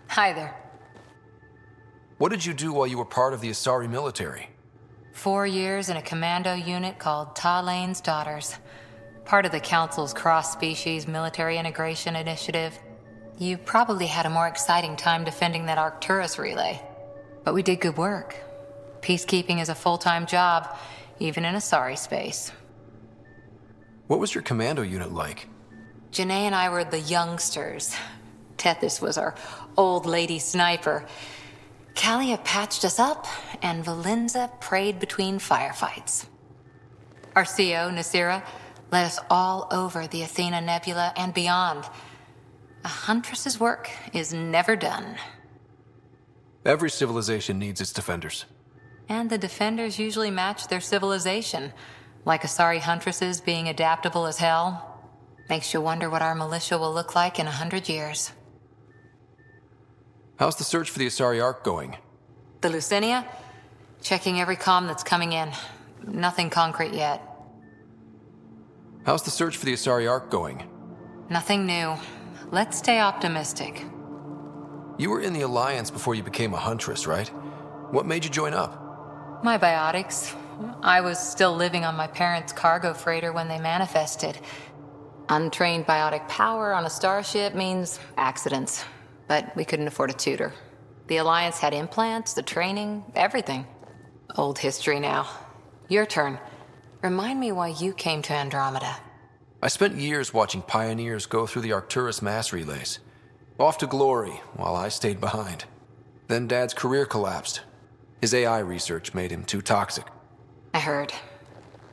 Hi there. What did you do while you were part of the Asari military? 4 years in a commando unit called Talane's Daughters. Part of the Council's cross-species military integration initiative. You probably had a more exciting time defending that Arcturus relay. But we did good work. Peacekeeping is a full-time job, even in Asari space. What was your commando unit like? Janae and I were the youngsters. Tethys was our old lady sniper. Kalia patched us up, and Valenza prayed between firefights. Our CO, Nasira, led us all over the Athena Nebula and beyond. A huntress's work is never done. Every civilization needs its defenders. And the defenders usually match their civilization, like Asari huntresses being adaptable as hell. Makes you wonder what our militia will look like in 100 years. How's the search for the Asari Ark going? The Lucinia? Checking every comm that's coming in. Nothing concrete yet. How's the search for the Asari Ark going? Nothing new. Let's stay optimistic. You were in the Alliance before you became a huntress, right? What made you join up? My biotics. I was still living on my parents' cargo freighter when they manifested. Untrained biotic power on a starship means accidents. But we couldn't afford a tutor. The Alliance had implants, the training, everything. Old history now. Your turn. Remind me why you came to Andromeda. I spent years watching pioneers go through the Arcturus mass relays. Off to glory, while I stayed behind. Then Dad's career collapsed. His AI research made him too toxic. I heard.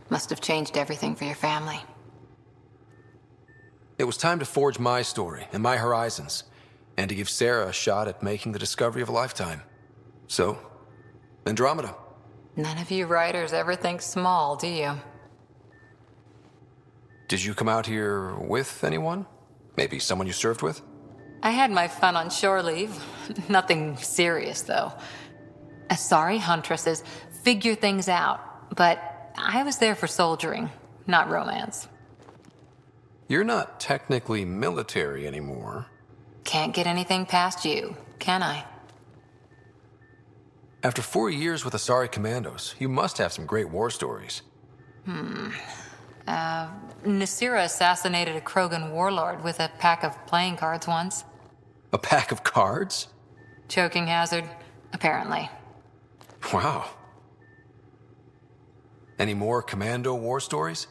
Must have changed everything for your family. It was time to forge my story and my horizons, and to give Sarah a shot at making the discovery of a lifetime. So, Andromeda. None of you writers ever think small, do you? Did you come out here with anyone? Maybe someone you served with? I had my fun on shore leave. Nothing serious, though. Asari huntresses figure things out, but I was there for soldiering, not romance. You're not technically military anymore. Can't get anything past you, can I? After 4 years with Asari Commandos, you must have some great war stories. Nasira assassinated a Krogan warlord with a pack of playing cards once. A pack of cards? Choking hazard, apparently. Wow. Any more Commando war stories?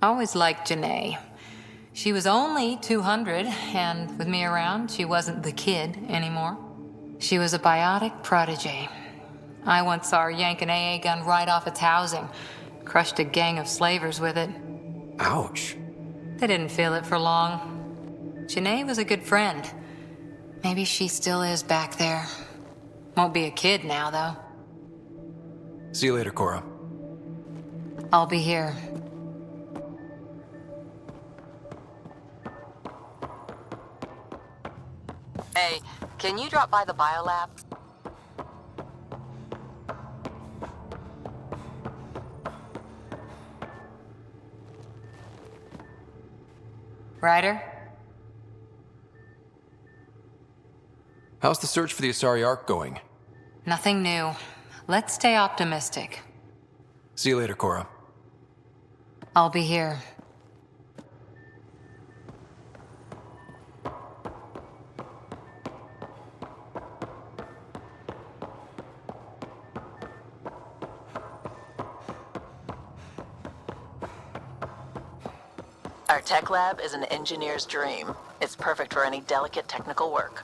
Always liked Janae. She was only 200, and with me around, she wasn't the kid anymore. She was a biotic protege. I once saw her yank an AA gun right off its housing, crushed a gang of slavers with it. Ouch. They didn't feel it for long. Janae was a good friend. Maybe she still is back there. Won't be a kid now, though. See you later, Cora. I'll be here. Hey, can you drop by the biolab? Ryder? How's the search for the Asari Ark going? Nothing new. Let's stay optimistic. See you later, Cora. I'll be here. Our tech lab is an engineer's dream. It's perfect for any delicate technical work.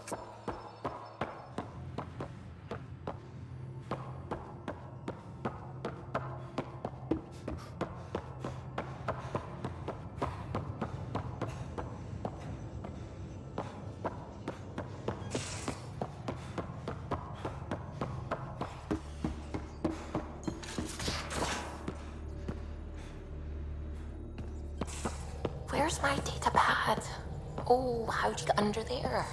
Where's my data pad? Oh, how'd you get under there?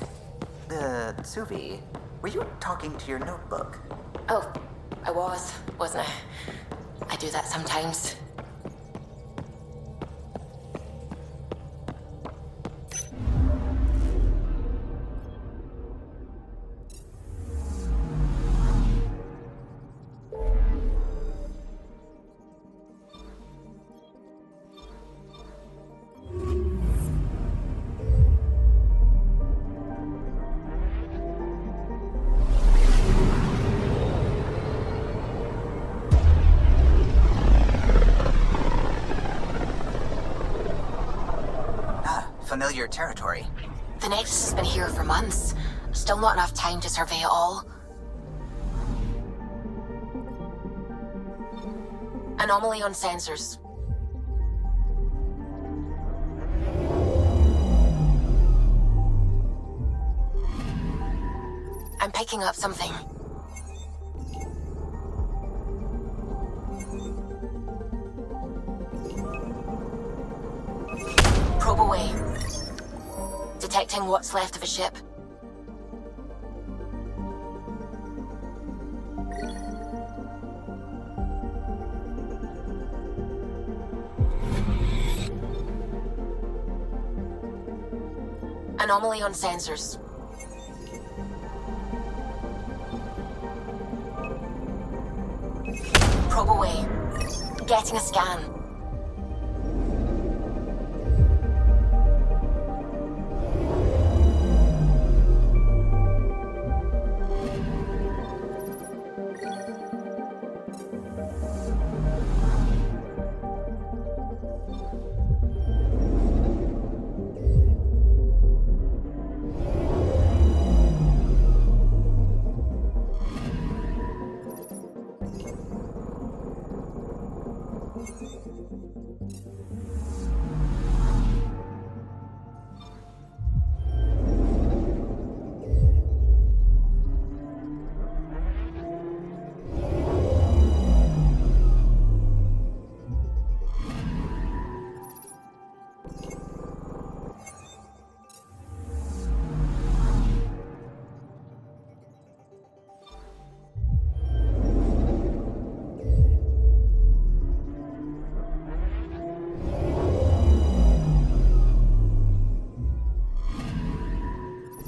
Suvi, were you talking to your notebook? Oh, I wasn't I? I do that sometimes. Familiar territory. The Nexus has been here for months. Still not enough time to survey it all. Anomaly on sensors. I'm picking up something. Probe away. Detecting what's left of a ship. Anomaly on sensors. Probe away. Getting a scan.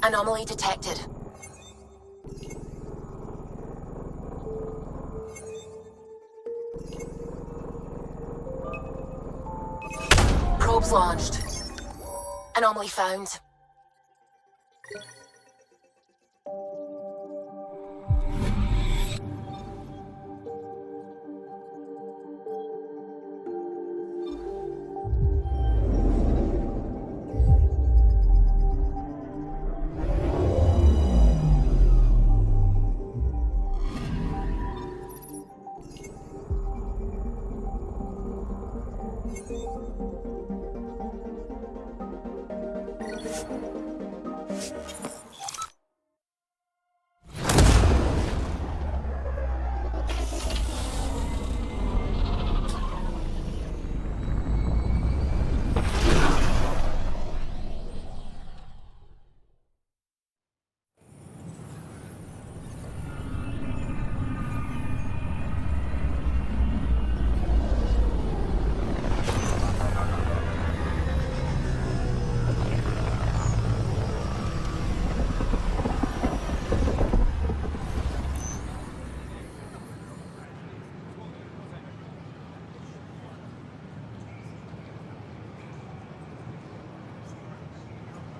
Anomaly detected. Probes launched. Anomaly found.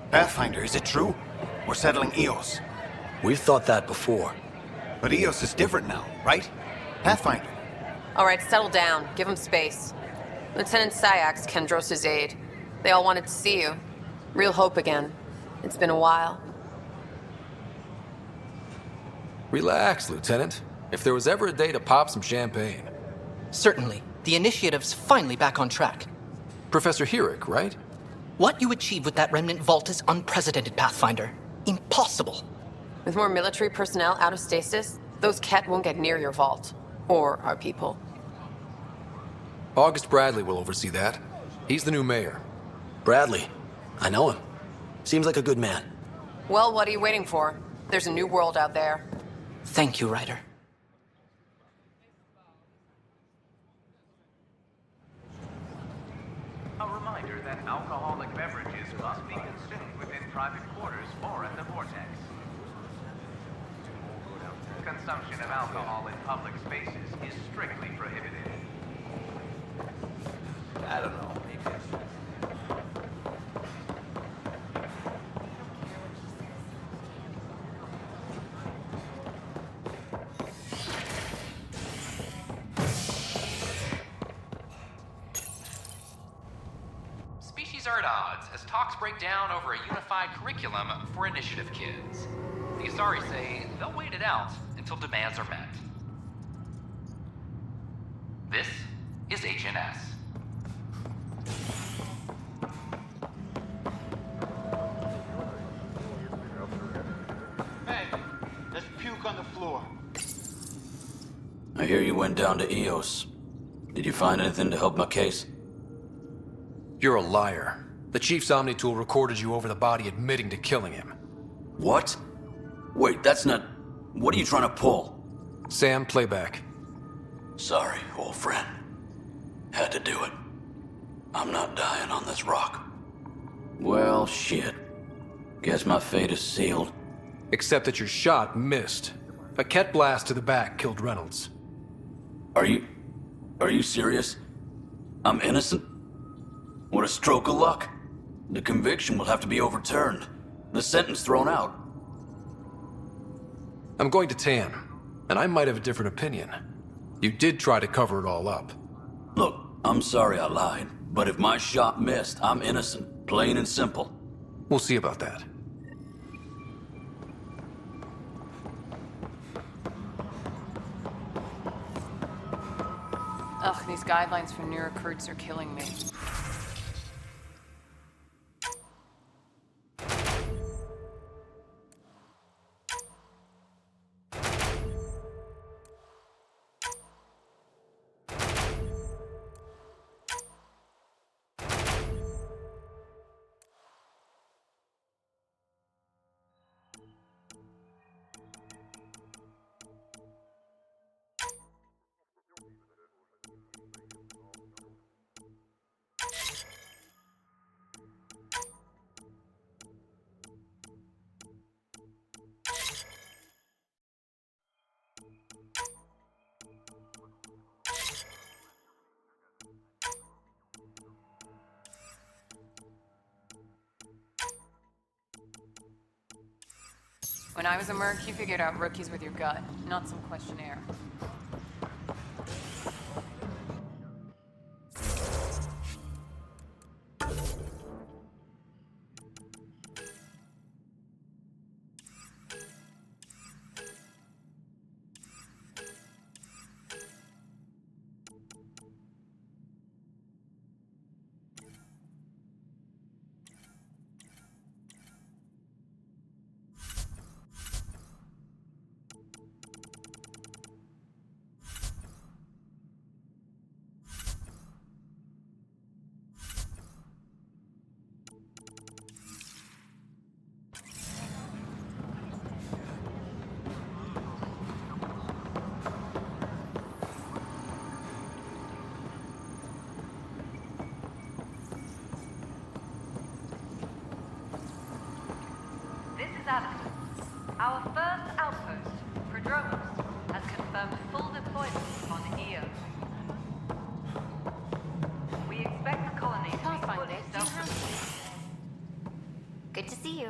Pathfinder, is it true? We're settling Eos. We've thought that before. But Eos is different now, right? Pathfinder. All right, settle down. Give him space. Lieutenant Syax, Kendros' aide. They all wanted to see you. Real hope again. It's been a while. Relax, Lieutenant. If there was ever a day to pop some champagne. Certainly. The initiative's finally back on track. Professor Herrick, right? What you achieved with that remnant vault is unprecedented, Pathfinder. Impossible. With more military personnel out of stasis, those Ket won't get near your vault. Or our people. August Bradley will oversee that. He's the new mayor. Bradley. I know him. Seems like a good man. Well, what are you waiting for? There's a new world out there. Thank you, Ryder. A reminder that alcoholic beverages must be consumed within private quarters or at the vortex. Consumption of alcohol in public spaces is strictly prohibited. I don't know, maybe. Species are at odds as talks break down over a unified curriculum for initiative kids. The Asari say they'll wait it out until demands are met. This is HNS. Hey, there's puke on the floor. I hear you went down to EOS. Did you find anything to help my case? You're a liar. The Chief's Omnitool recorded you over the body admitting to killing him. What? Wait, that's not... What are you trying to pull? Sam, playback. Sorry, old friend. Had to do it. I'm not dying on this rock. Well, shit. Guess my fate is sealed. Except that your shot missed. A Ket blast to the back killed Reynolds. Are you serious? I'm innocent? What a stroke of luck. The conviction will have to be overturned. The sentence thrown out. I'm going to Tan, and I might have a different opinion. You did try to cover it all up. Look, I'm sorry I lied, but if my shot missed, I'm innocent. Plain and simple. We'll see about that. Ugh, these guidelines for new recruits are killing me. When I was a merc, you figured out rookies with your gut, not some questionnaire. Our first outpost, Prodromos, has confirmed full deployment on EO. We expect the colony to be fully self-sufficient. Good to see you.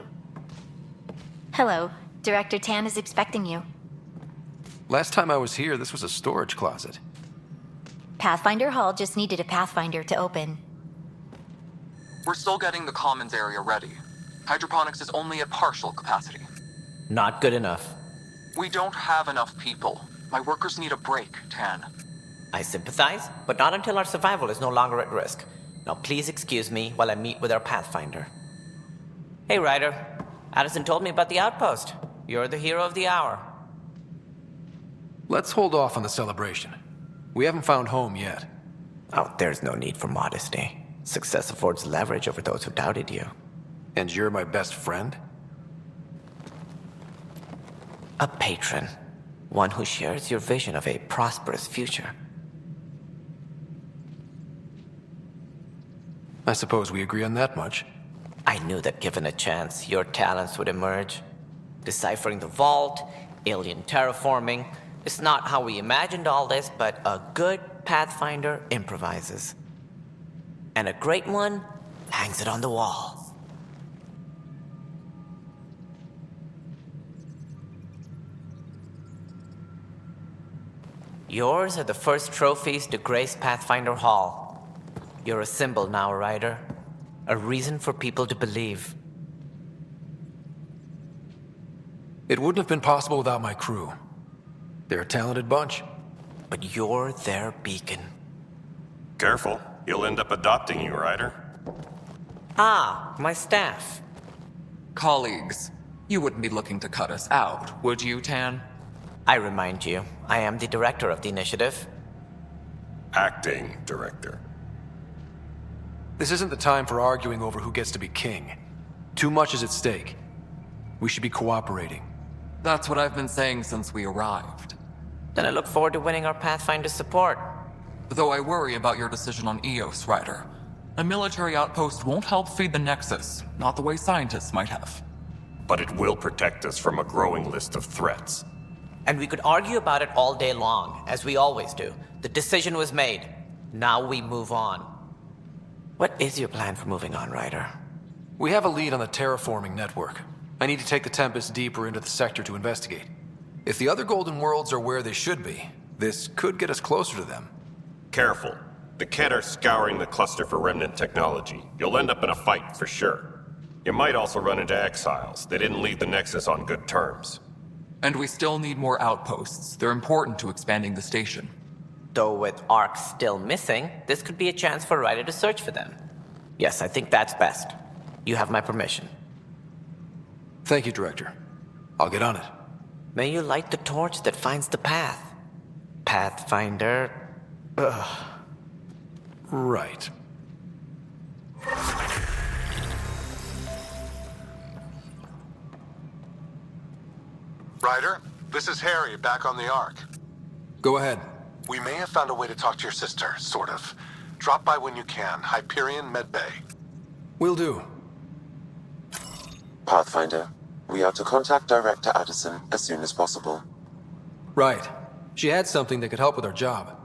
Hello. Director Tan is expecting you. Last time I was here, this was a storage closet. Pathfinder Hall just needed a Pathfinder to open. We're still getting the commons area ready. Hydroponics is only at partial capacity. Not good enough. We don't have enough people. My workers need a break, Tan. I sympathize, but not until our survival is no longer at risk. Now please excuse me while I meet with our Pathfinder. Hey, Ryder. Addison told me about the outpost. You're the hero of the hour. Let's hold off on the celebration. We haven't found home yet. Oh, there's no need for modesty. Success affords leverage over those who doubted you. And you're my best friend? A patron. One who shares your vision of a prosperous future. I suppose we agree on that much. I knew that given a chance, your talents would emerge. Deciphering the vault, alien terraforming. It's not how we imagined all this, but a good Pathfinder improvises. And a great one hangs it on the wall. Yours are the first trophies to grace Pathfinder Hall. You're a symbol now, Ryder. A reason for people to believe. It wouldn't have been possible without my crew. They're a talented bunch. But you're their beacon. Careful. He'll end up adopting you, Ryder. Ah, my staff. Colleagues, you wouldn't be looking to cut us out, would you, Tan? I remind you, I am the director of the initiative. Acting director. This isn't the time for arguing over who gets to be king. Too much is at stake. We should be cooperating. That's what I've been saying since we arrived. Then I look forward to winning our Pathfinder support. Though I worry about your decision on Eos, Ryder. A military outpost won't help feed the Nexus, not the way scientists might have. But it will protect us from a growing list of threats. And we could argue about it all day long, as we always do. The decision was made. Now we move on. What is your plan for moving on, Ryder? We have a lead on the terraforming network. I need to take the Tempest deeper into the sector to investigate. If the other Golden Worlds are where they should be, this could get us closer to them. Careful. The Kett are scouring the cluster for remnant technology. You'll end up in a fight for sure. You might also run into exiles. They didn't leave the Nexus on good terms. And we still need more outposts. They're important to expanding the station. Though with Ark still missing, this could be a chance for Ryder to search for them. Yes, I think that's best. You have my permission. Thank you, Director. I'll get on it. May you light the torch that finds the path. Pathfinder... Ugh. Right. Ryder, this is Harry, back on the Ark. Go ahead. We may have found a way to talk to your sister, sort of. Drop by when you can. Hyperion Medbay. Will do. Pathfinder, we are to contact Director Addison as soon as possible. Right. She had something that could help with our job.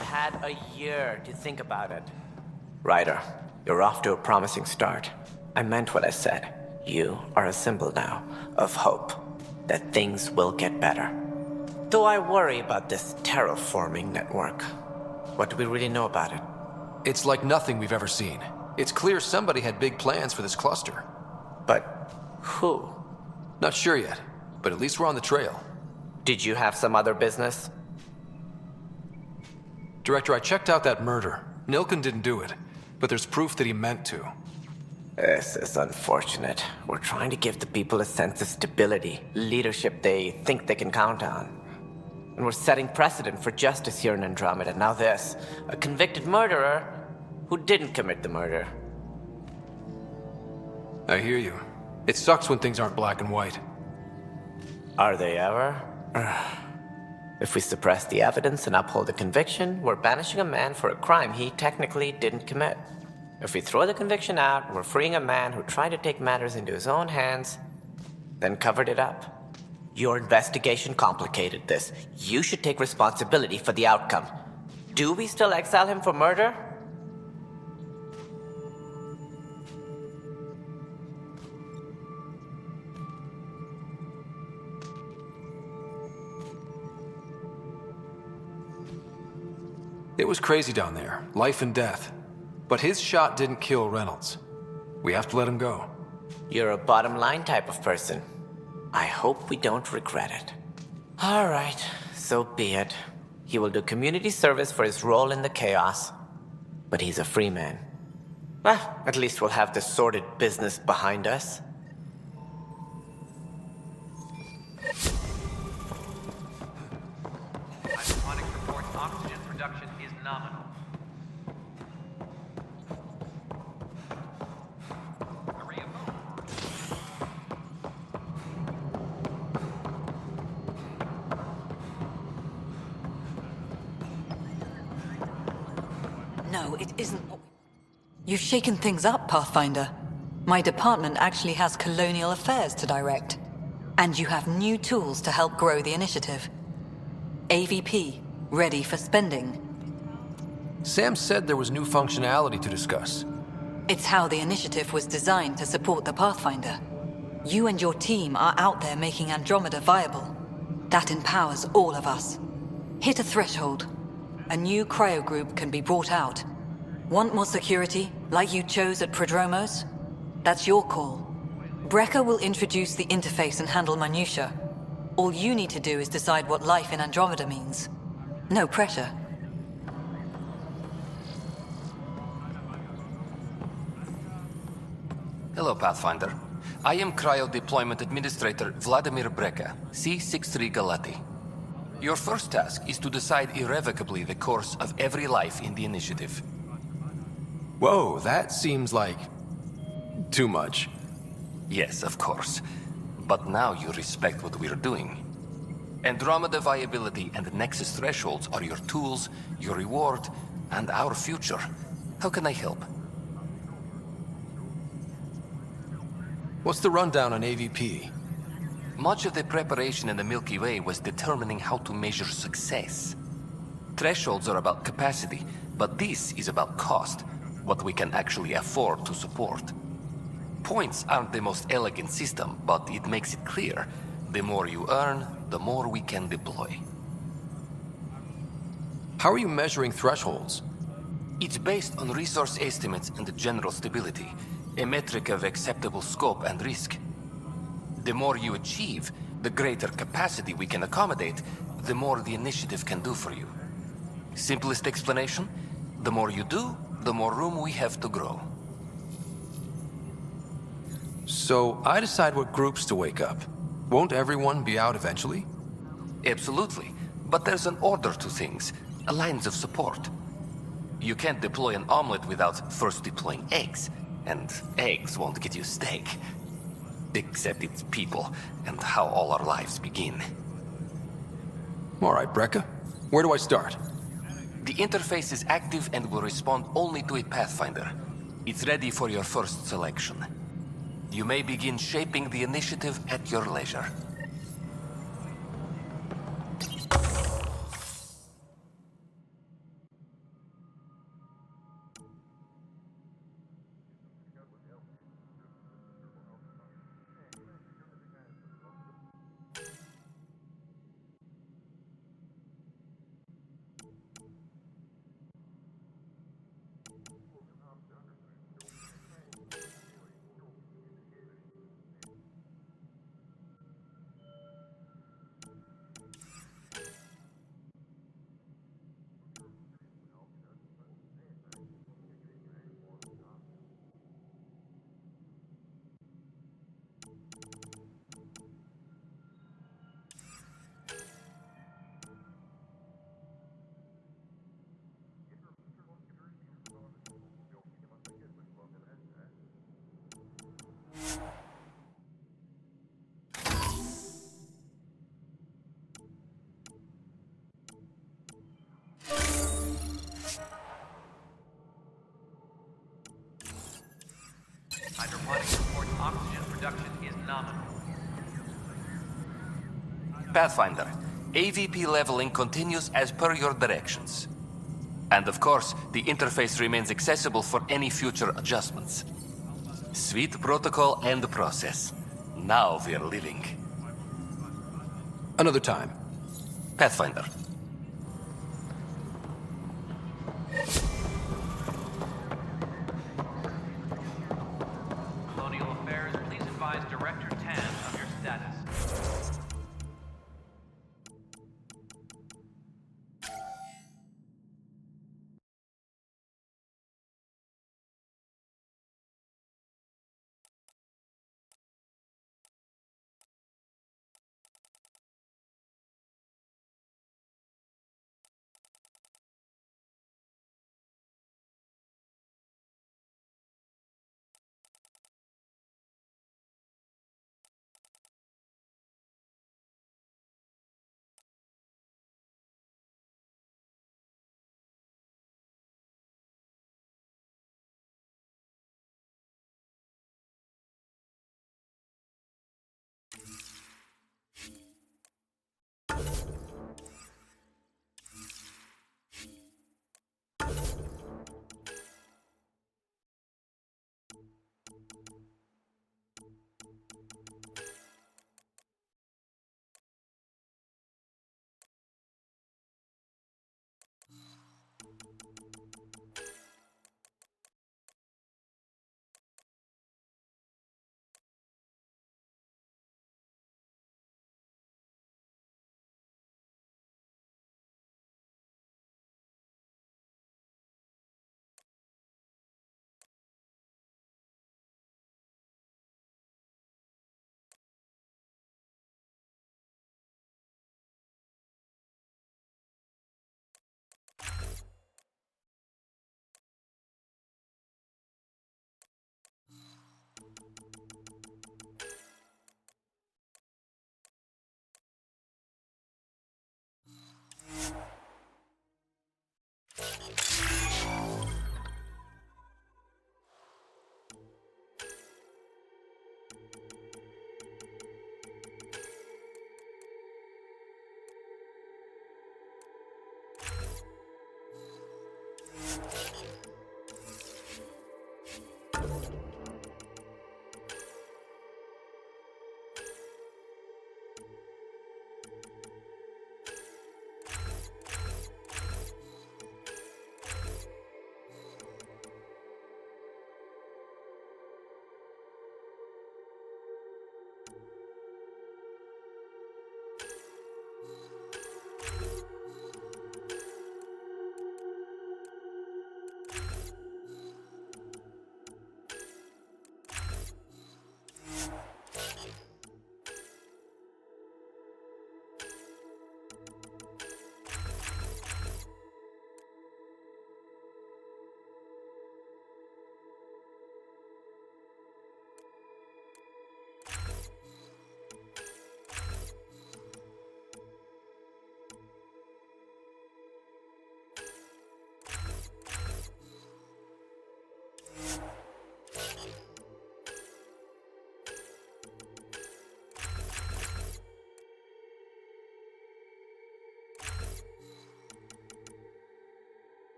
Had a year to think about it. Ryder, you're off to a promising start. I meant what I said. You are a symbol now of hope that things will get better. Though I worry about this terraforming network. What do we really know about it? It's like nothing we've ever seen. It's clear somebody had big plans for this cluster. But who? Not sure yet, but at least we're on the trail. Did you have some other business? Director, I checked out that murder. Nilken didn't do it, but there's proof that he meant to. This is unfortunate. We're trying to give the people a sense of stability, leadership they think they can count on. And we're setting precedent for justice here in Andromeda. Now this, a convicted murderer who didn't commit the murder. I hear you. It sucks when things aren't black and white. Are they ever? If we suppress the evidence and uphold the conviction, we're banishing a man for a crime he technically didn't commit. If we throw the conviction out, we're freeing a man who tried to take matters into his own hands, then covered it up. Your investigation complicated this. You should take responsibility for the outcome. Do we still exile him for murder? It was crazy down there, life and death. But his shot didn't kill Reynolds. We have to let him go. You're a bottom line type of person. I hope we don't regret it. All right, so be it. He will do community service for his role in the chaos. But he's a free man. Well, at least we'll have the sordid business behind us. Hydroponics reports oxygen production is nominal. No, it isn't. You've shaken things up, Pathfinder. My department actually has colonial affairs to direct. And you have new tools to help grow the initiative. AVP, ready for spending. Sam said there was new functionality to discuss. It's how the initiative was designed to support the Pathfinder. You and your team are out there making Andromeda viable. That empowers all of us. Hit a threshold. A new cryo group can be brought out. Want more security, like you chose at Prodromos? That's your call. Brecker will introduce the interface and handle minutiae. All you need to do is decide what life in Andromeda means. No pressure. Hello, Pathfinder. I am Cryo Deployment Administrator Vladimir Brecker, C-63 Galati. Your first task is to decide irrevocably the course of every life in the initiative. Whoa, that seems like... too much. Yes, of course. But now you respect what we're doing. Andromeda viability and Nexus thresholds are your tools, your reward, and our future. How can I help? What's the rundown on AVP? Much of the preparation in the Milky Way was determining how to measure success. Thresholds are about capacity, but this is about cost, what we can actually afford to support. Points aren't the most elegant system, but it makes it clear. The more you earn, the more we can deploy. How are you measuring thresholds? It's based on resource estimates and general stability, a metric of acceptable scope and risk. The more you achieve, the greater capacity we can accommodate, the more the initiative can do for you. Simplest explanation, the more you do, the more room we have to grow. So I decide what groups to wake up. Won't everyone be out eventually? Absolutely, but there's an order to things, lines of support. You can't deploy an omelet without first deploying eggs, and eggs won't get you steak. Except it's people, and how all our lives begin. All right, Brecker. Where do I start? The interface is active and will respond only to a Pathfinder. It's ready for your first selection. You may begin shaping the initiative at your leisure. Hydroponics reports oxygen production is nominal. Pathfinder, AVP leveling continues as per your directions. And of course, the interface remains accessible for any future adjustments. Sweet protocol and process. Now we're living. Another time. Pathfinder. Colonial Affairs, please advise Director Tan of your status.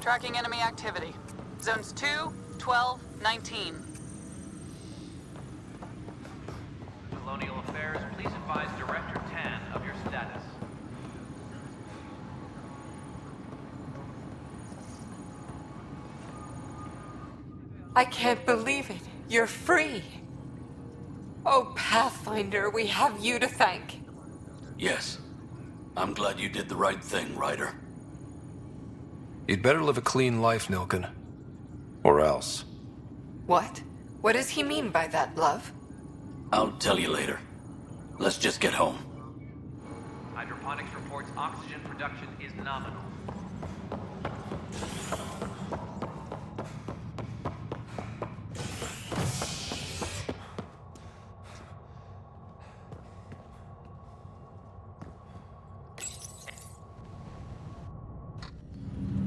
Tracking enemy activity. Zones 2, 12, 19. Colonial Affairs, please advise Director Tan of your status. I can't believe it. You're free. Oh, Pathfinder, we have you to thank. Yes. I'm glad you did the right thing, Ryder. You'd better live a clean life, Nilken. Or else. What? What does he mean by that, love? I'll tell you later. Let's just get home. Hydroponics reports oxygen production is nominal.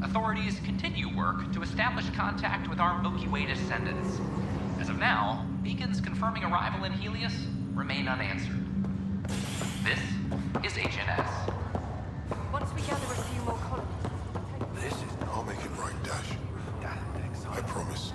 Authorities continue work to establish contact with our Milky Way descendants. As of now, beacons confirming arrival in Helios remain unanswered. This is HNS. Once we gather a few more colonies. This is... I'll make it right, Dash. I promise.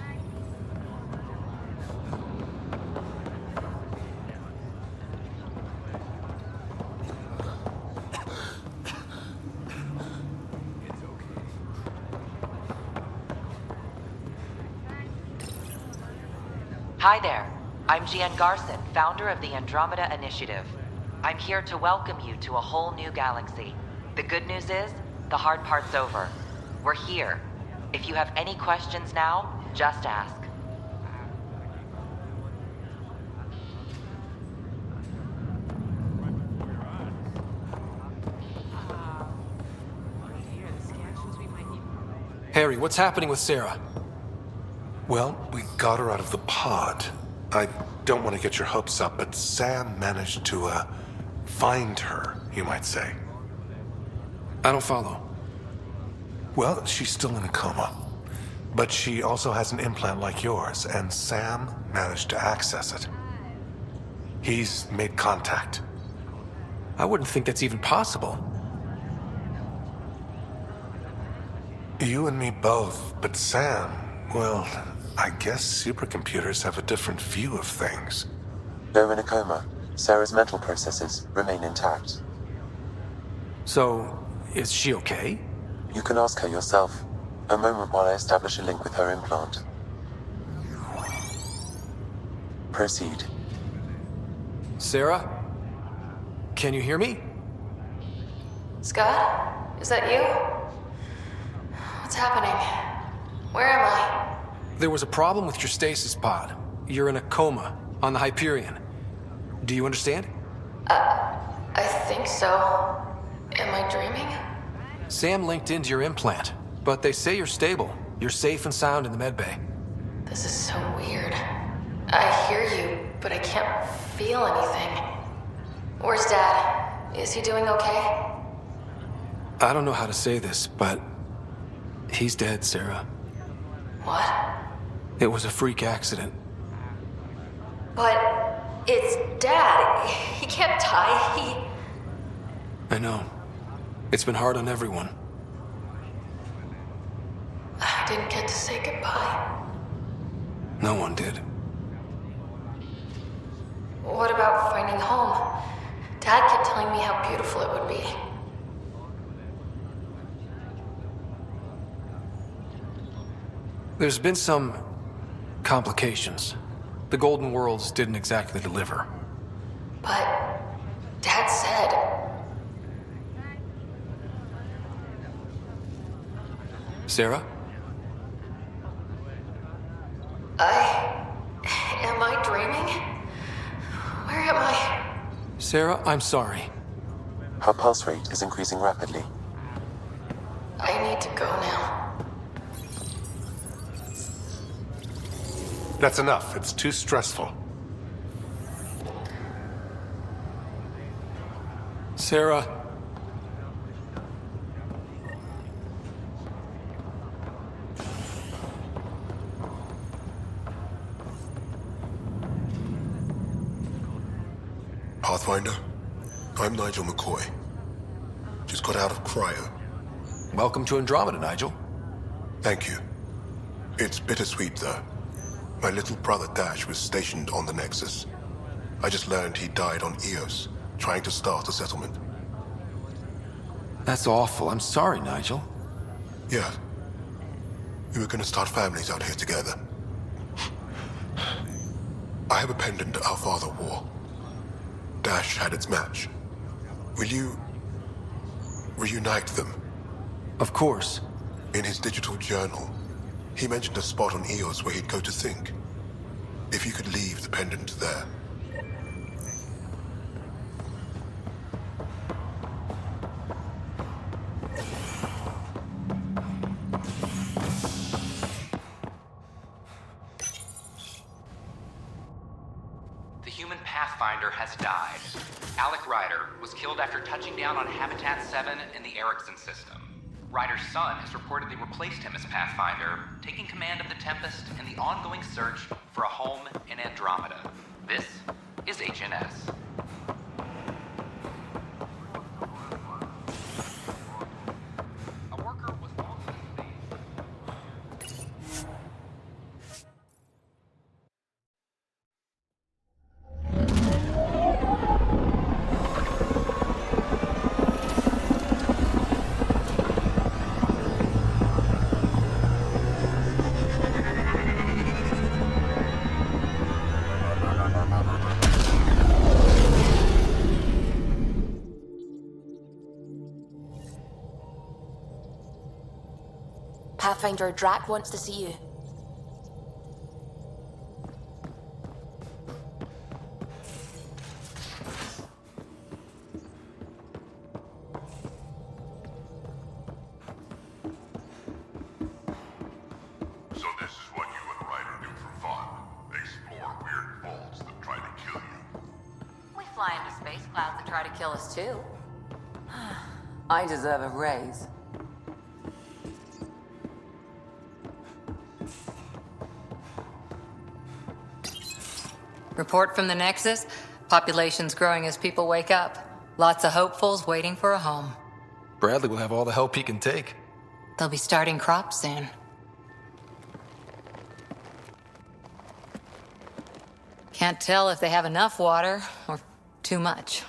Hi there. I'm Gian Garson, founder of the Andromeda Initiative. I'm here to welcome you to a whole new galaxy. The good news is, the hard part's over. We're here. If you have any questions now, just ask. Harry, what's happening with Sarah? Well, we got her out of the pod. I don't want to get your hopes up, but Sam managed to, find her, you might say. I don't follow. Well, she's still in a coma. But she also has an implant like yours, and Sam managed to access it. He's made contact. I wouldn't think that's even possible. You and me both, but Sam, well, I guess supercomputers have a different view of things. Though in a coma, Sarah's mental processes remain intact. So, is she okay? You can ask her yourself. A moment while I establish a link with her implant. Proceed. Sarah? Can you hear me? Scott? Is that you? What's happening? Where am I? There was a problem with your stasis pod. You're in a coma on the Hyperion. Do you understand? I think so. Am I dreaming? Sam linked into your implant, but they say you're stable. You're safe and sound in the medbay. This is so weird. I hear you, but I can't feel anything. Where's Dad? Is he doing okay? I don't know how to say this, but he's dead, Sarah. What? It was a freak accident. But it's Dad. He can't die. I know. It's been hard on everyone. I didn't get to say goodbye. No one did. What about finding home? Dad kept telling me how beautiful it would be. There's been some complications. The Golden Worlds didn't exactly deliver. But Dad said... Sarah? Am I dreaming? Where am I? Sarah, I'm sorry. Her pulse rate is increasing rapidly. I need to go now. That's enough. It's too stressful. Sarah. Pathfinder, I'm Nigel McCoy. Just got out of cryo. Welcome to Andromeda, Nigel. Thank you. It's bittersweet, though. My little brother Dash was stationed on the Nexus. I just learned he died on Eos, trying to start a settlement. That's awful. I'm sorry, Nigel. Yeah. We were gonna start families out here together. I have a pendant our father wore. Dash had its match. Will you reunite them? Of course. In his digital journal, he mentioned a spot on Eos where he'd go to think. If you could leave the pendant there. The human Pathfinder has died. Alec Ryder was killed after touching down on Habitat 7 in the Erickson system. Ryder's son has reportedly replaced him as Pathfinder, taking command of the Tempest in the ongoing search for a home in Andromeda. This is HNS. Pathfinder Drac wants to see you. So this is what you and Ryder do for fun. Explore weird vaults that try to kill you. We fly into space clouds that try to kill us too. I deserve a raise. Report from the Nexus. Population's growing as people wake up. Lots of hopefuls waiting for a home. Bradley will have all the help he can take. They'll be starting crops soon. Can't tell if they have enough water or too much.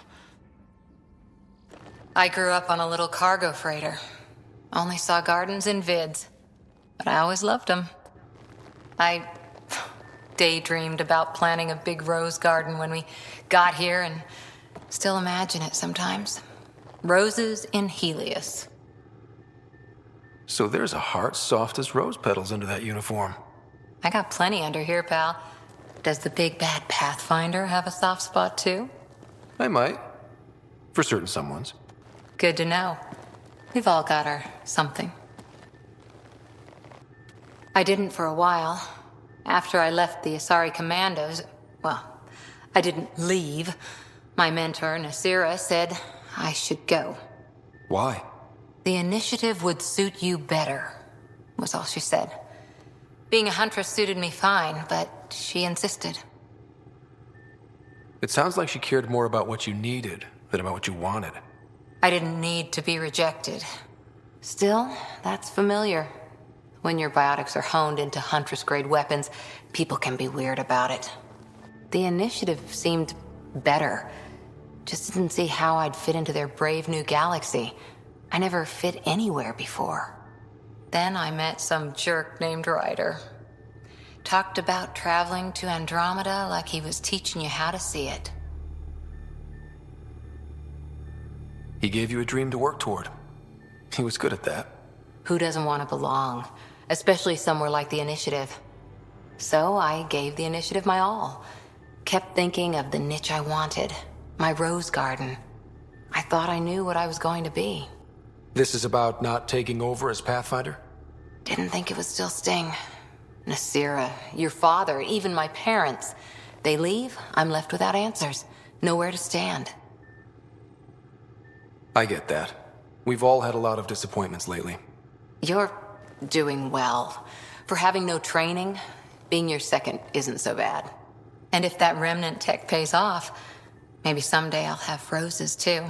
I grew up on a little cargo freighter. Only saw gardens in vids, but I always loved them. I daydreamed about planting a big rose garden when we got here and still imagine it sometimes. Roses in Helios. So there's a heart soft as rose petals under that uniform. I got plenty under here, pal. Does the big bad Pathfinder have a soft spot too? I might. For certain someones. Good to know. We've all got our something. I didn't for a while. After I left the Asari Commandos, well, I didn't leave. My mentor, Nasira, said I should go. Why? The initiative would suit you better, was all she said. Being a huntress suited me fine, but she insisted. It sounds like she cared more about what you needed than about what you wanted. I didn't need to be rejected. Still, that's familiar. When your biotics are honed into Huntress-grade weapons, people can be weird about it. The initiative seemed better. Just didn't see how I'd fit into their brave new galaxy. I never fit anywhere before. Then I met some jerk named Ryder. Talked about traveling to Andromeda like he was teaching you how to see it. He gave you a dream to work toward. He was good at that. Who doesn't want to belong? Especially somewhere like the Initiative. So I gave the Initiative my all. Kept thinking of the niche I wanted. My rose garden. I thought I knew what I was going to be. This is about not taking over as Pathfinder? Didn't think it would still sting. Nasira, your father, even my parents. They leave, I'm left without answers. Nowhere to stand. I get that. We've all had a lot of disappointments lately. You're doing well. For having no training, being your second isn't so bad. And if that remnant tech pays off, maybe someday I'll have roses too.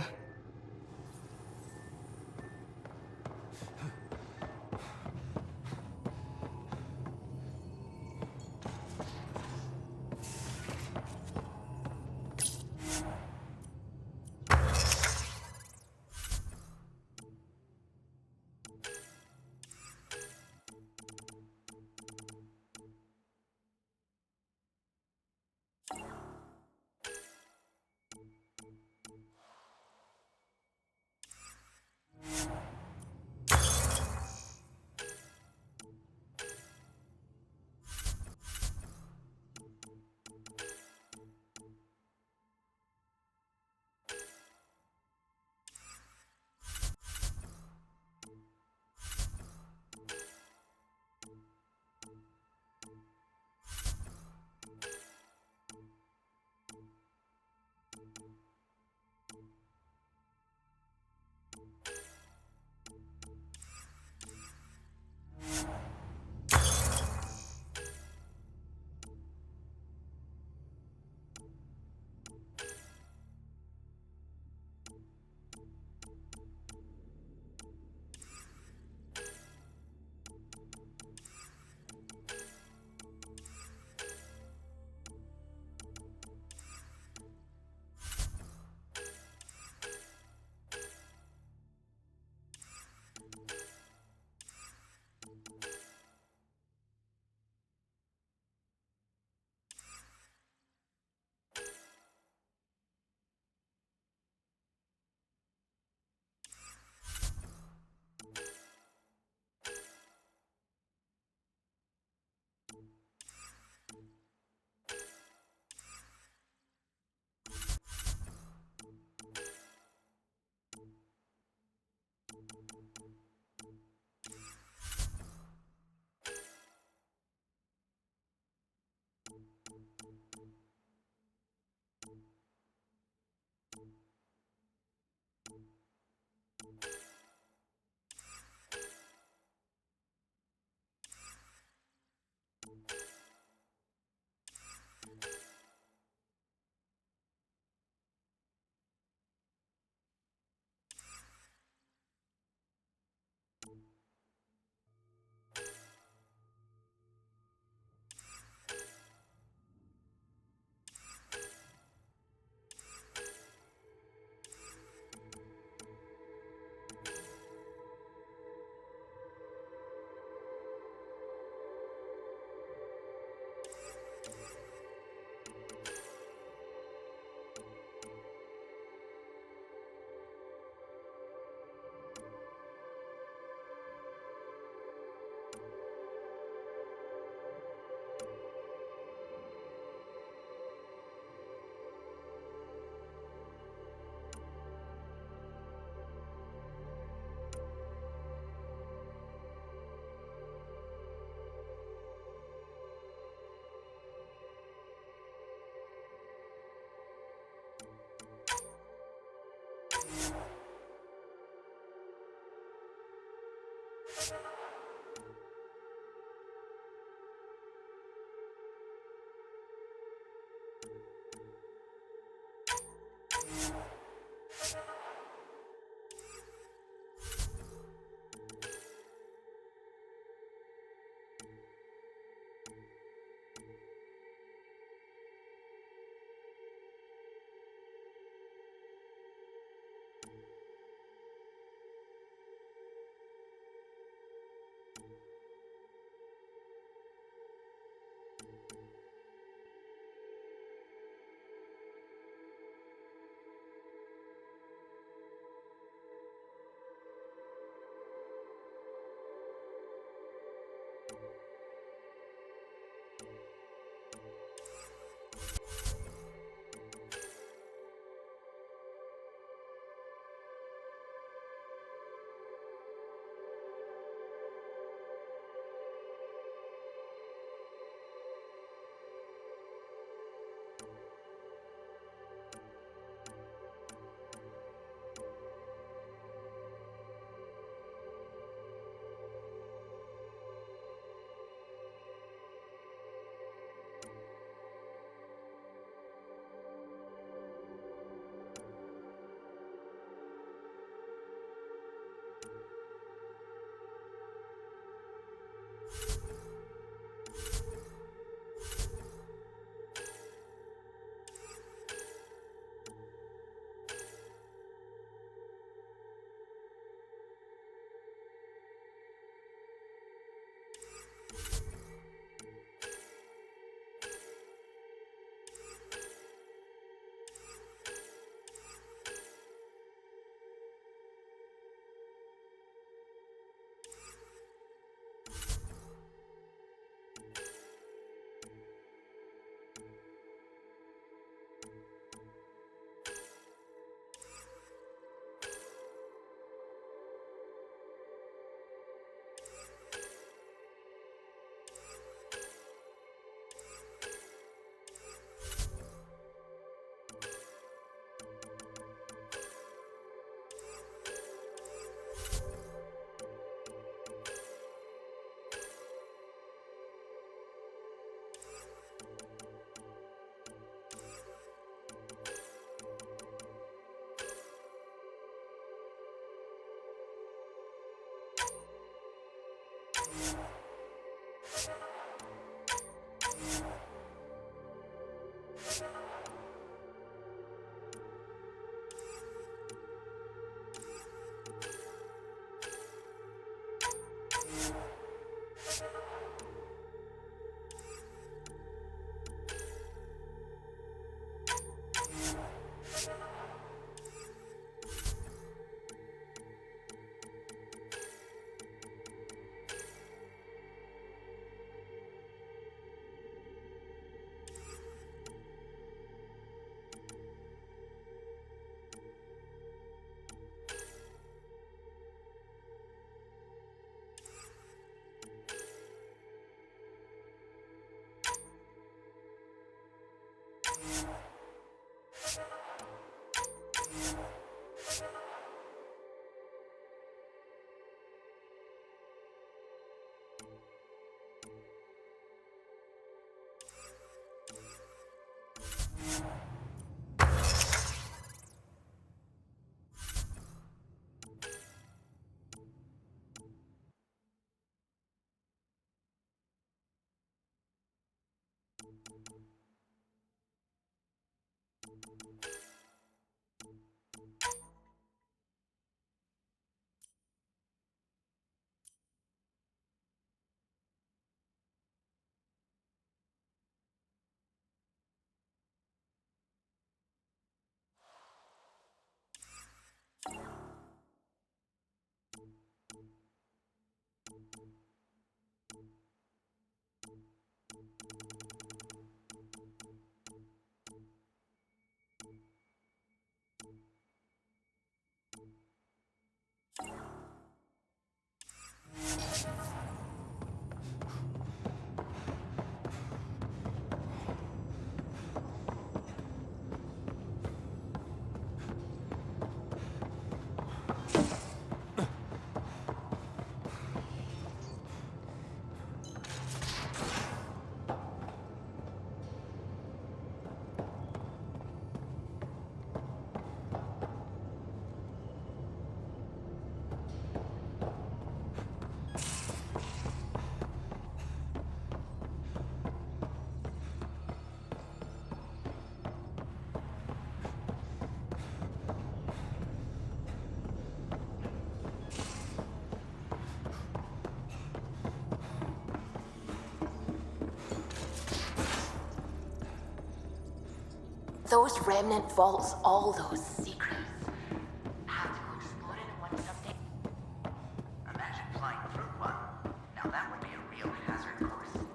Those remnant vaults, all those secrets. Have to go exploring one someday. Imagine flying through one. Now that would be a real hazard course.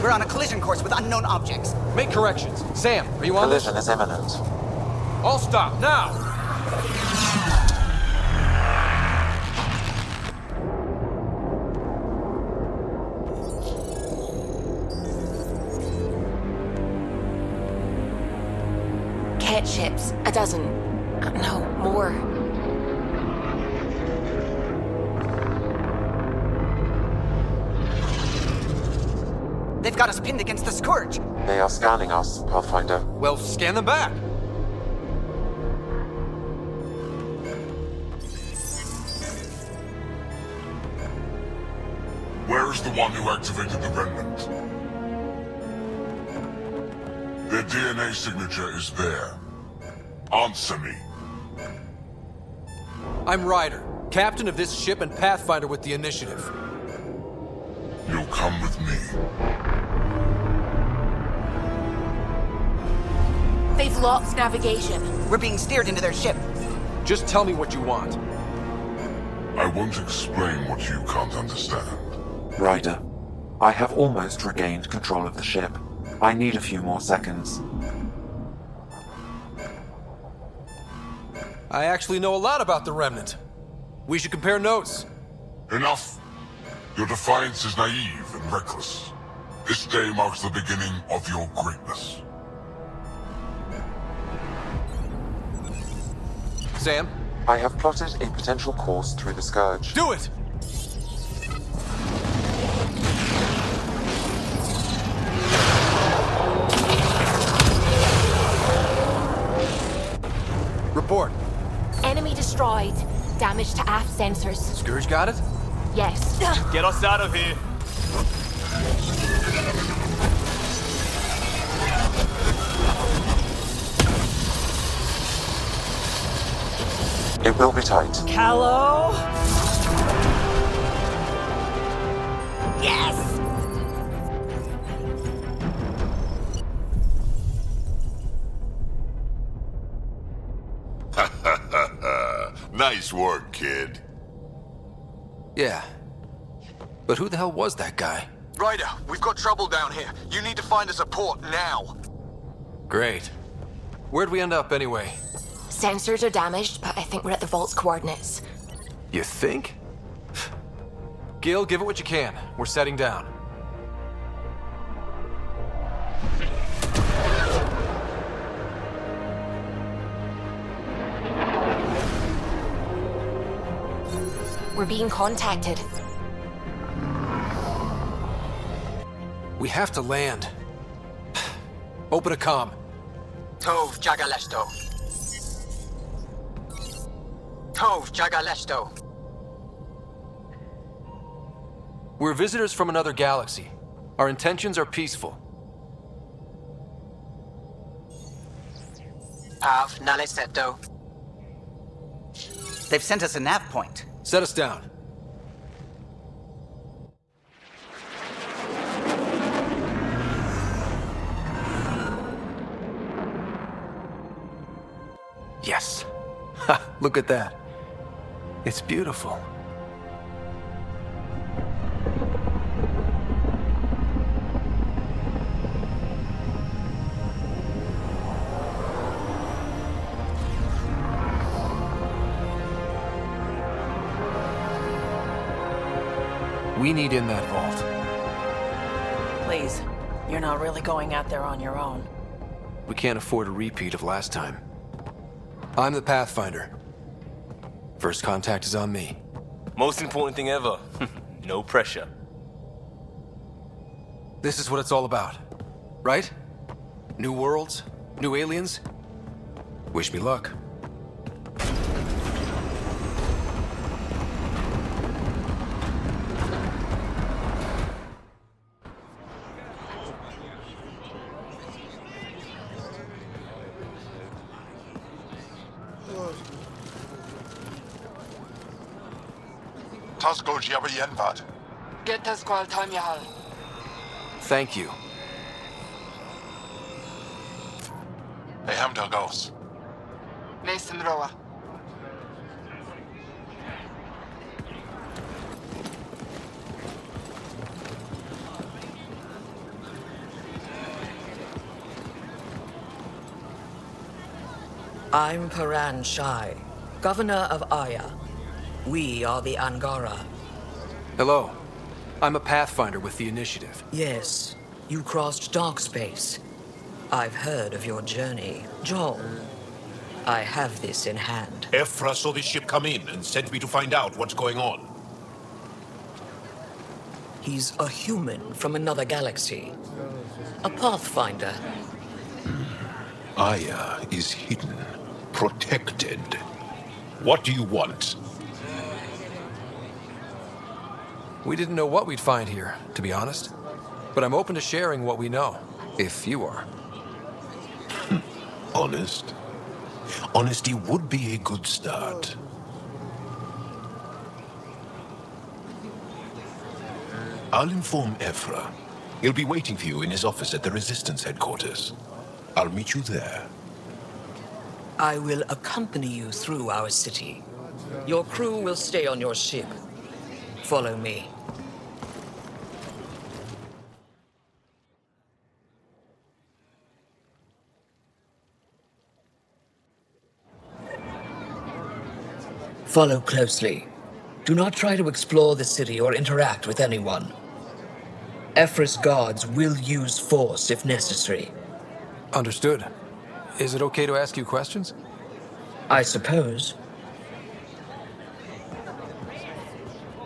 We're on a collision course with unknown objects. Make corrections. Sam, are you on this? Collision is imminent. All stop, now! Ket ships. A dozen. No, more. They've got us pinned against the Scourge. They are scanning us, Pathfinder. Well, scan them back. Where is the one who activated the Remnant? Their DNA signature is there. Answer me. I'm Ryder, captain of this ship and Pathfinder with the Initiative. You'll come with me. They've lost navigation. We're being steered into their ship. Just tell me what you want. I won't explain what you can't understand. Ryder, I have almost regained control of the ship. I need a few more seconds. I actually know a lot about the Remnant. We should compare notes. Enough. Your defiance is naive and reckless. This day marks the beginning of your greatness. Sam? I have plotted a potential course through the Scourge. Do it! Report. Enemy destroyed. Damage to aft sensors. Scourge got it? Yes. Get us out of here. It will be tight. Callow? Yes! Nice work, kid. Yeah. But who the hell was that guy? Ryder, we've got trouble down here. You need to find us a port now. Great. Where'd we end up anyway? Sensors are damaged, but I think we're at the vault's coordinates. You think? Gil, give it what you can. We're setting down. We're being contacted. We have to land. Open a comm. Tov Jagaleshto. Tov Jagaleshto. We're visitors from another galaxy. Our intentions are peaceful. Av Naleseto. They've sent us a nav point. Set us down. Yes. Ha, look at that. It's beautiful. We need in that vault. Please, you're not really going out there on your own. We can't afford a repeat of last time. I'm the Pathfinder. First contact is on me. Most important thing ever. No pressure. This is what it's all about, right? New worlds, new aliens. Wish me luck. Tasco Jiabayenvat. Get us Squal Tamyahal. Thank you. They hamdel ghosts. Mason Roa. I'm Paran Shai, Governor of Aya. We are the Angara. Hello. I'm a Pathfinder with the Initiative. Yes, you crossed dark space. I've heard of your journey, Joel. I have this in hand. Ephra saw this ship come in and sent me to find out what's going on. He's a human from another galaxy. A Pathfinder. Aya is hidden, protected. What do you want? We didn't know what we'd find here, to be honest. But I'm open to sharing what we know, if you are. Honest? Honesty would be a good start. I'll inform Ephra. He'll be waiting for you in his office at the Resistance headquarters. I'll meet you there. I will accompany you through our city. Your crew will stay on your ship. Follow me. Follow closely. Do not try to explore the city or interact with anyone. Ephra's guards will use force if necessary. Understood. Is it okay to ask you questions? I suppose.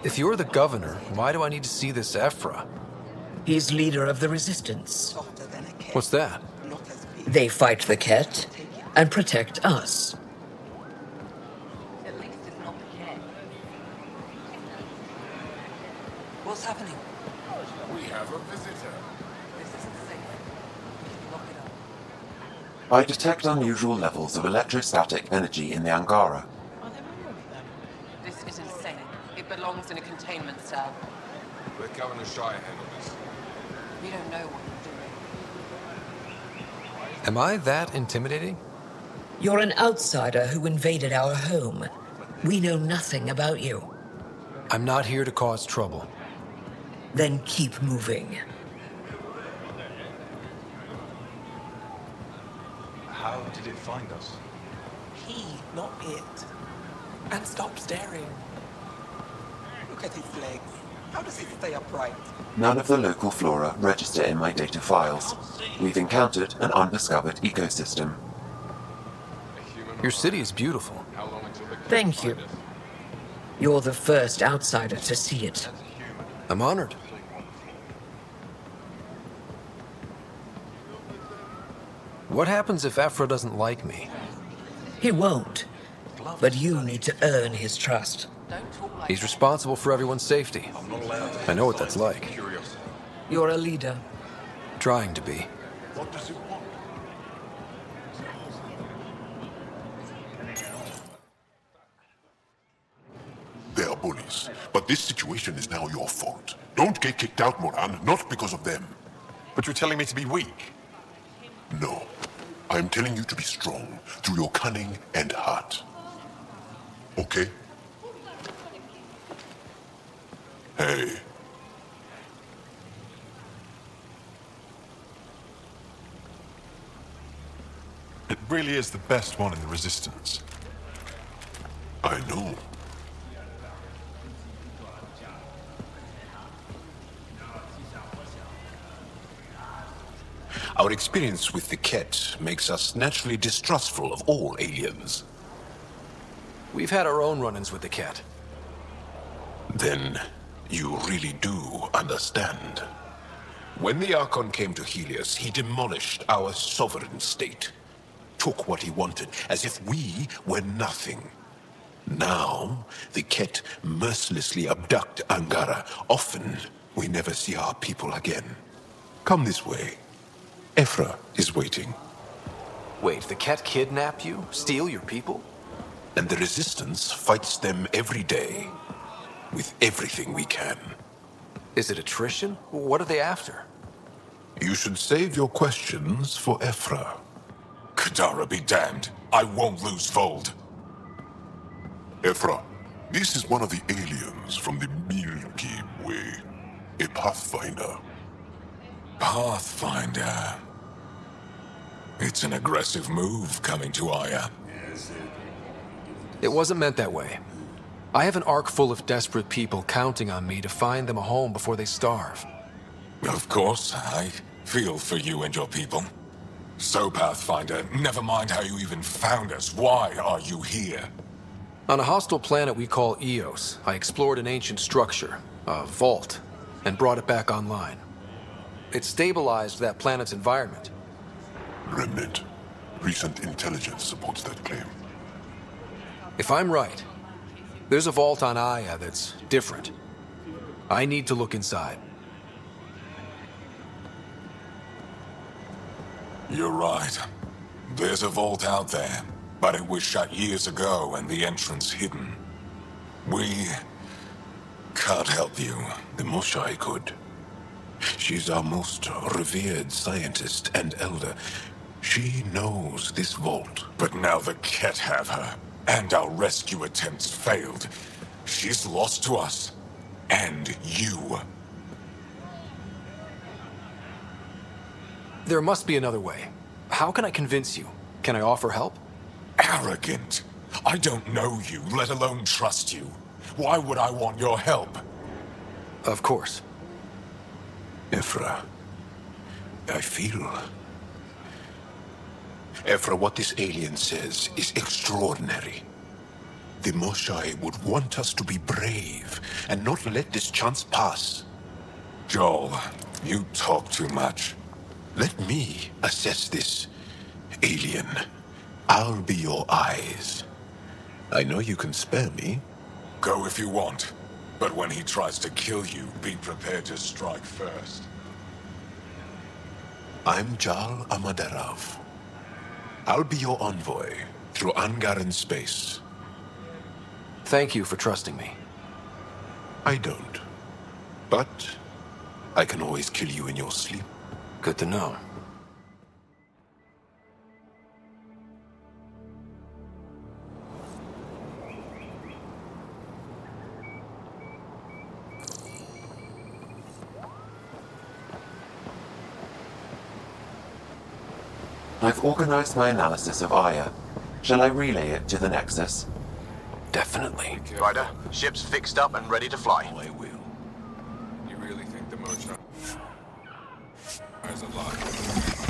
If you're the governor, why do I need to see this Ephra? He's leader of the Resistance. What's that? They fight the Ket and protect us. What's happening? We have a visitor. I detect unusual levels of electrostatic energy in the Angara. This is insane. It belongs in a containment cell. Let Governor Shire handle this. We don't know what we're doing. Am I that intimidating? You're an outsider who invaded our home. We know nothing about you. I'm not here to cause trouble. Then keep moving. How did it find us? He, not it. And stop staring. Look at his legs. How does he stay upright? None of the local flora register in my data files. We've encountered an undiscovered ecosystem. Your city is beautiful. Thank you. You're the first outsider to see it. I'm honored. What happens if Ephra doesn't like me? He won't. But you need to earn his trust. He's responsible for everyone's safety. I know what that's like. You're a leader. Trying to be. What does it want? They are bullies, but this situation is now your fault. Don't get kicked out, Moran, not because of them. But you're telling me to be weak? No. I am telling you to be strong through your cunning and heart. Okay? Hey. It really is the best one in the Resistance. I know. Our experience with the Ket makes us naturally distrustful of all aliens. We've had our own run-ins with the Ket. Then you really do understand. When the Archon came to Helios, he demolished our sovereign state. Took what he wanted, as if we were nothing. Now, the Ket mercilessly abduct Angara. Often, we never see our people again. Come this way. Ephra is waiting. Wait, the Ket kidnap you? Steal your people? And the Resistance fights them every day. With everything we can. Is it attrition? What are they after? You should save your questions for Ephra. Kadara be damned. I won't lose Fold. Ephra, this is one of the aliens from the Milky Way. A Pathfinder. Pathfinder. It's an aggressive move coming to Aya. It wasn't meant that way. I have an ark full of desperate people counting on me to find them a home before they starve. Of course, I feel for you and your people. So, Pathfinder, never mind how you even found us. Why are you here? On a hostile planet we call Eos, I explored an ancient structure, a vault, and brought it back online. It stabilized that planet's environment. Remnant. Recent intelligence supports that claim. If I'm right, there's a vault on Aya that's different. I need to look inside. You're right. There's a vault out there, but it was shut years ago and the entrance hidden. We can't help you. The Moshai could. She's our most revered scientist and elder. She knows this vault. But now the Ket have her, and our rescue attempts failed. She's lost to us. And you. There must be another way. How can I convince you? Can I offer help? Arrogant. I don't know you, let alone trust you. Why would I want your help? Of course. Ephra, I feel... Ephra, what this alien says is extraordinary. The Moshai would want us to be brave and not let this chance pass. Joel, you talk too much. Let me assess this, alien. I'll be your eyes. I know you can spare me. Go if you want. But when he tries to kill you, be prepared to strike first. I'm Jal Amaderov. I'll be your envoy through Angaran space. Thank you for trusting me. I don't. But I can always kill you in your sleep. Good to know. I've organized my analysis of Aya. Shall I relay it to the Nexus? Definitely. Ryder, ship's fixed up and ready to fly. I will. You really think the Moshai has a lot?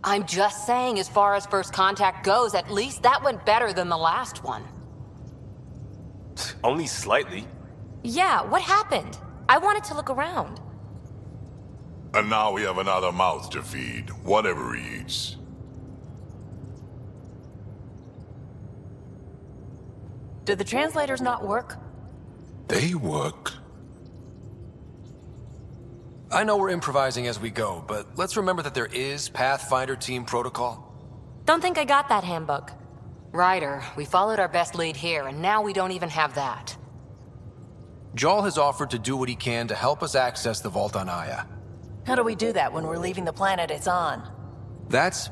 I'm just saying, as far as first contact goes, at least that went better than the last one. Only slightly. Yeah, what happened? I wanted to look around. And now we have another mouth to feed, whatever he eats. Did the translators not work? They work. I know we're improvising as we go, but let's remember that there is Pathfinder team protocol. Don't think I got that handbook. Ryder, we followed our best lead here, and now we don't even have that. Jal has offered to do what he can to help us access the vault on Aya. How do we do that when we're leaving the planet it's on? That's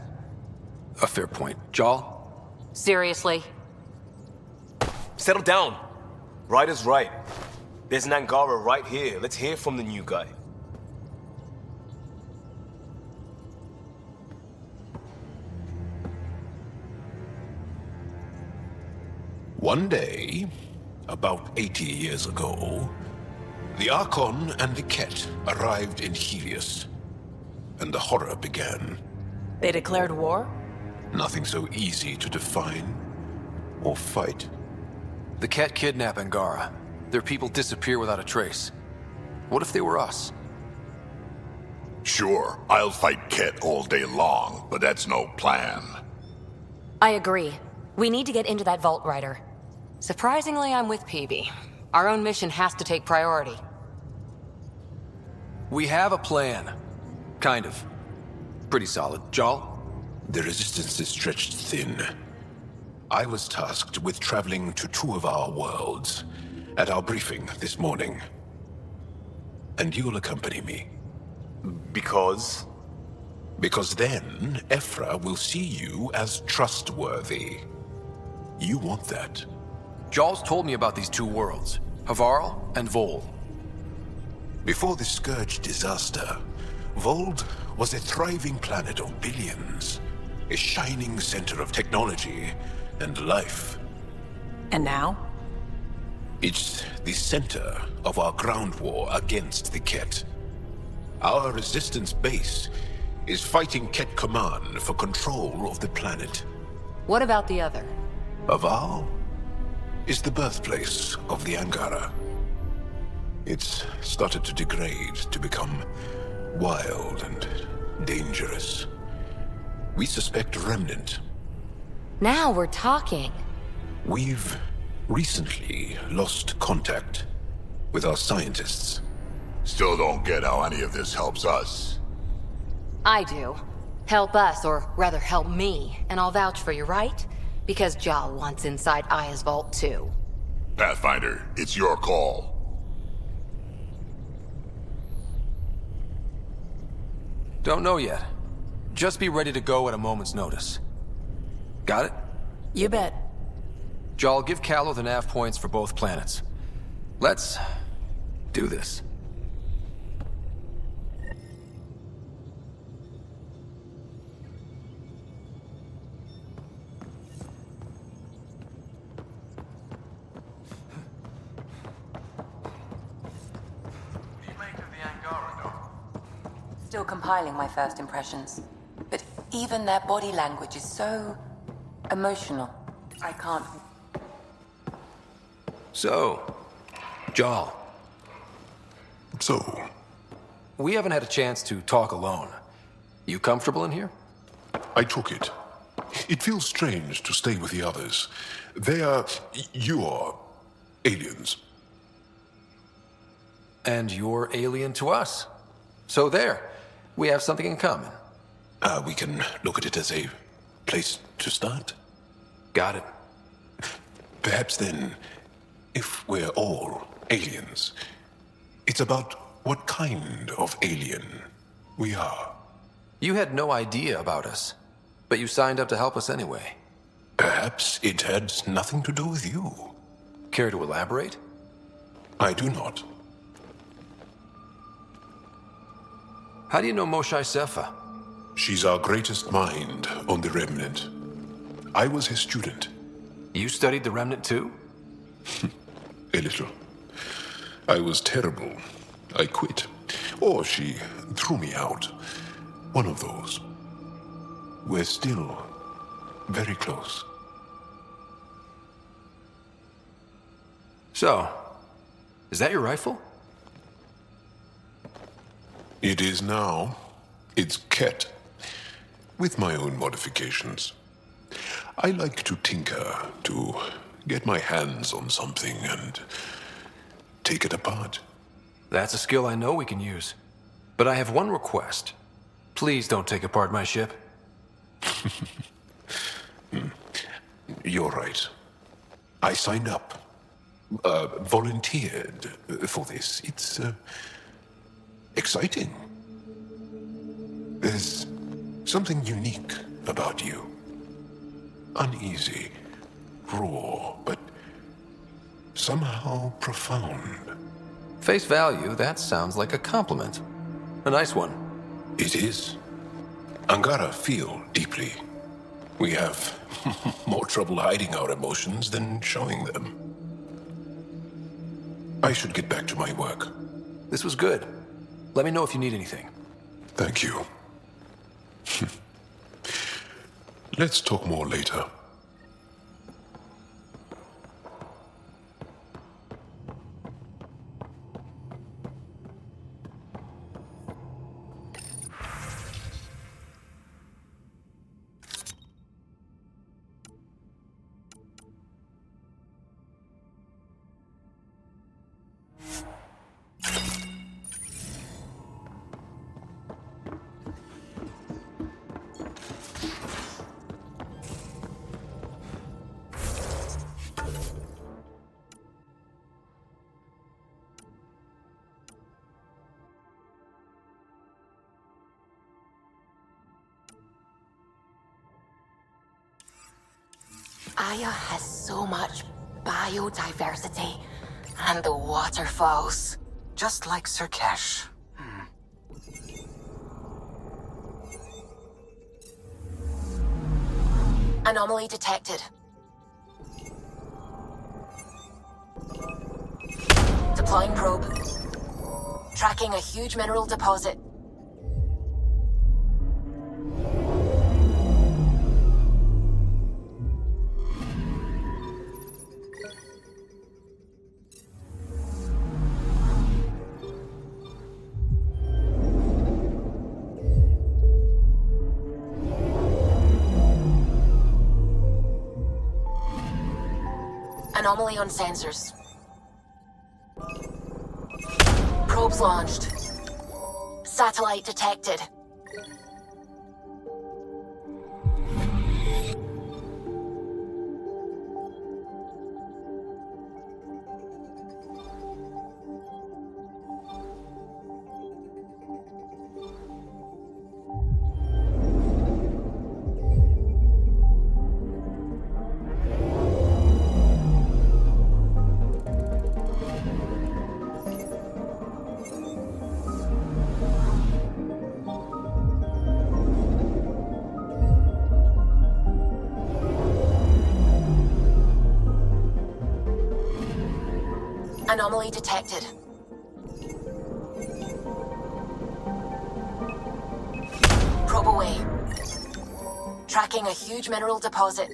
a fair point. Jal? Seriously? Settle down. Ryder's right. There's an Angara right here. Let's hear from the new guy. One day, about 80 years ago, the Archon and the Ket arrived in Helios, and the horror began. They declared war? Nothing so easy to define or fight. The Ket kidnap Angara. Their people disappear without a trace. What if they were us? Sure, I'll fight Ket all day long, but that's no plan. I agree. We need to get into that vault, Ryder. Surprisingly, I'm with Peavy. Our own mission has to take priority. We have a plan. Kind of. Pretty solid. Jal? The resistance is stretched thin. I was tasked with traveling to two of our worlds at our briefing this morning. And you'll accompany me. Because? Because then Ephra will see you as trustworthy. You want that. Jarl's told me about these two worlds, Havarl and Vold. Before the Scourge disaster, Vold was a thriving planet of billions, a shining center of technology and life. And now? It's the center of our ground war against the Ket. Our resistance base is fighting Ket Command for control of the planet. What about the other? Havarl is the birthplace of the Angara. It's started to degrade, to become wild and dangerous. We suspect a remnant. Now we're talking. We've recently lost contact with our scientists. Still don't get how any of this helps us. I do. Help us, or rather help me, and I'll vouch for you, right? Because Jal wants inside Aya's vault too. Pathfinder, it's your call. Don't know yet. Just be ready to go at a moment's notice. Got it? You bet. Jal, give Callow the nav points for both planets. Let's do this. Still compiling my first impressions. But even their body language is so emotional. I can't. So, Jal. So? We haven't had a chance to talk alone. You comfortable in here? I took it. It feels strange to stay with the others. They are... you are... aliens. And you're alien to us. So there. We have something in common. We can look at it as a place to start. Got it. Perhaps then, if we're all aliens, it's about what kind of alien we are. You had no idea about us, but you signed up to help us anyway. Perhaps it had nothing to do with you. Care to elaborate? I do not. How do you know Moshae Sefa? She's our greatest mind on the Remnant. I was his student. You studied the Remnant too? A little. I was terrible. I quit. Or she threw me out. One of those. We're still very close. So, is that your rifle? It is now. It's Ket. With my own modifications. I like to tinker, to get my hands on something and take it apart. That's a skill I know we can use. But I have one request. Please don't take apart my ship. You're right. I signed up. Volunteered for this. It's, exciting. There's something unique about you. Uneasy, raw, but somehow profound. Face value, that sounds like a compliment. A nice one. It is. Angara feel deeply. We have more trouble hiding our emotions than showing them. I should get back to my work. This was good. Let me know if you need anything. Thank you. Let's talk more later. Gaia has so much biodiversity. And the waterfalls. Just like Sirkesh. Anomaly detected. Deploying probe. Tracking a huge mineral deposit. Anomaly on sensors. Probes launched. Satellite detected. Anomaly detected. Probe away. Tracking a huge mineral deposit.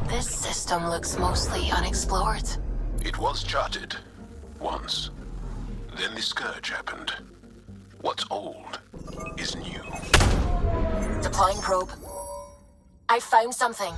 This system looks mostly unexplored. It was charted. Once. Then the Scourge happened. What's old is new. Deploying probe. I found something.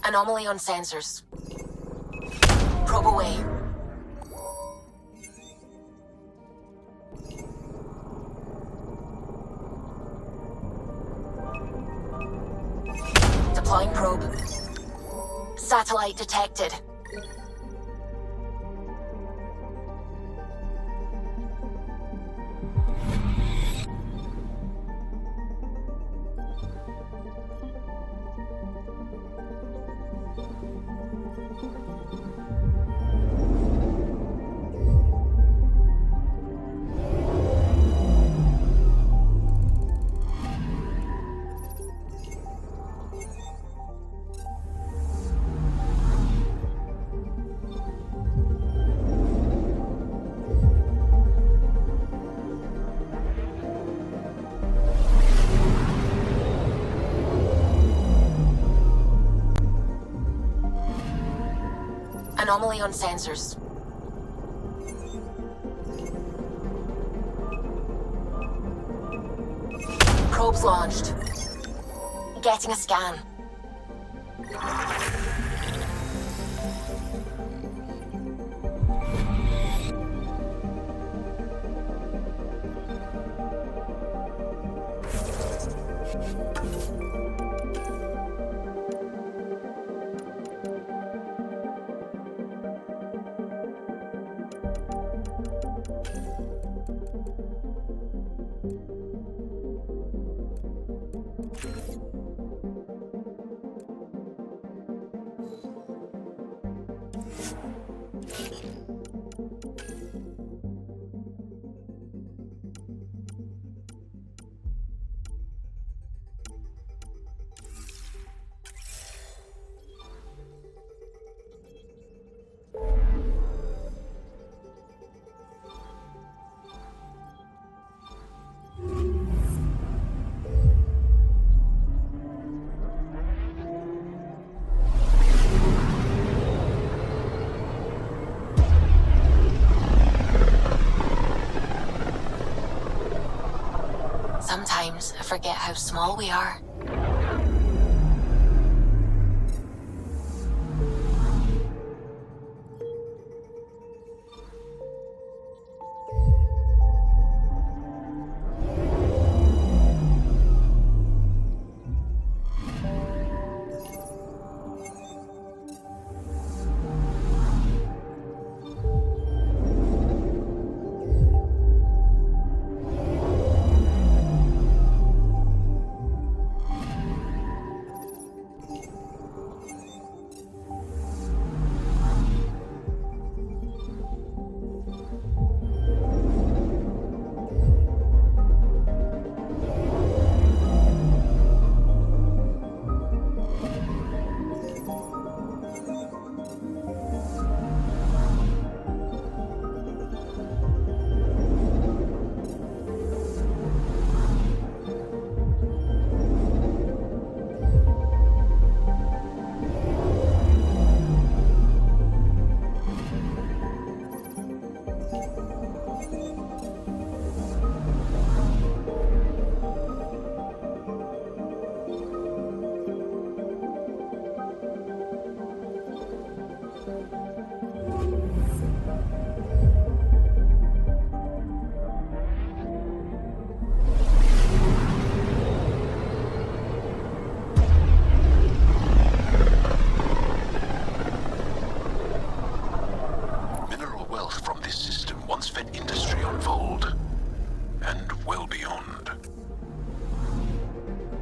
Anomaly on sensors. Probe away. Deploying probe. Satellite detected. Anomaly on sensors. Probes launched. Getting a scan. Sometimes I forget how small we are.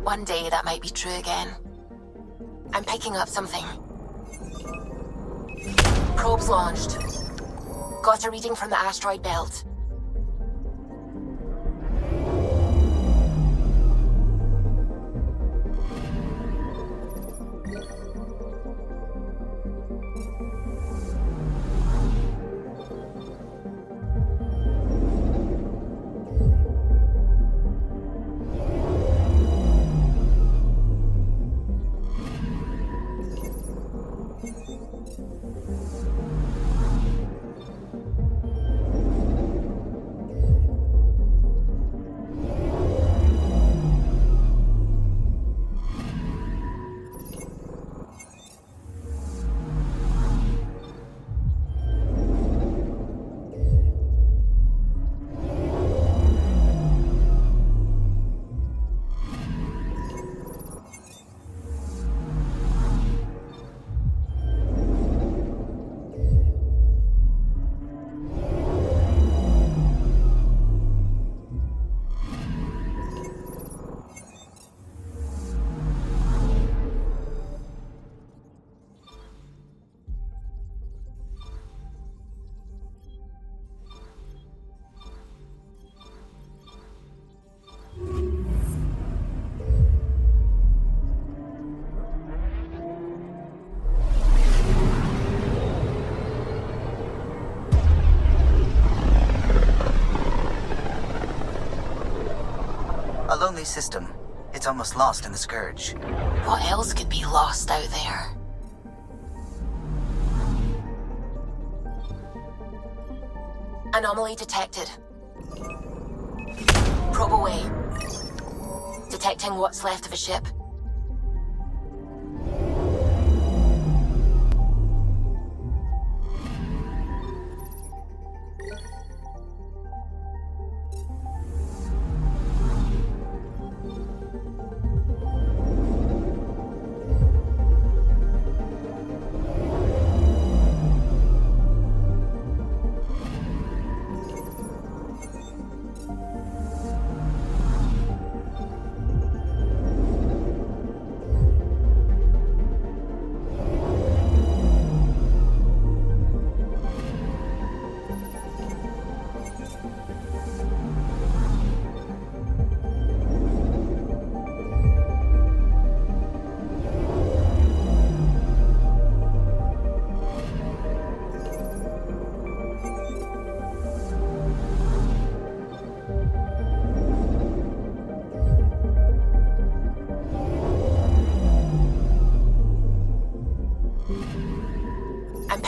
One day that might be true again. I'm picking up something. Probes launched. Got a reading from the asteroid belt. A lonely system. It's almost lost in the Scourge. What else could be lost out there? Anomaly detected. Probe away. Detecting what's left of a ship.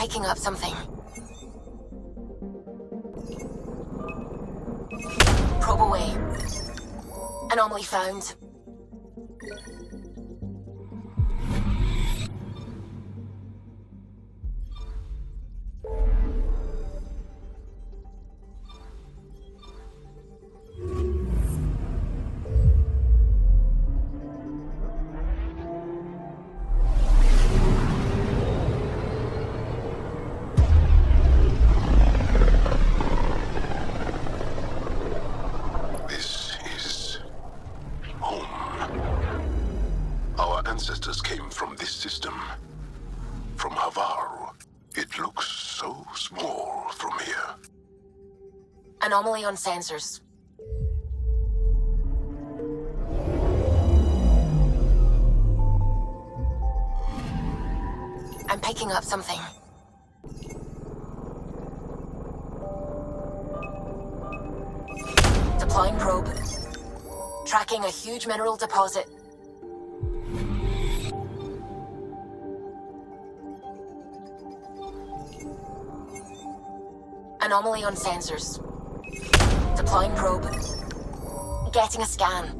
picking up something. Probe away. Anomaly found. Ancestors came from this system. From Havar. It looks so small from here. Anomaly on sensors. I'm picking up something. Deploying probe. Tracking a huge mineral deposit. Anomaly on sensors. Deploying probe. Getting a scan.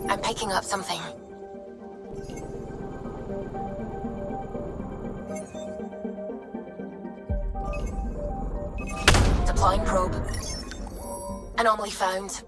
I'm picking up something. Deploying probe. Anomaly found.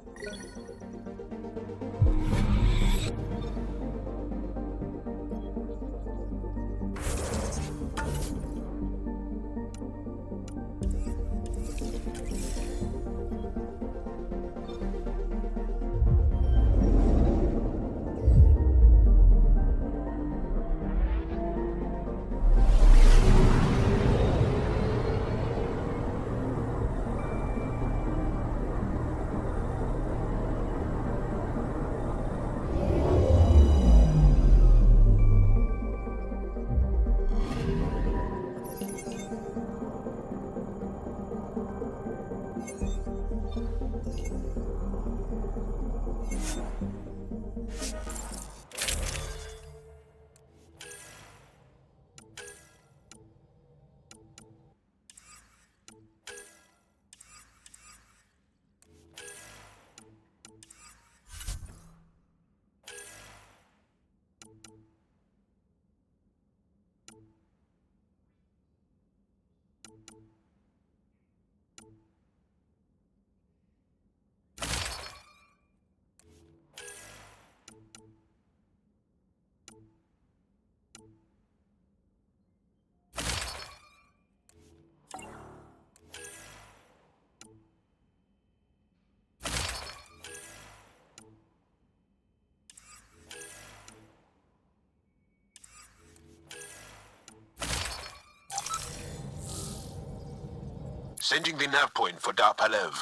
Sending the nav point for Dar Palev.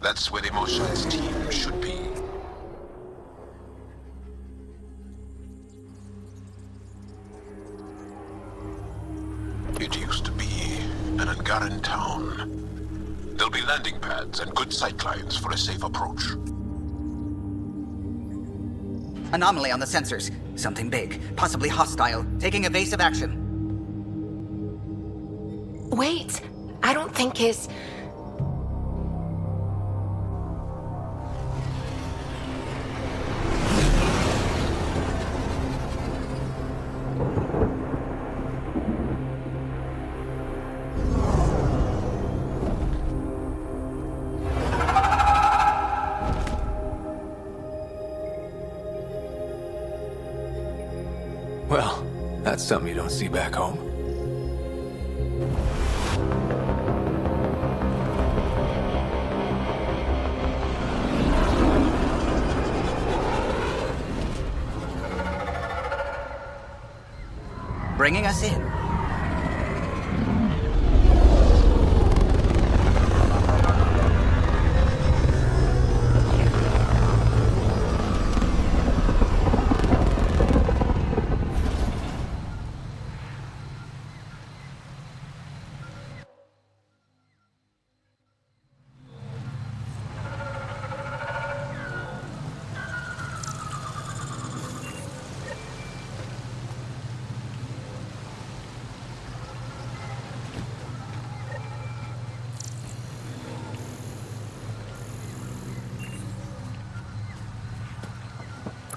That's where the Mosha's team should be. It used to be an Angaran town. There'll be landing pads and good sightlines for a safe approach. Anomaly on the sensors. Something big, possibly hostile, taking evasive action. Wait, I don't think his... Well, that's something you don't see back home. bringing us in.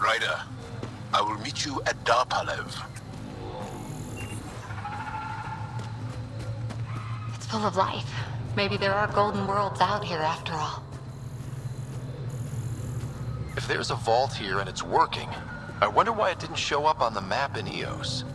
Ryder, I will meet you at Darpalev. It's full of life. Maybe there are golden worlds out here after all. If there's a vault here and it's working, I wonder why it didn't show up on the map in EOS.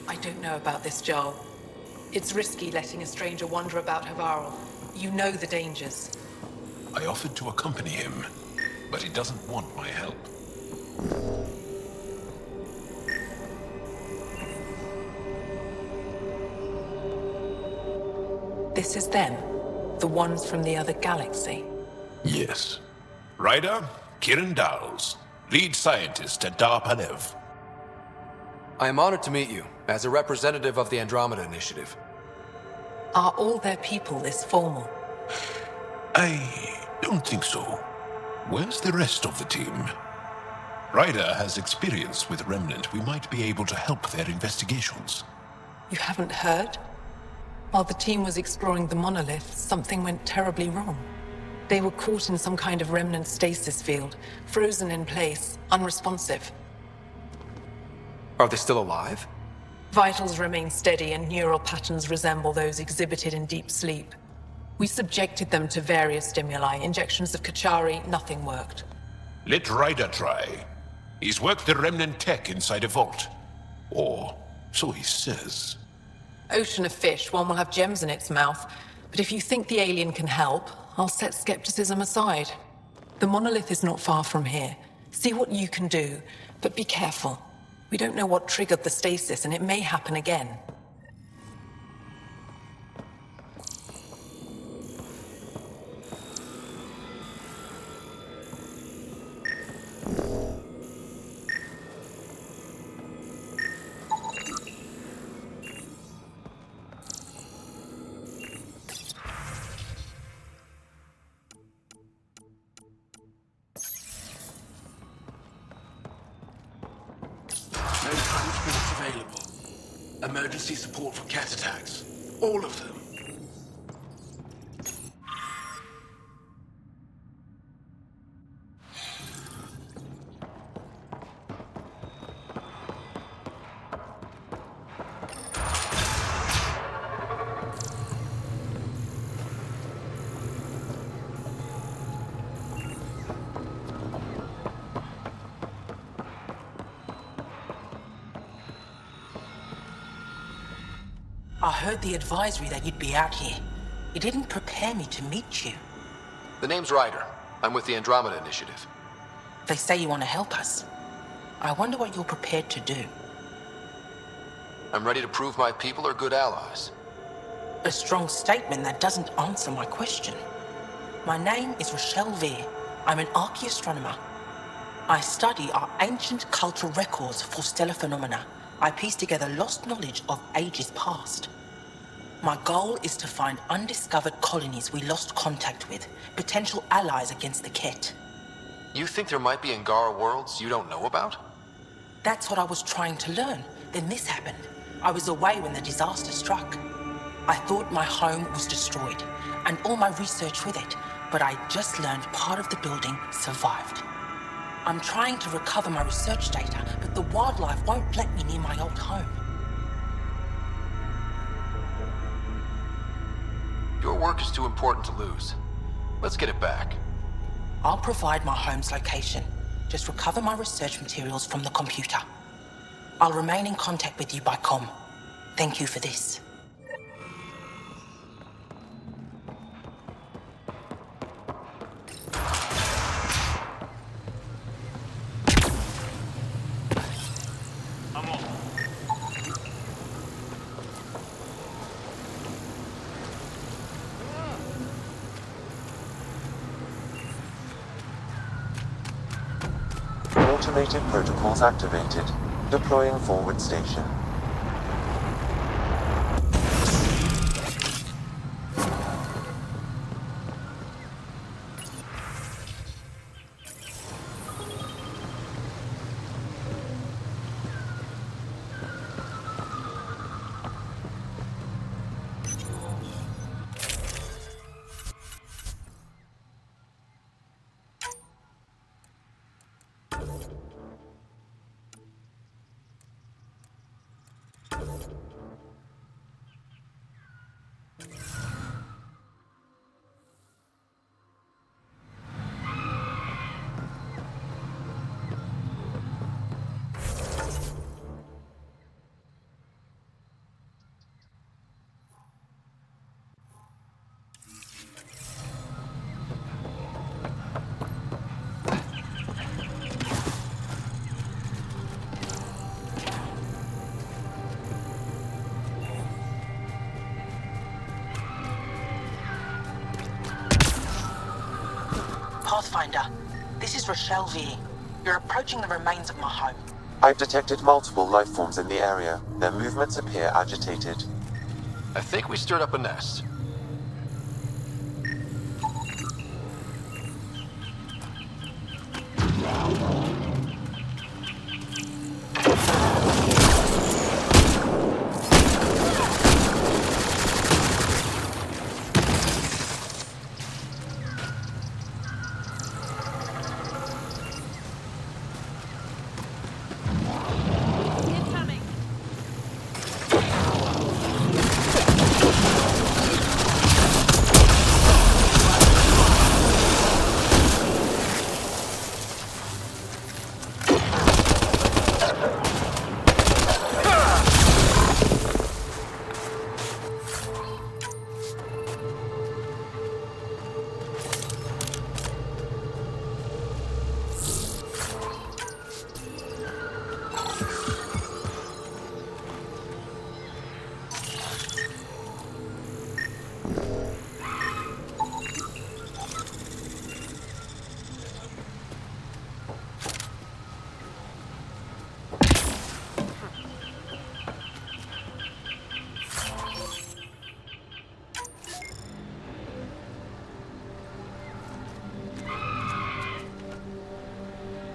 I don't know about this, Joel. It's risky letting a stranger wander about Havarl. You know the dangers. I offered to accompany him, but he doesn't want my help. This is them, the ones from the other galaxy. Yes. Ryder, Kiran Dowles, lead scientist at Darpalev. I am honored to meet you, as a representative of the Andromeda Initiative. Are all their people this formal? I don't think so. Where's the rest of the team? Ryder has experience with Remnant. We might be able to help their investigations. You haven't heard? While the team was exploring the monolith, something went terribly wrong. They were caught in some kind of remnant stasis field, frozen in place, unresponsive. Are they still alive? Vitals remain steady and neural patterns resemble those exhibited in deep sleep. We subjected them to various stimuli, injections of Kachari, nothing worked. Let Ryder try. He's worked the Remnant tech inside a vault. Or so he says. Ocean of fish, one will have gems in its mouth. But if you think the alien can help, I'll set skepticism aside. The monolith is not far from here. See what you can do, but be careful. We don't know what triggered the stasis, and it may happen again. No transports available. Emergency support for cat attacks. All of them. I heard the advisory that you'd be out here. It didn't prepare me to meet you. The name's Ryder. I'm with the Andromeda Initiative. They say you want to help us. I wonder what you're prepared to do. I'm ready to prove my people are good allies. A strong statement that doesn't answer my question. My name is Rochelle Veer. I'm an archaeoastronomer. I study our ancient cultural records for stellar phenomena. I piece together lost knowledge of ages past. My goal is to find undiscovered colonies we lost contact with, potential allies against the Ket. You think there might be Angara worlds you don't know about? That's what I was trying to learn. Then this happened. I was away when the disaster struck. I thought my home was destroyed, and all my research with it, but I just learned part of the building survived. I'm trying to recover my research data, but the wildlife won't let me near my old home. Your work is too important to lose. Let's get it back. I'll provide my home's location. Just recover my research materials from the computer. I'll remain in contact with you by comm. Thank you for this. Automated protocols activated. Deploying forward station. Pathfinder, this is Rochelle V. You're approaching the remains of my home. I've detected multiple life forms in the area. Their movements appear agitated. I think we stirred up a nest.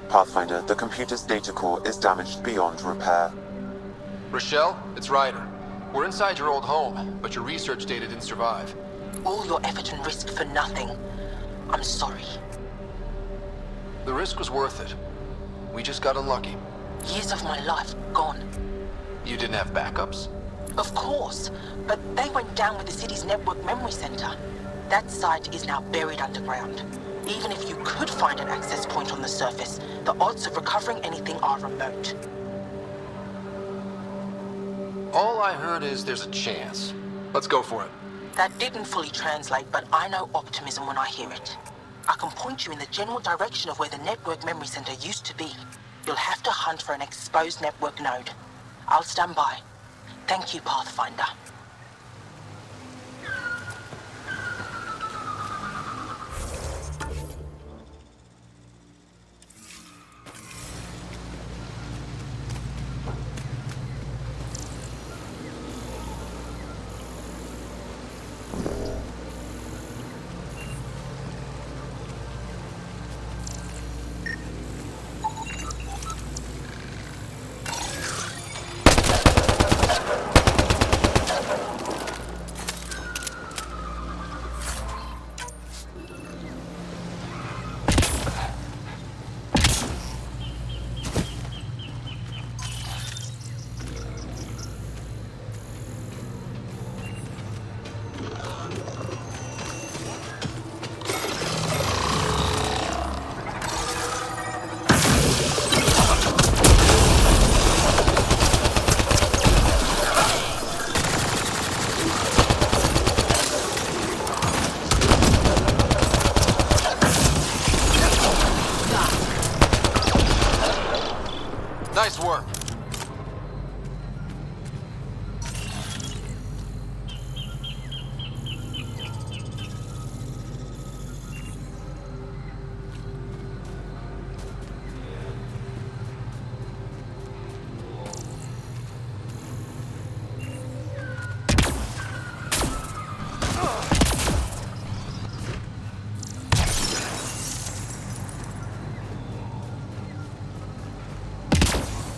Pathfinder, the computer's data core is damaged beyond repair. Rochelle, it's Ryder. We're inside your old home, but your research data didn't survive. All your effort and risk for nothing. I'm sorry. The risk was worth it. We just got unlucky. Years of my life gone. You didn't have backups? Of course, but they went down with the city's network memory center. That site is now buried underground. Even if you could find an access point on the surface, the odds of recovering anything are remote. All I heard is there's a chance. Let's go for it. That didn't fully translate, but I know optimism when I hear it. I can point you in the general direction of where the network memory center used to be. You'll have to hunt for an exposed network node. I'll stand by. Thank you, Pathfinder.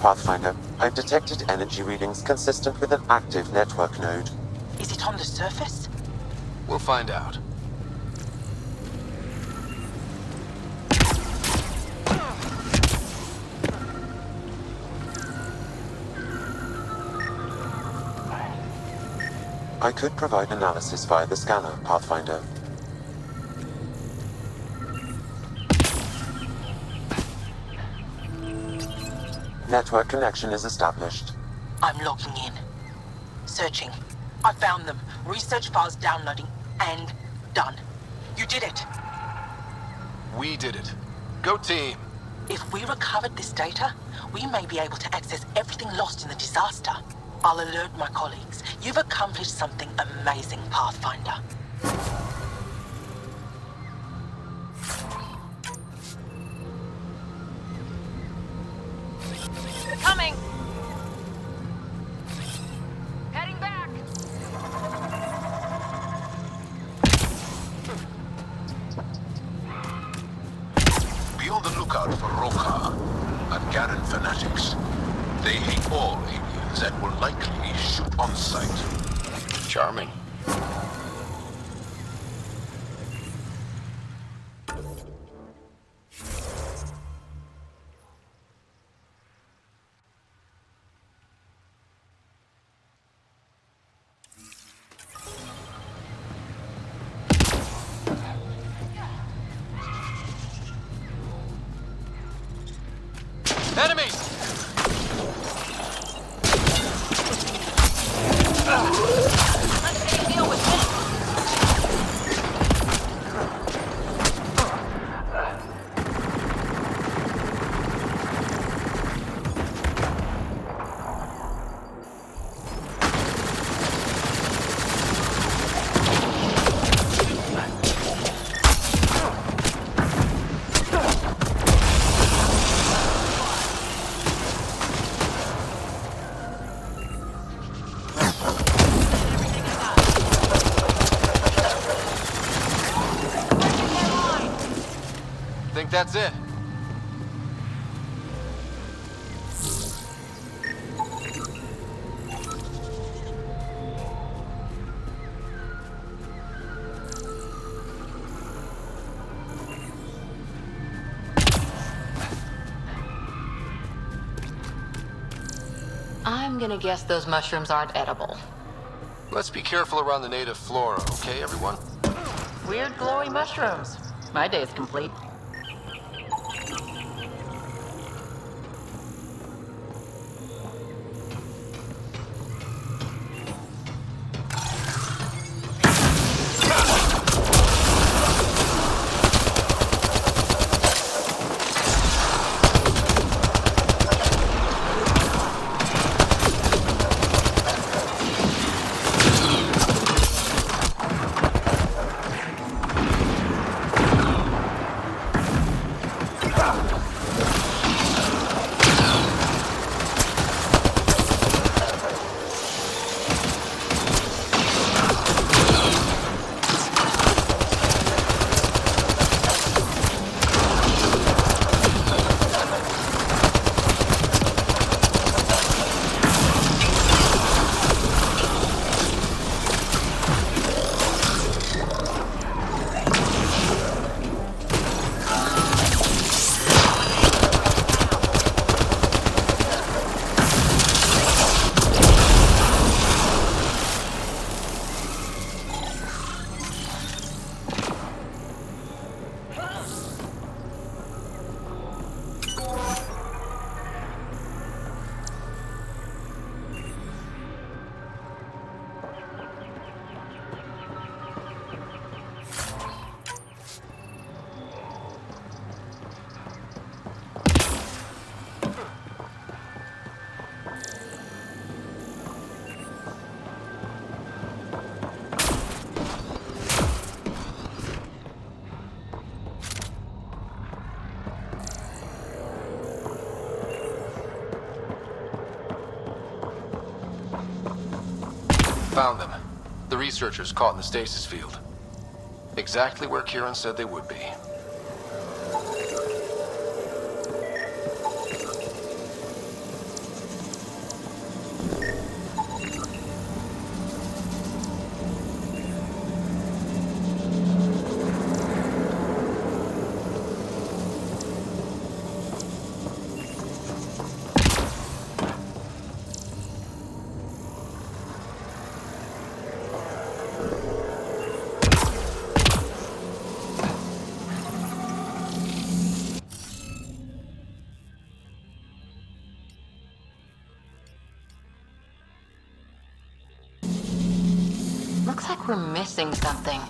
Pathfinder, I've detected energy readings consistent with an active network node. Is it on the surface? We'll find out. I could provide analysis via the scanner, Pathfinder. Network connection is established. I'm logging in. Searching. I found them. Research files downloading. And done. You did it. We did it. Go team. If we recovered this data, we may be able to access everything lost in the disaster. I'll alert my colleagues. You've accomplished something amazing, Pathfinder. Coming! Heading back! Be on the lookout for Roka and Garen fanatics. They hate all aliens and will likely shoot on sight. Charming. Enemies! Let's deal with this! Think that's it? I'm gonna guess those mushrooms aren't edible. Let's be careful around the native flora, okay, everyone? Weird glowy mushrooms. My day's complete. Found them. The researchers caught in the stasis field. Exactly where Kieran said they would be. Looks like we're missing something.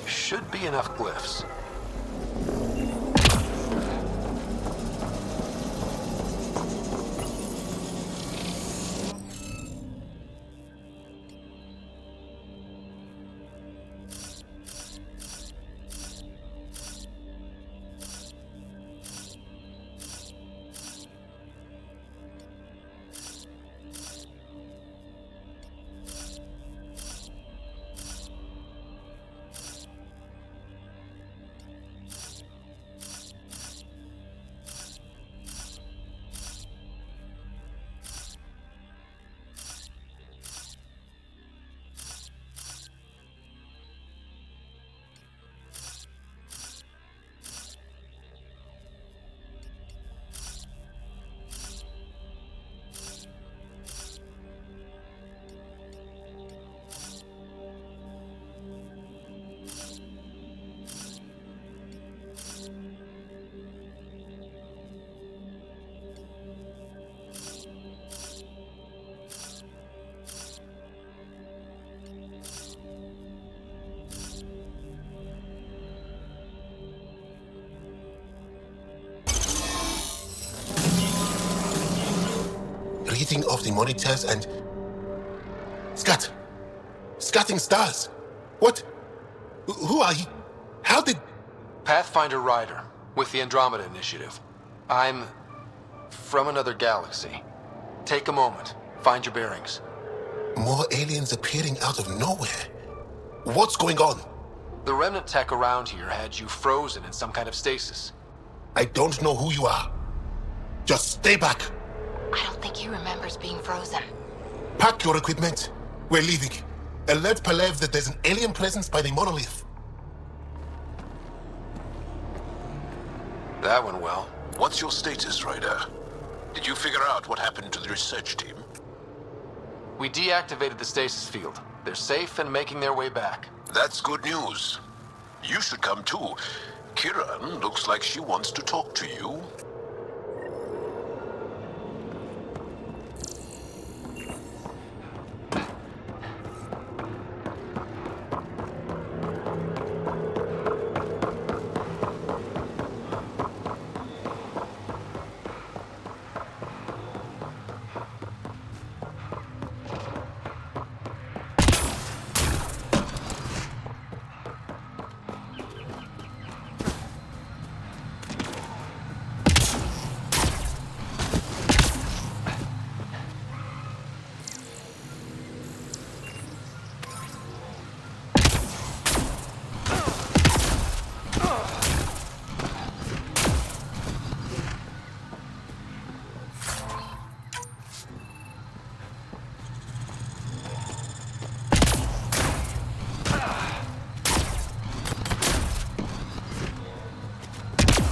Should be enough glyphs. Reading of the monitors and... Scatting stars! What? Who are you? How did... Pathfinder Rider, with the Andromeda Initiative. I'm... from another galaxy. Take a moment. Find your bearings. More aliens appearing out of nowhere. What's going on? The remnant tech around here had you frozen in some kind of stasis. I don't know who you are. Just stay back. I don't think he remembers being frozen. Pack your equipment. We're leaving. Alert Palev that there's an alien presence by the monolith. That went well. What's your status, Ryder? Did you figure out what happened to the research team? We deactivated the stasis field. They're safe and making their way back. That's good news. You should come too. Kiran looks like she wants to talk to you.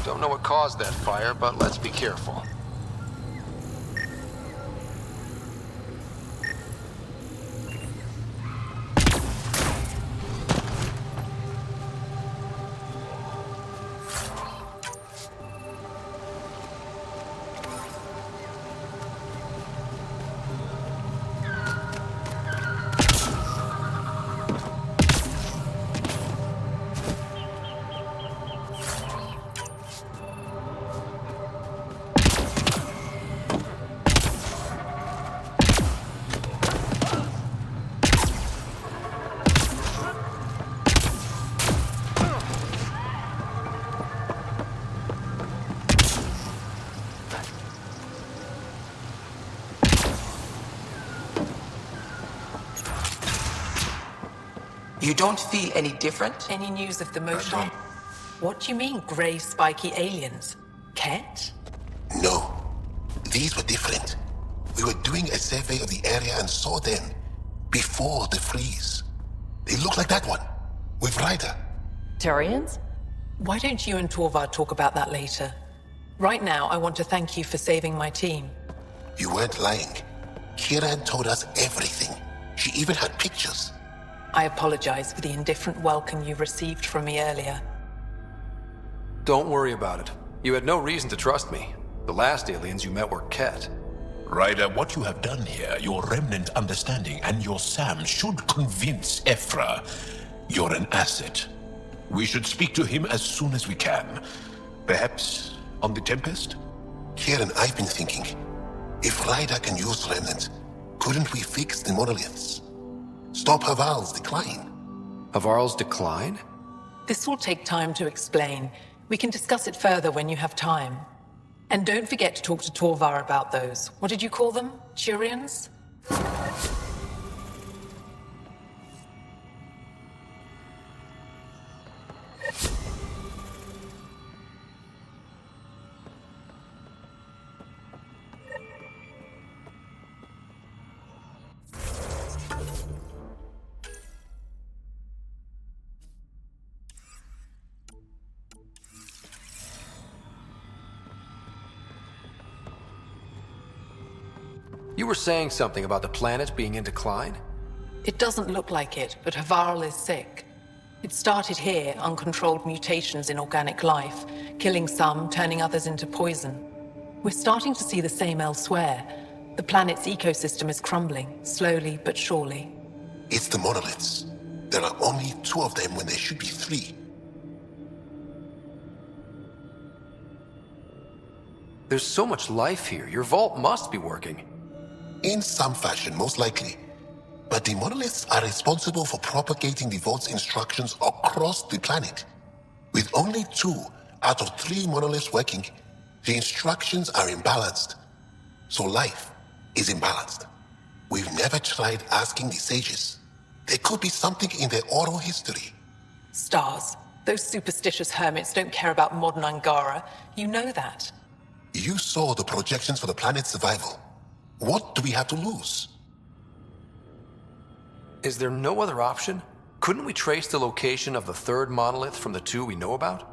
Don't know what caused that fire, but let's be careful. You don't feel any different? Any news of the motion? What do you mean, grey, spiky aliens? Cat? No. These were different. We were doing a survey of the area and saw them before the freeze. They look like that one, with Ryder. Turians? Why don't you and Torvar talk about that later? Right now, I want to thank you for saving my team. You weren't lying. Kieran told us everything. She even had pictures. I apologize for the indifferent welcome you received from me earlier. Don't worry about it. You had no reason to trust me. The last aliens you met were Ket. Ryder, what you have done here, your remnant understanding and your SAM should convince Ephra you're an asset. We should speak to him as soon as we can. Perhaps on the Tempest? Kieran, I've been thinking. If Ryder can use remnant, couldn't we fix the monoliths? Stop Haval's decline? Havarl's decline? This will take time to explain. We can discuss it further when you have time. And don't forget to talk to Torvar about those. What did you call them? Turians? You were saying something about the planet being in decline? It doesn't look like it, but Havarl is sick. It started here, uncontrolled mutations in organic life, killing some, turning others into poison. We're starting to see the same elsewhere. The planet's ecosystem is crumbling, slowly but surely. It's the monoliths. There are only 2 of them when there should be 3. There's so much life here. Your vault must be working. In some fashion, most likely. But the monoliths are responsible for propagating the vault's instructions across the planet. With only 2 out of 3 monoliths working, the instructions are imbalanced. So life is imbalanced. We've never tried asking the sages. There could be something in their oral history. Stars. Those superstitious hermits don't care about modern Angara. You know that. You saw the projections for the planet's survival. What do we have to lose? Is there no other option? Couldn't we trace the location of the 3rd monolith from the 2 we know about?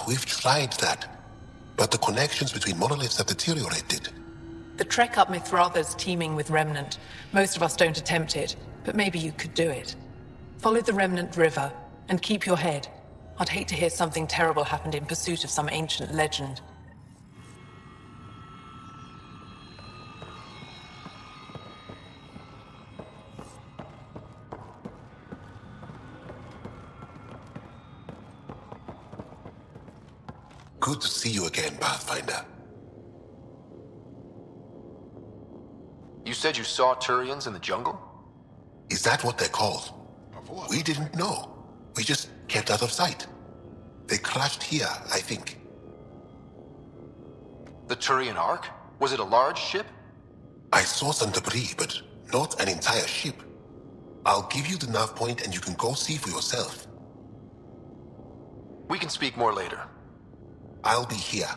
We've tried that. But the connections between monoliths have deteriorated. The trek up Mithratha's teeming with Remnant. Most of us don't attempt it, but maybe you could do it. Follow the Remnant River, and keep your head. I'd hate to hear something terrible happened in pursuit of some ancient legend. Good to see you again, Pathfinder. You said you saw Turians in the jungle? Is that what they're called? We didn't know. We just kept out of sight. They crashed here, I think. The Turian Ark? Was it a large ship? I saw some debris, but not an entire ship. I'll give you the nav point and you can go see for yourself. We can speak more later. I'll be here.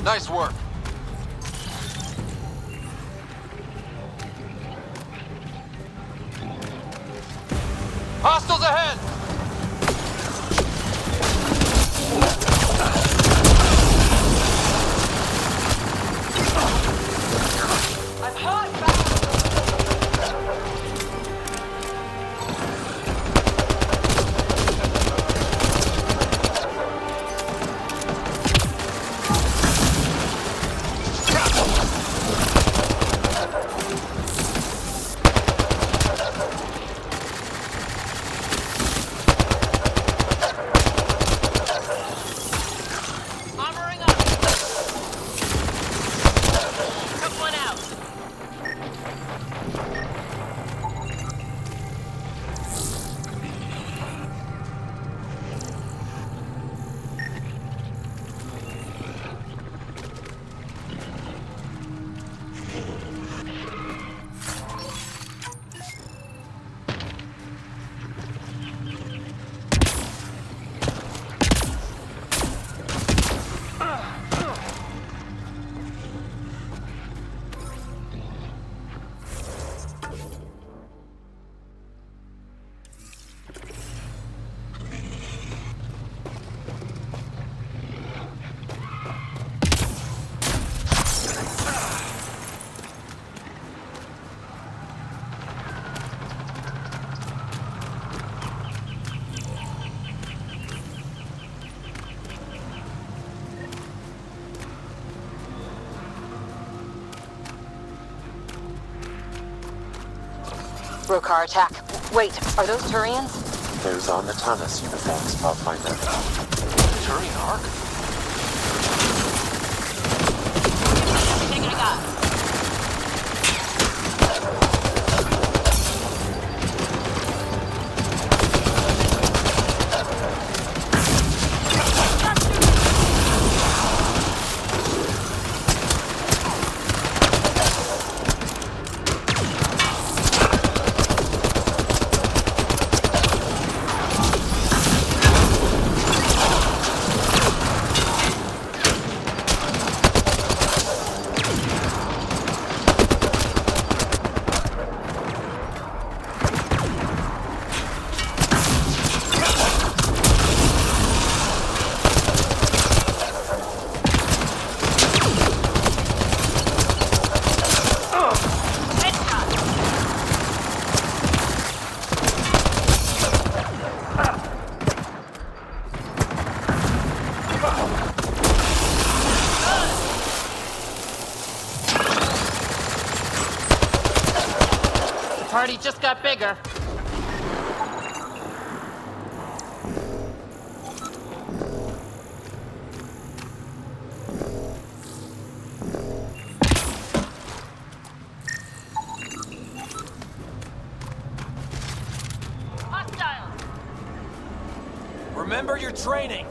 Nice work. Hostiles ahead! I'm hurt, back. Rokar attack. Wait, are those Turians? Those are Natanus uniforms, Pathfinder. Turian Ark? Everything I got. Party just got bigger. Hostiles! Remember your training.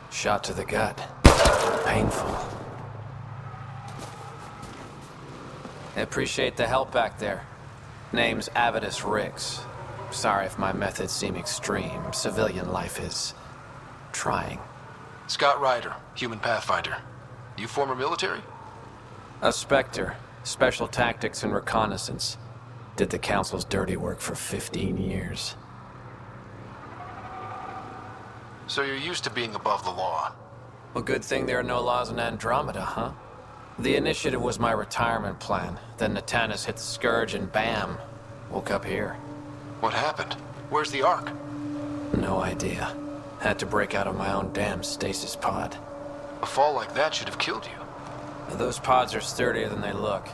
Shot to the gut. Painful. I appreciate the help back there. Name's Avidus Rix. Sorry if my methods seem extreme. Civilian life is trying. Scott Ryder, human pathfinder. You former military? A Spectre. Special tactics and reconnaissance. Did the Council's dirty work for 15 years. So you're used to being above the law. Well, good thing there are no laws in Andromeda, huh? The initiative was my retirement plan. Then Natanus hit the Scourge and bam, woke up here. What happened? Where's the Ark? No idea. Had to break out of my own damn stasis pod. A fall like that should have killed you. Those pods are sturdier than they look.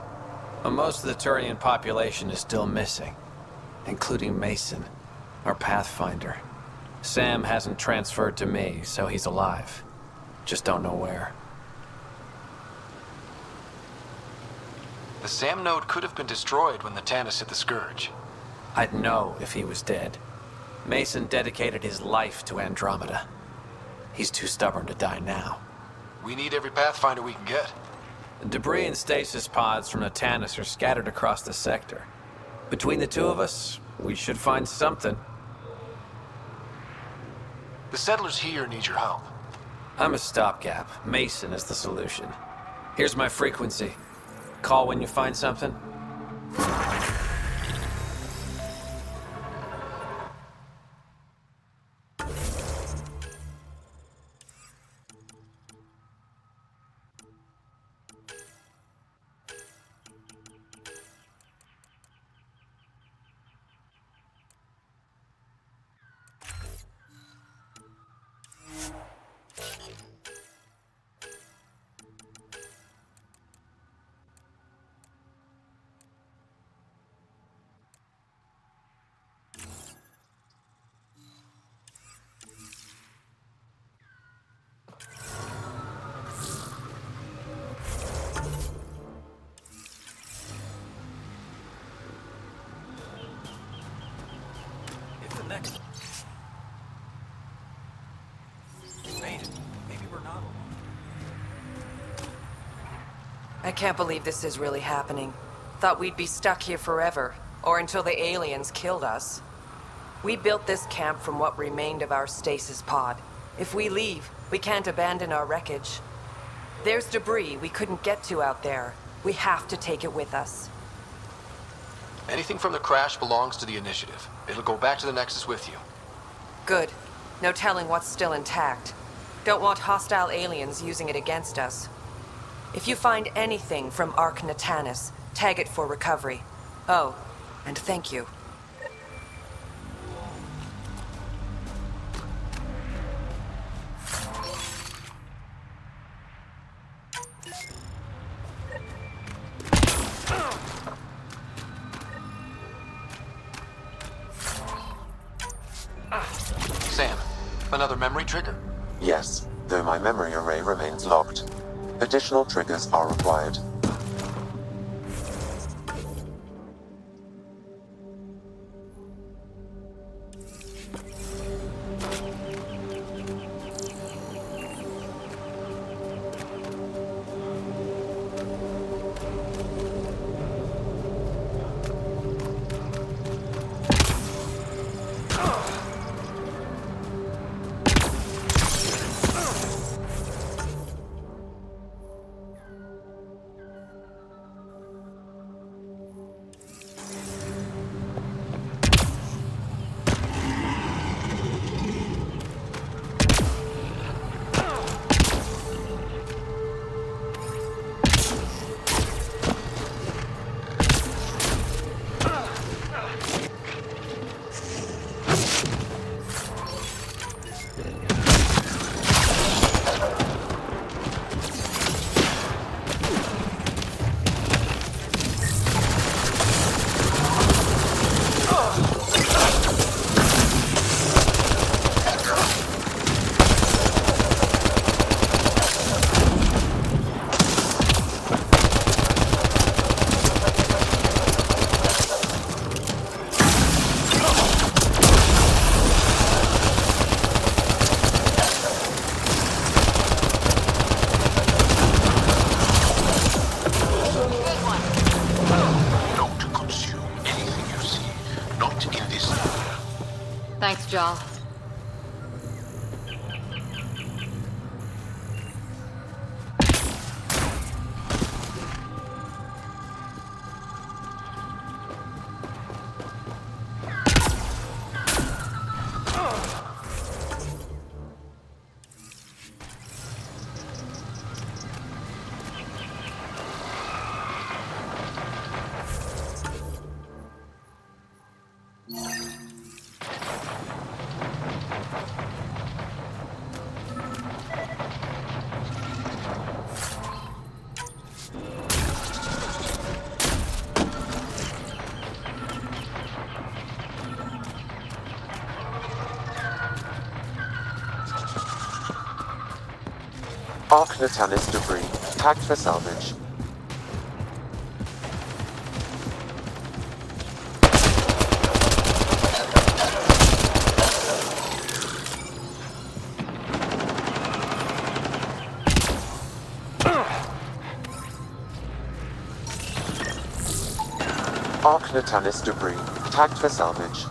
But most of the Turian population is still missing, including Mason, our pathfinder. Sam hasn't transferred to me, so he's alive. Just don't know where. The SAM node could have been destroyed when the Natanus hit the Scourge. I'd know if he was dead. Mason dedicated his life to Andromeda. He's too stubborn to die now. We need every pathfinder we can get. Debris and stasis pods from Natanus are scattered across the sector. Between the two of us, we should find something. The settlers here need your help. I'm a stopgap. Mason is the solution. Here's my frequency. Call when you find something. I can't believe this is really happening. Thought we'd be stuck here forever, or until the aliens killed us. We built this camp from what remained of our stasis pod. If we leave, we can't abandon our wreckage. There's debris we couldn't get to out there. We have to take it with us. Anything from the crash belongs to the initiative. It'll go back to the Nexus with you. Good. No telling what's still intact. Don't want hostile aliens using it against us. If you find anything from Ark Natanus, tag it for recovery. Oh, and thank you. Sam, another memory trigger? Yes, though my memory array remains locked. Additional triggers are required. Not in this Thanks, Jal. Arc Natalis debris, tagged for salvage. Arc Natalis debris, tagged for salvage.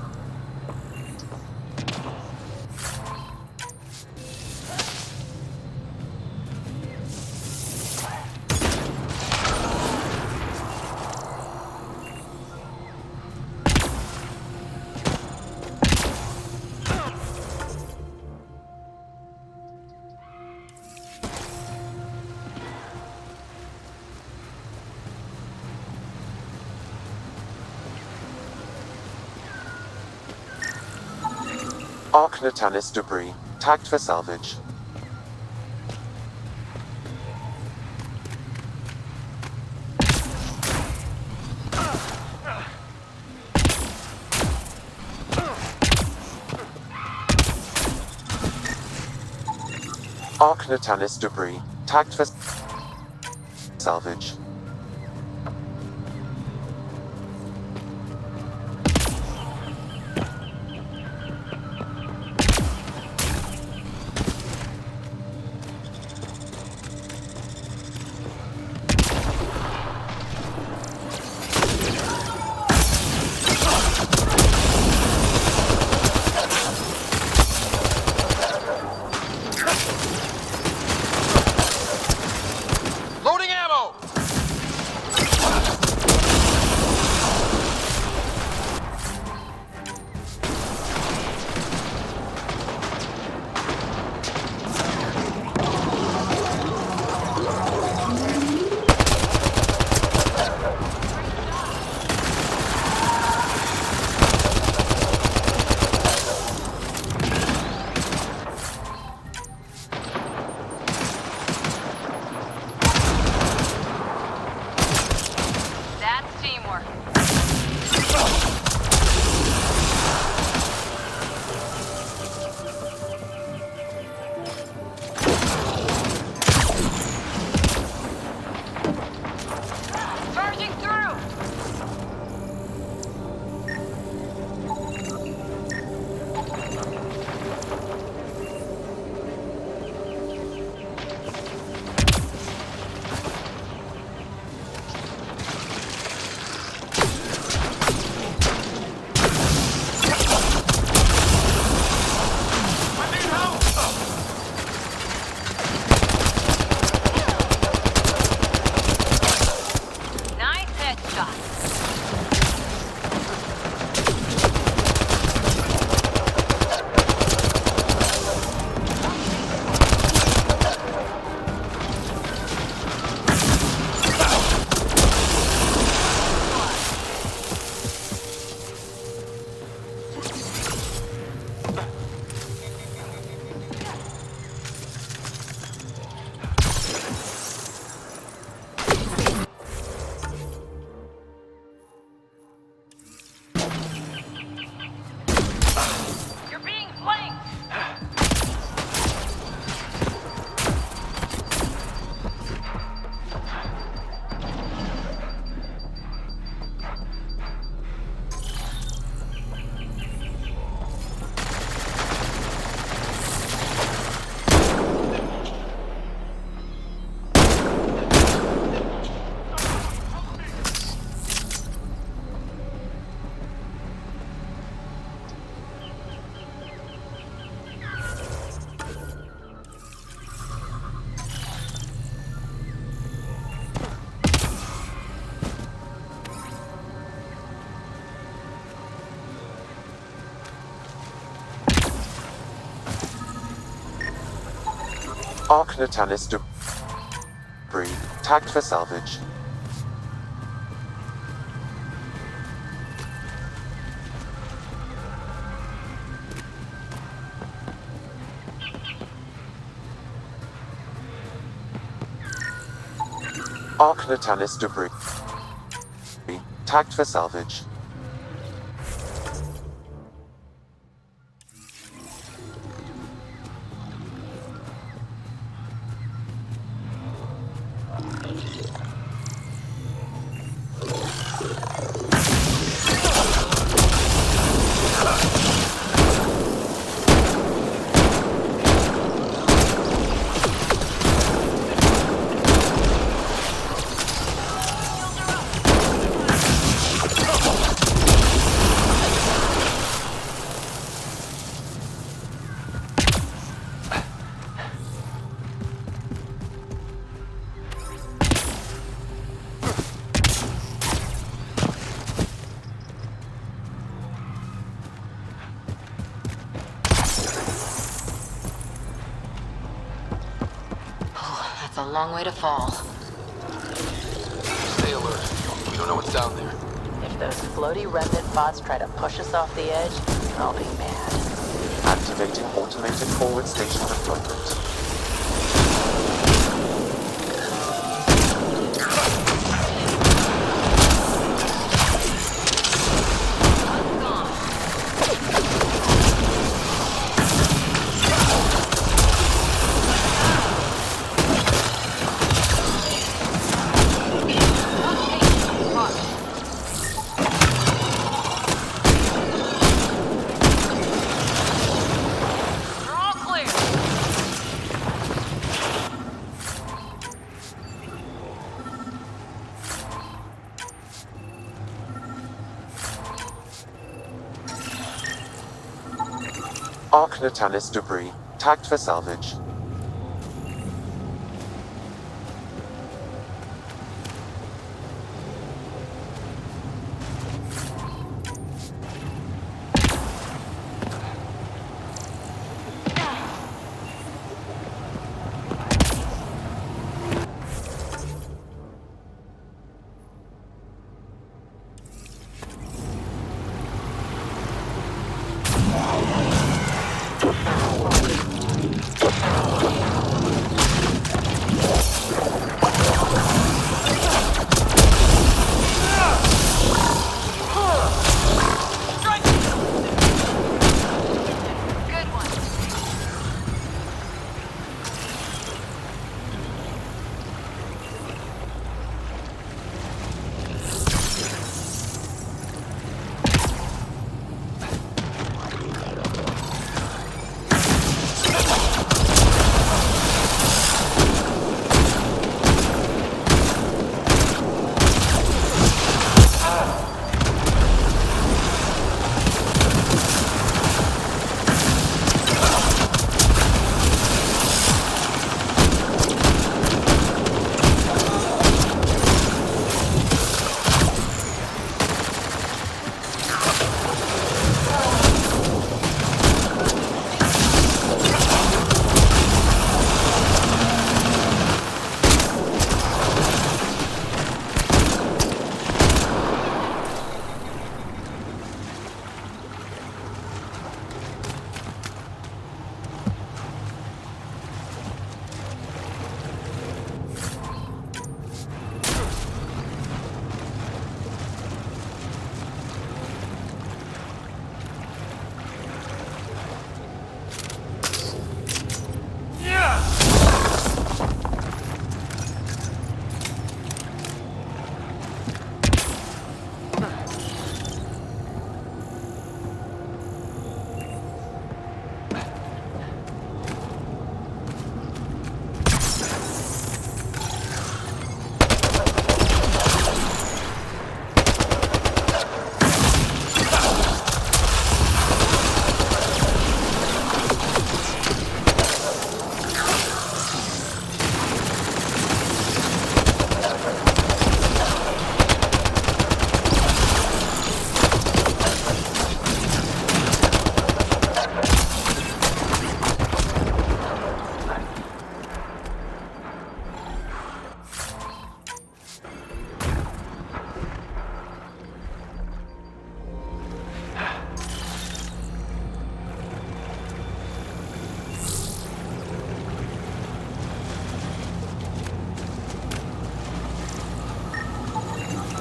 Arc Natalis debris, tagged for salvage. Arc Natalis debris, tagged for salvage. Loading ammo! Arc Natalis debris. Tagged for salvage. Arc Natalis debris. Tagged for salvage. That's a long way to fall. Stay alert. We don't know what's down there. If those floaty remnant bots try to push us off the edge, I'll be mad. Activating automated forward station deployment. Arc Natalis debris. Tagged for salvage.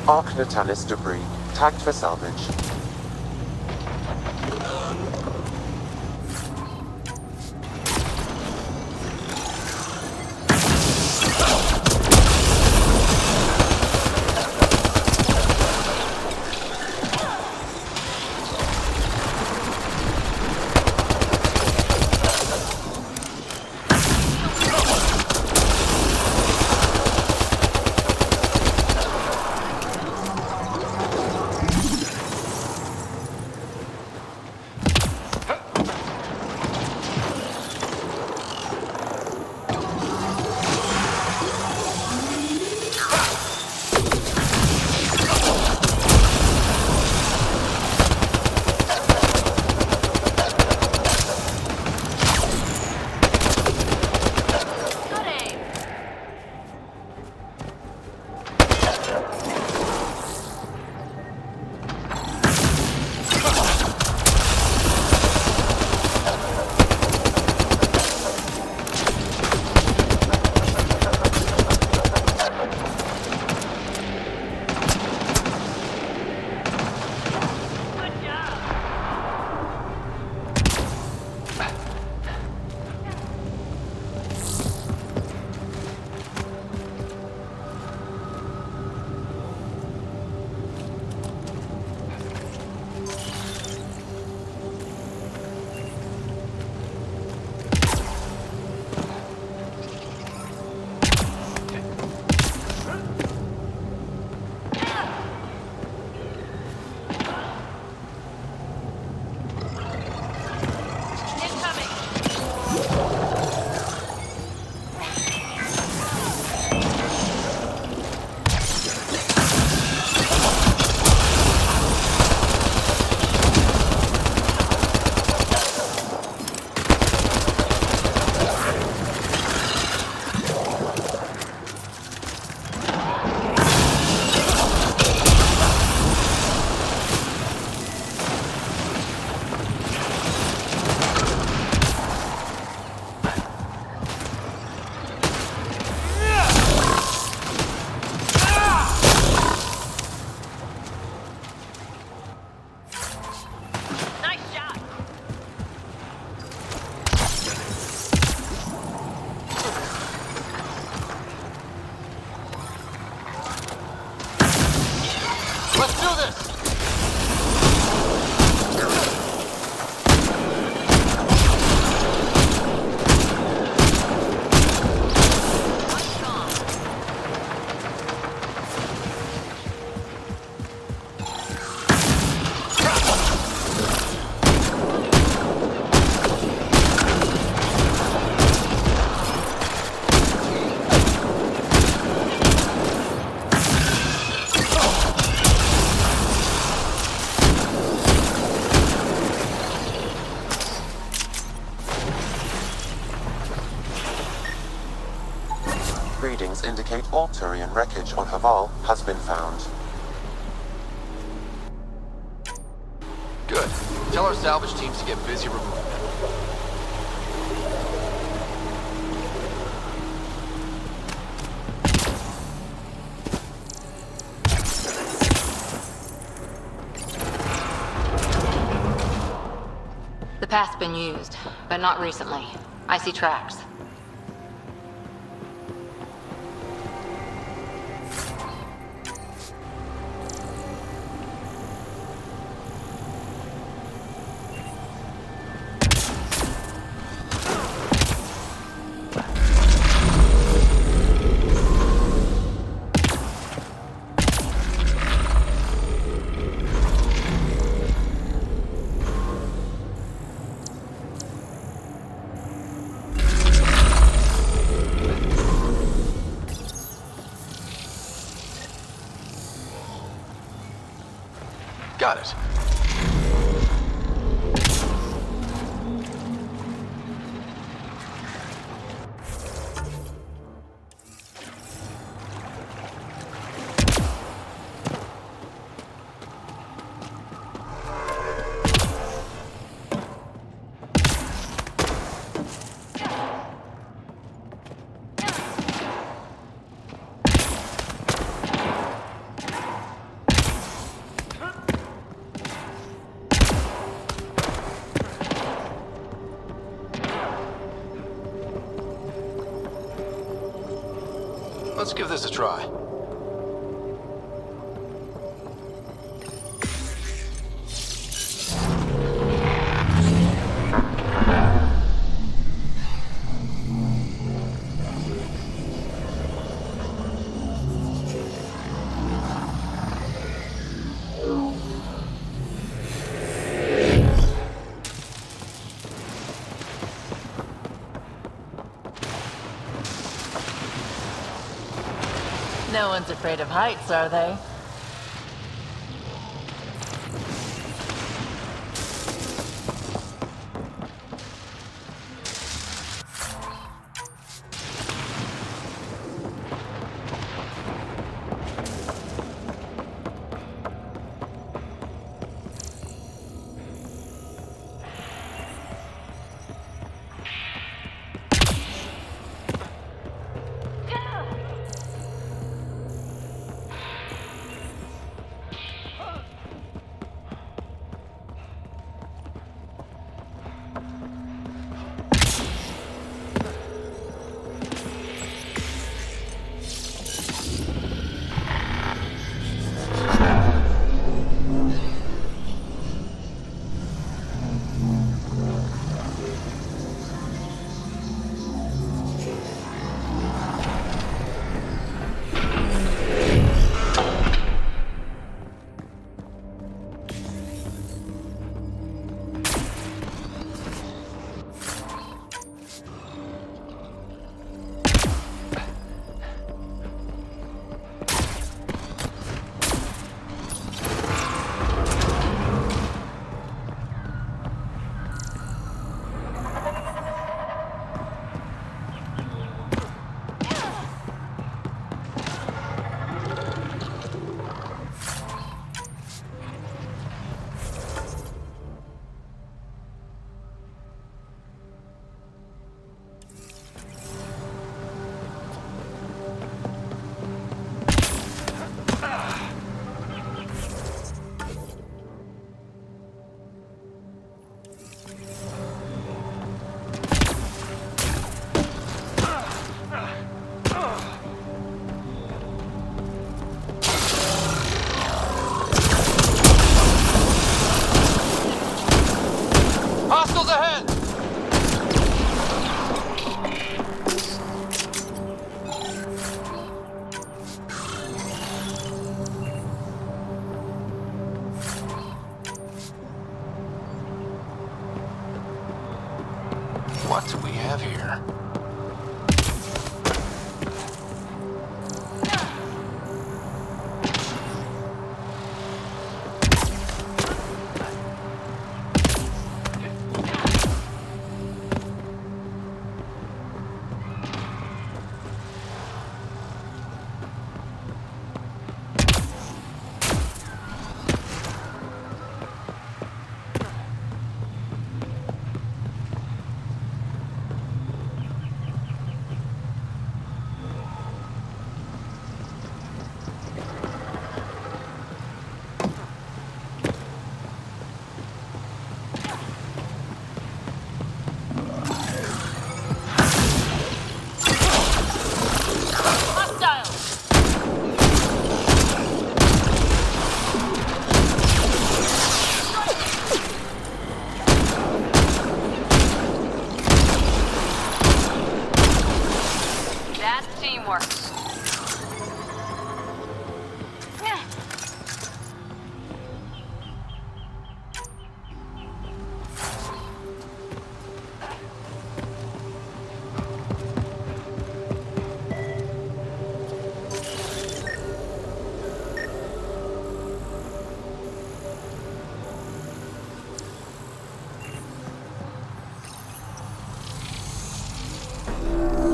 Arc Natalis debris, tagged for salvage. Readings indicate all Turian wreckage on Haval has been found. Good. Tell our salvage teams to get busy removing. The path's been used, but not recently. I see tracks. Got it. Let's give this a try. No one's afraid of heights, are they? Hostiles ahead! What do we have here? Teamwork.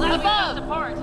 Above! Support!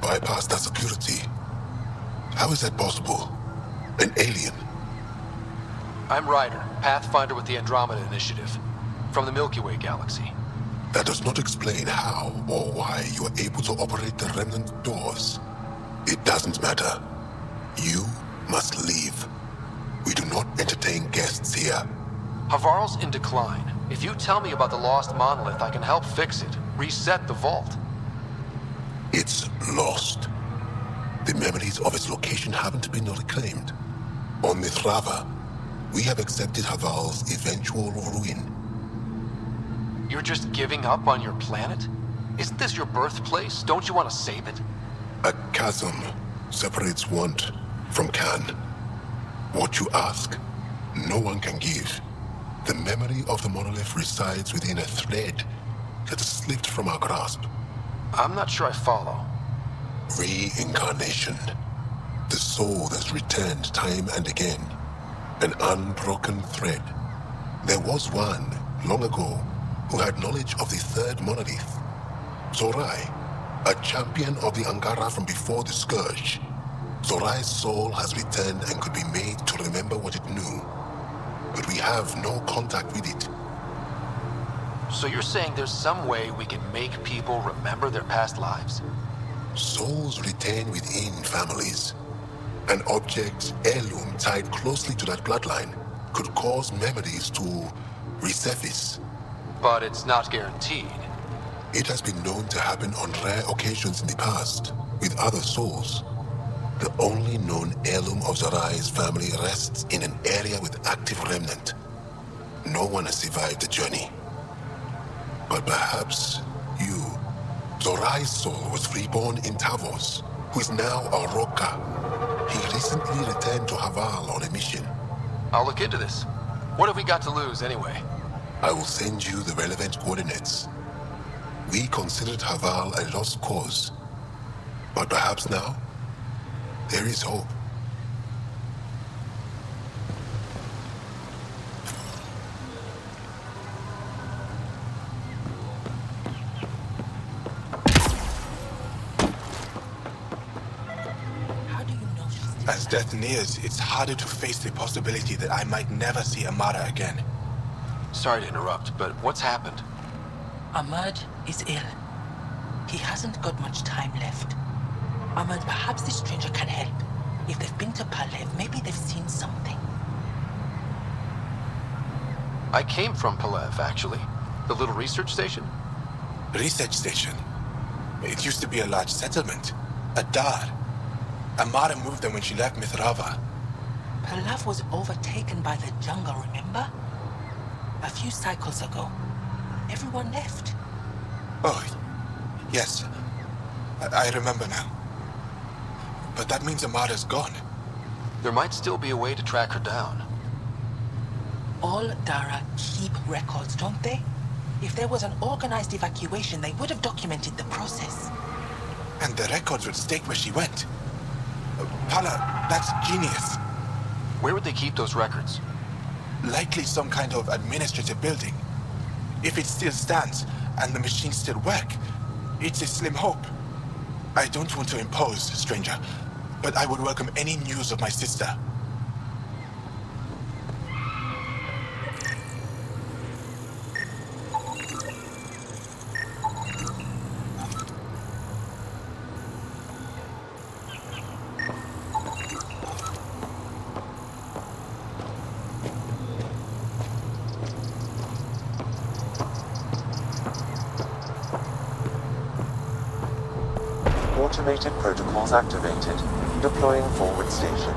bypassed our security. How is that possible? An alien? I'm Ryder, Pathfinder with the Andromeda Initiative, from the Milky Way galaxy. That does not explain how or why you are able to operate the remnant doors. It doesn't matter. You must leave. We do not entertain guests here. Havarl's in decline. If you tell me about the lost monolith, I can help fix it, reset the vault. It's lost. The memories of its location haven't been reclaimed. On Mithrava, we have accepted Havarl's eventual ruin. You're just giving up on your planet? Isn't this your birthplace? Don't you want to save it? A chasm separates want from can. What you ask, no one can give. The memory of the monolith resides within a thread that slipped from our grasp. I'm not sure I follow. Reincarnation. The soul that's returned time and again. An unbroken thread. There was one, long ago, who had knowledge of the third monolith. Zorai, a champion of the Angara from before the Scourge. Zorai's soul has returned and could be made to remember what it knew. But we have no contact with it. So you're saying there's some way we can make people remember their past lives? Souls retain within families. An object, heirloom tied closely to that bloodline could cause memories to resurface. But it's not guaranteed. It has been known to happen on rare occasions in the past, with other souls. The only known heirloom of Zorai's family rests in an area with active remnant. No one has survived the journey. But perhaps you. Zorai's soul was reborn in Tavos, who is now a Roka. He recently returned to Havarl on a mission. I'll look into this. What have we got to lose, anyway? I will send you the relevant coordinates. We considered Havarl a lost cause. But perhaps now, there is hope. As death nears, it's harder to face the possibility that I might never see Amara again. Sorry to interrupt, but what's happened? Ahmad is ill. He hasn't got much time left. Ahmad, perhaps this stranger can help. If they've been to Palev, maybe they've seen something. I came from Palev, actually. The little research station? Research station? It used to be a large settlement. A dar. Amara moved them when she left Mithrava. Palev was overtaken by the jungle, remember? A few cycles ago. Everyone left. Oh, yes. I remember now. But that means Amara's gone. There might still be a way to track her down. All Dara keep records, don't they? If there was an organized evacuation, they would have documented the process. And the records would stake where she went. Pala, that's genius. Where would they keep those records? Likely some kind of administrative building. If it still stands, and the machines still work, it's a slim hope. I don't want to impose, stranger, but I would welcome any news of my sister. Automated protocols activated. Deploying forward station.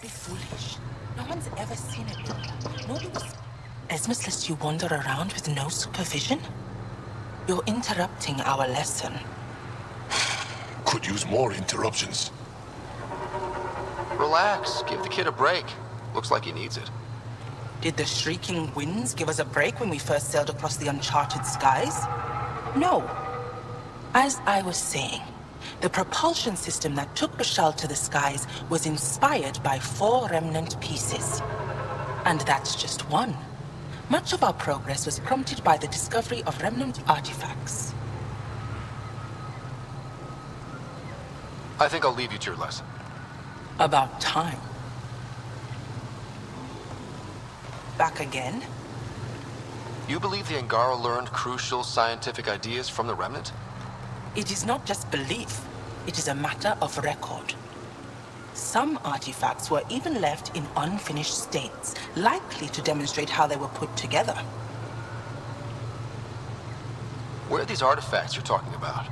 Be foolish. No one's ever seen it before. Nobody was... Esmus lets you wander around with no supervision? You're interrupting our lesson. Could use more Did the shrieking winds give us a break when we first sailed across the uncharted skies? No. As I was saying, the propulsion system that took Rochelle to the skies was inspired by 4 remnant pieces. And that's just one. Much of our progress was prompted by the discovery of remnant artifacts. I think I'll leave you to your lesson. About time. Back again? You believe the Angara learned crucial scientific ideas from the Remnant? It is not just belief. It is a matter of record. Some artifacts were even left in unfinished states, likely to demonstrate how they were put together. Where are these artifacts you're talking about?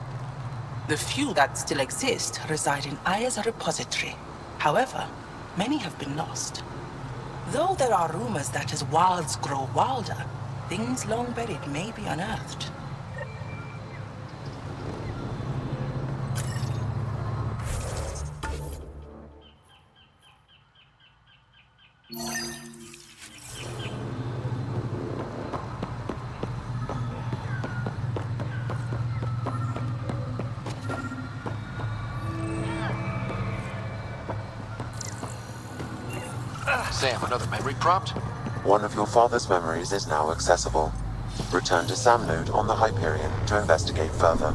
The few that still exist reside in Aya's repository. However, many have been lost. Though there are rumors that as wilds grow wilder, things long buried may be unearthed. Sam, another memory prompt? One of your father's memories is now accessible. Return to Sam Node on the Hyperion to investigate further.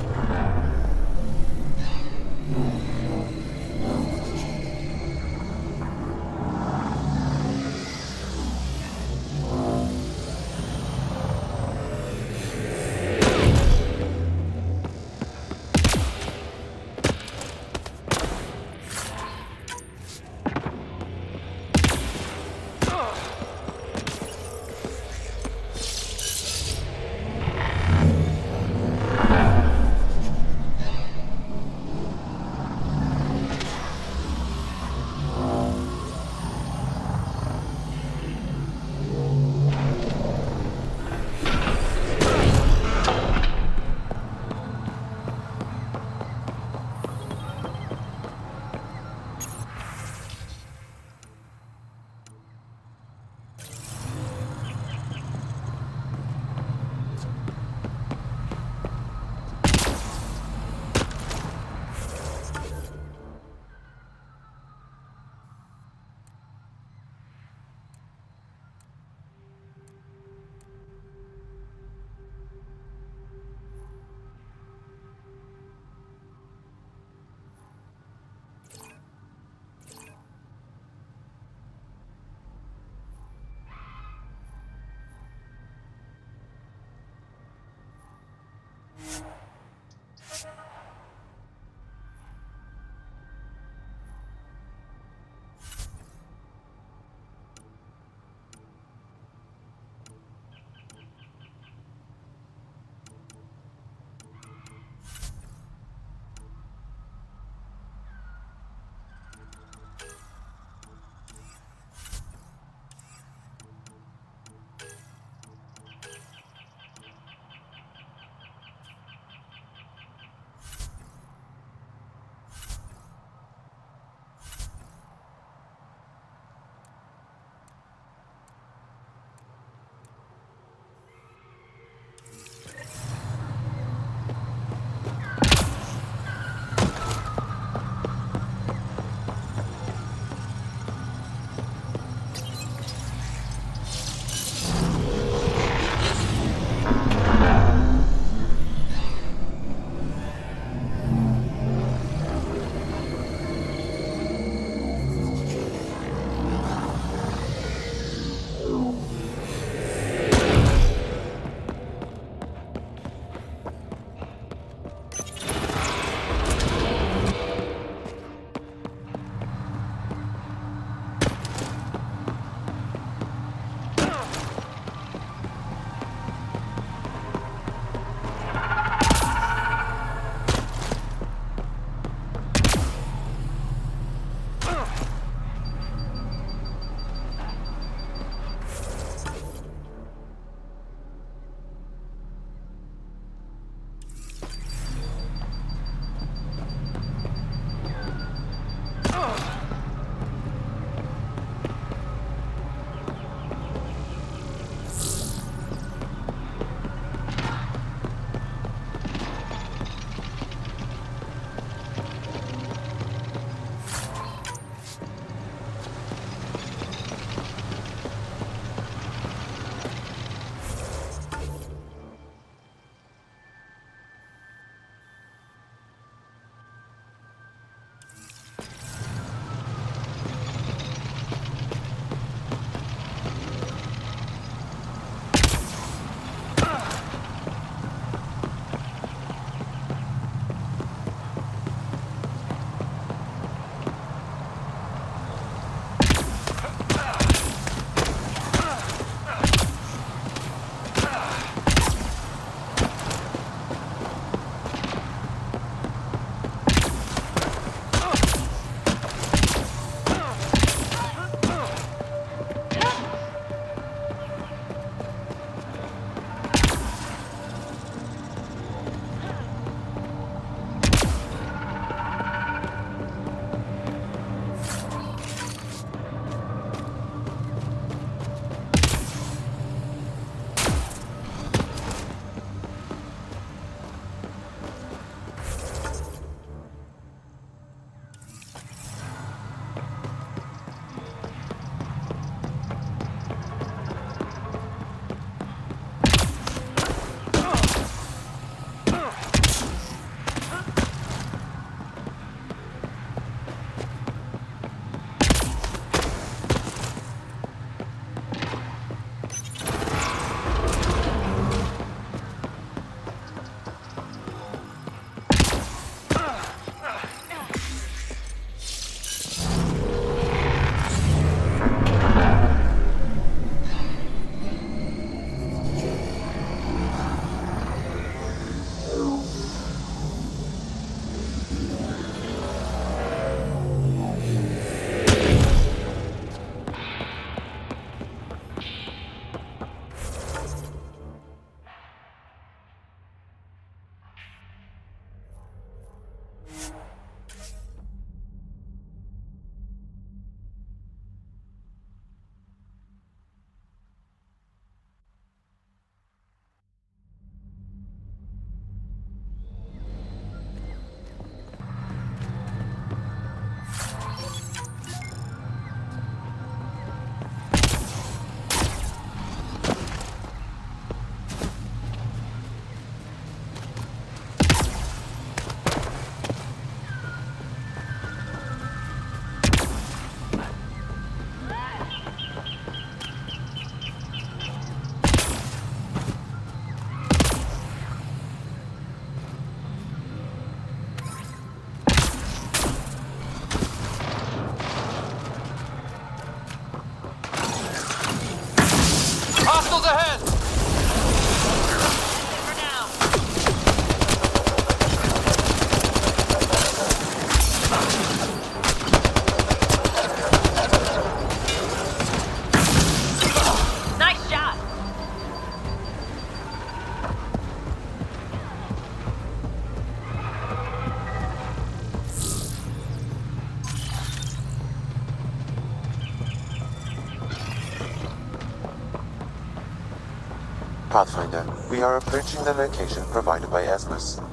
Pathfinder, we are approaching the location provided by Esmus.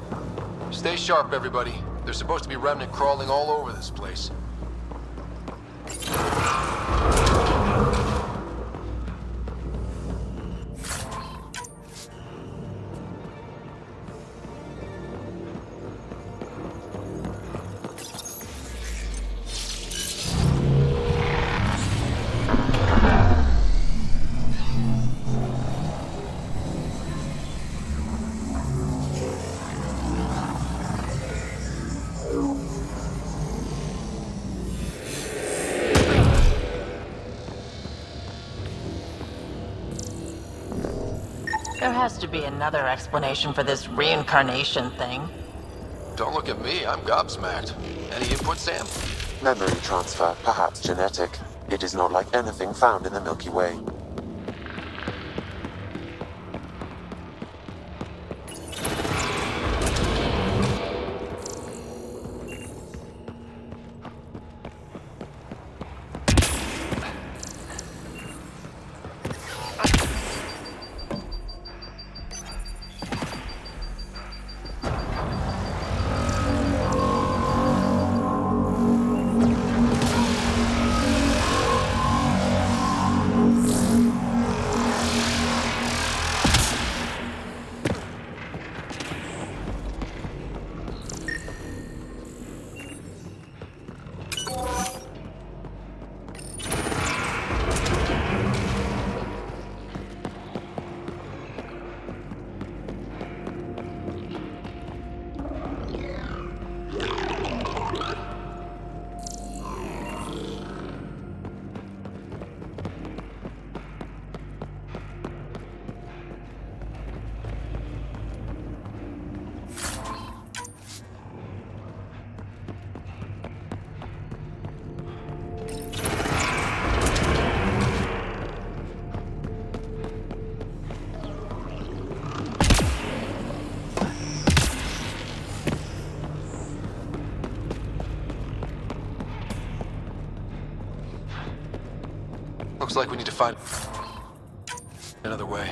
Stay sharp, everybody. There's supposed to be remnant crawling all over this place. There has to be another explanation for this reincarnation thing. Don't look at me, I'm gobsmacked. Any input, Sam? Memory transfer, perhaps genetic. It is not like anything found in the Milky Way. Looks like we need to find another way.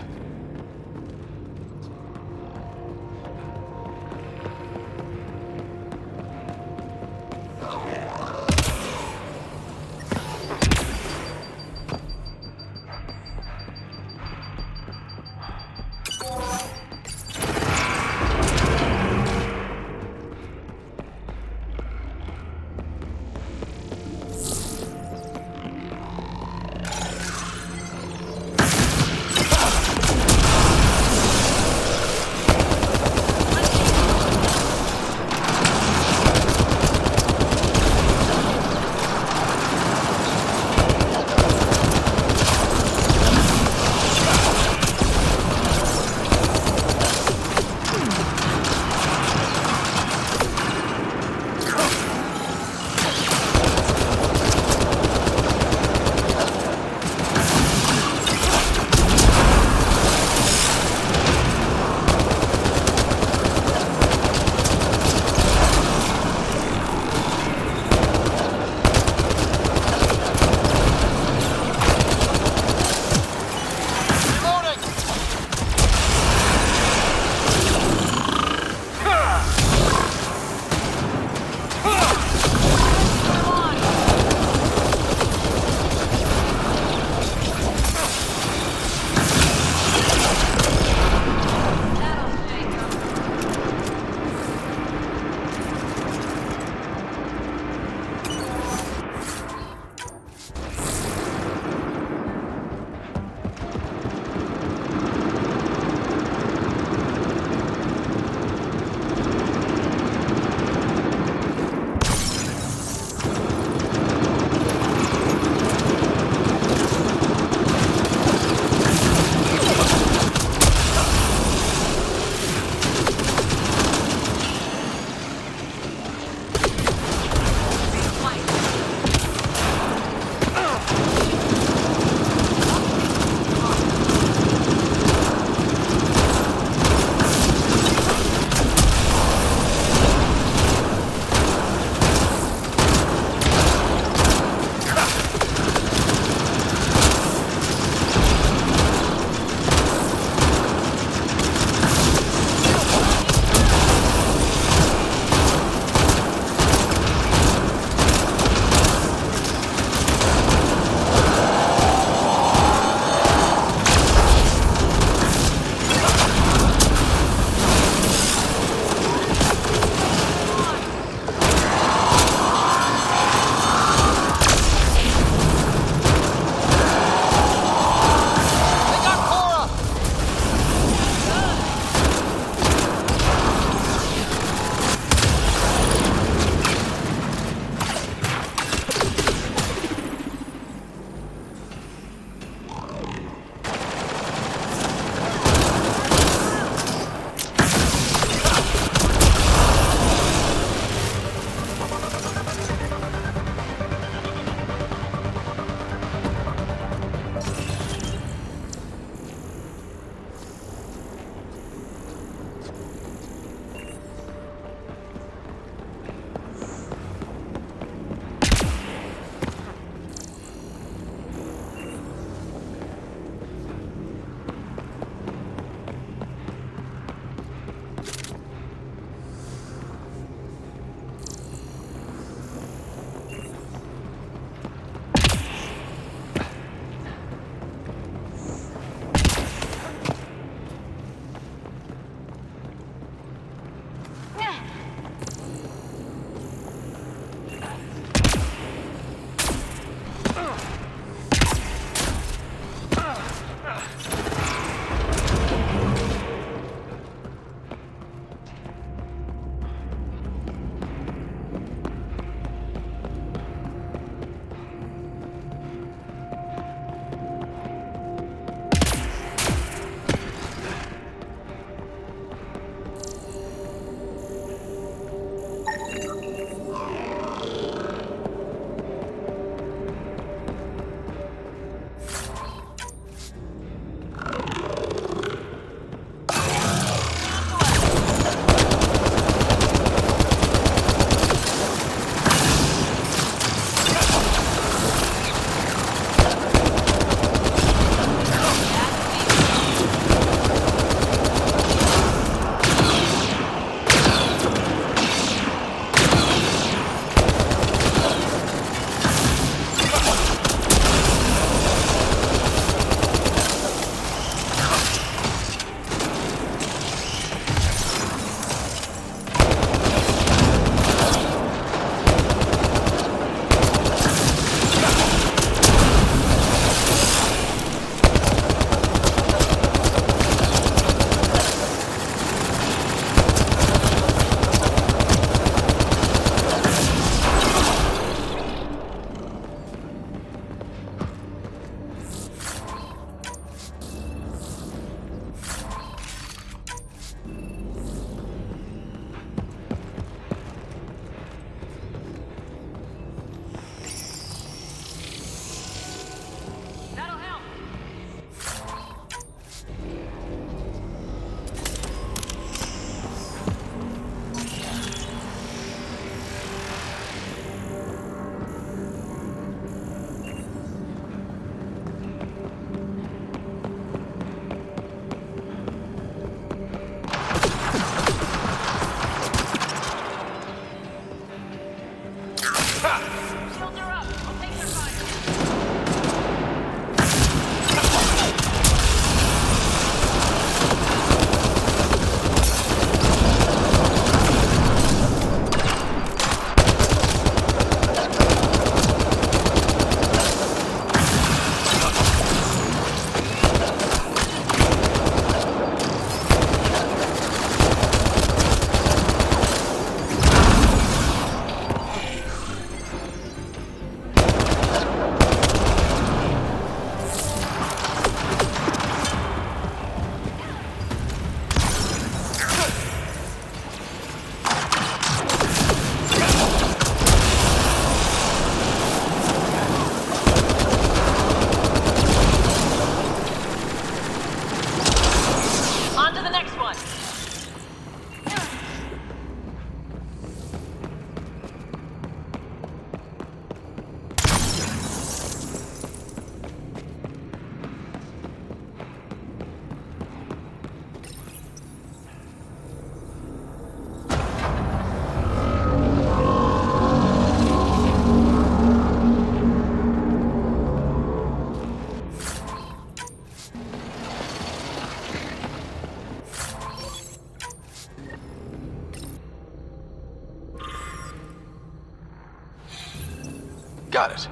Got it.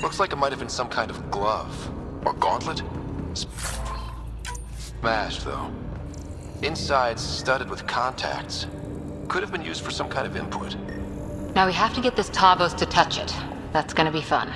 Looks like it might have been some kind of glove. Or gauntlet? Smashed, though. Inside's studded with contacts. Could have been used for some kind of input. Now we have to get this Tavos to touch it. That's gonna be fun.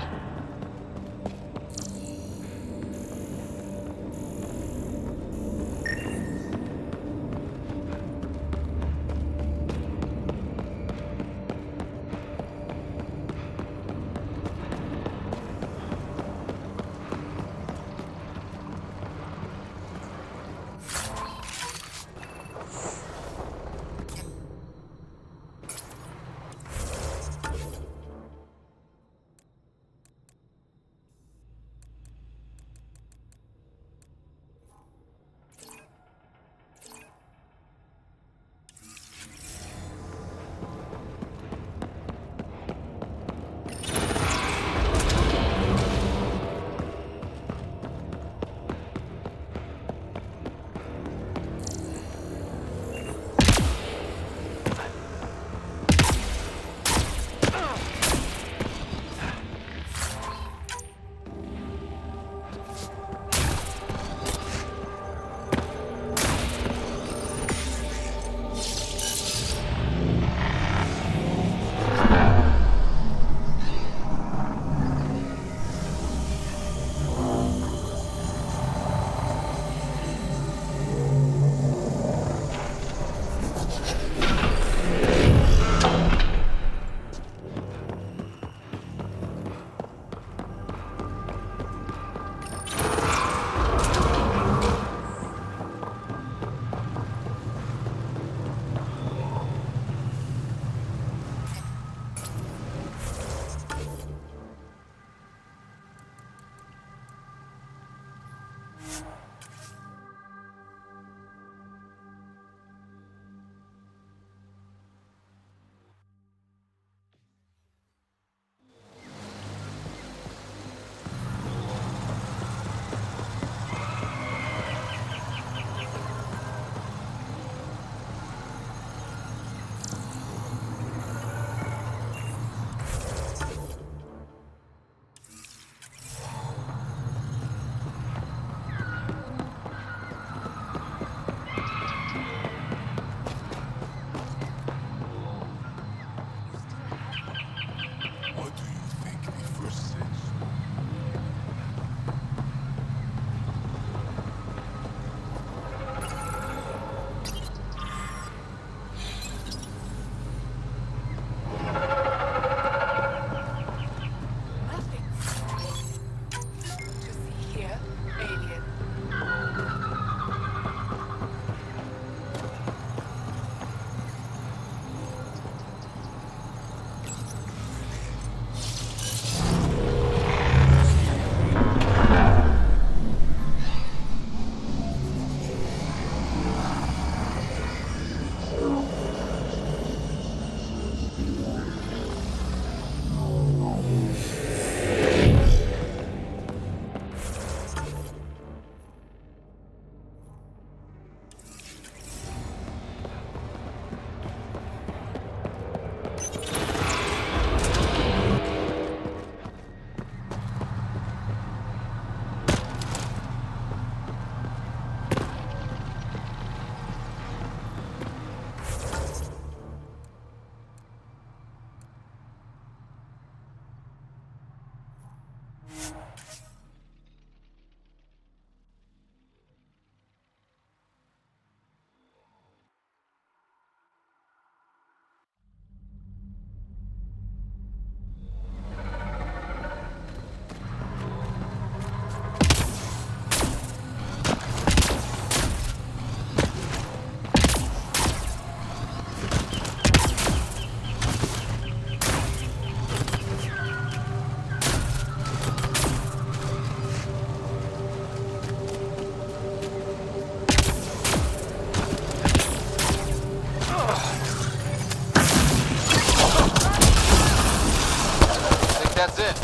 That's it.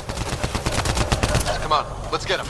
Come on, let's get him.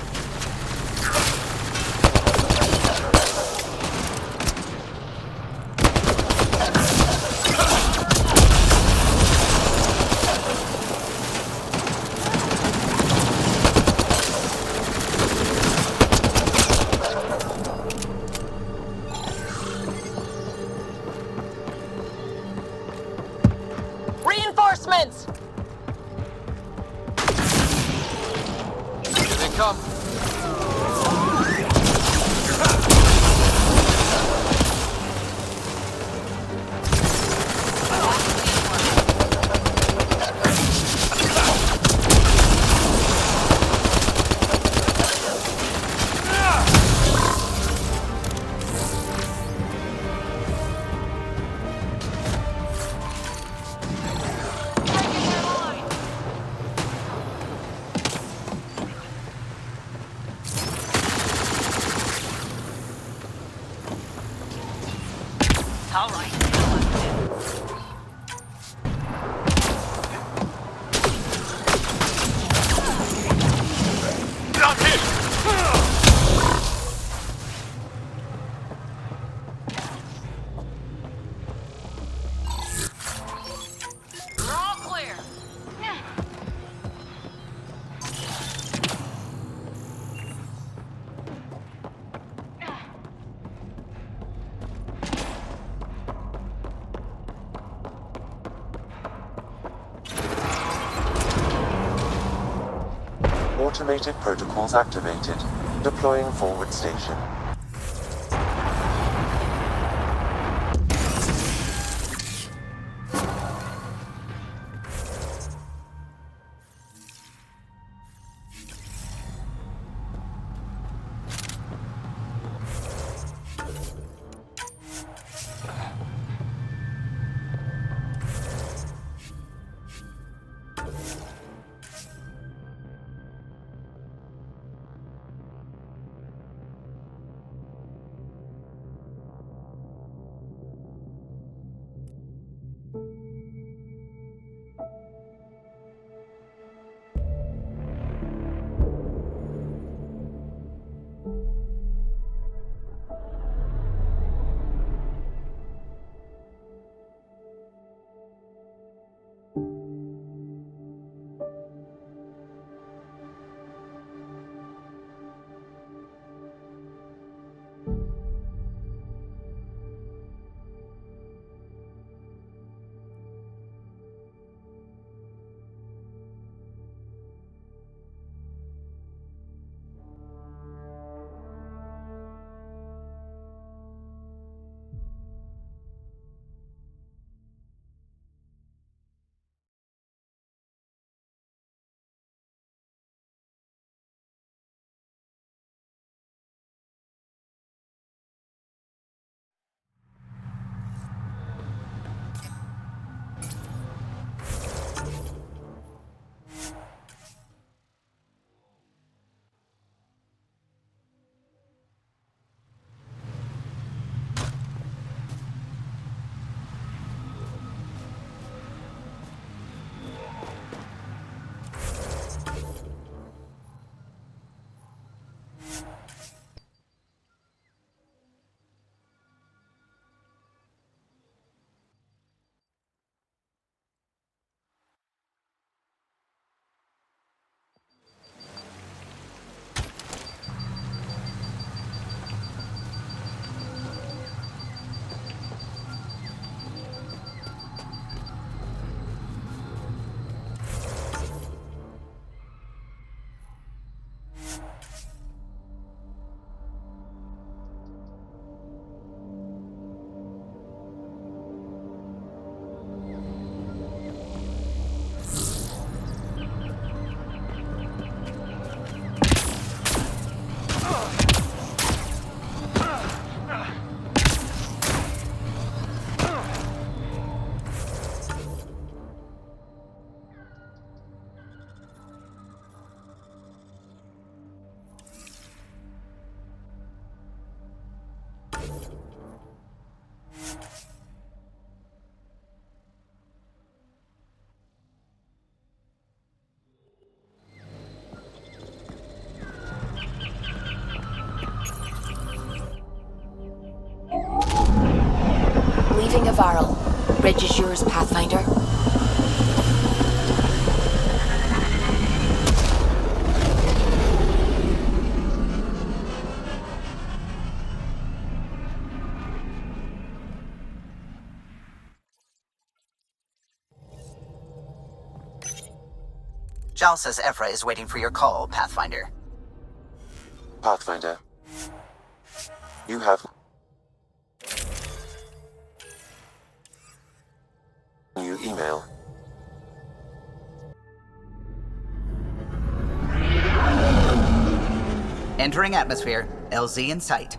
All right. Not hit! We're all clear. Automated protocols activated. Deploying forward station. Leaving Avaril. Reg is yours, Pathfinder. Jal says Ephra is waiting for your call, Pathfinder. Pathfinder. You have... new email. Entering atmosphere. LZ in sight.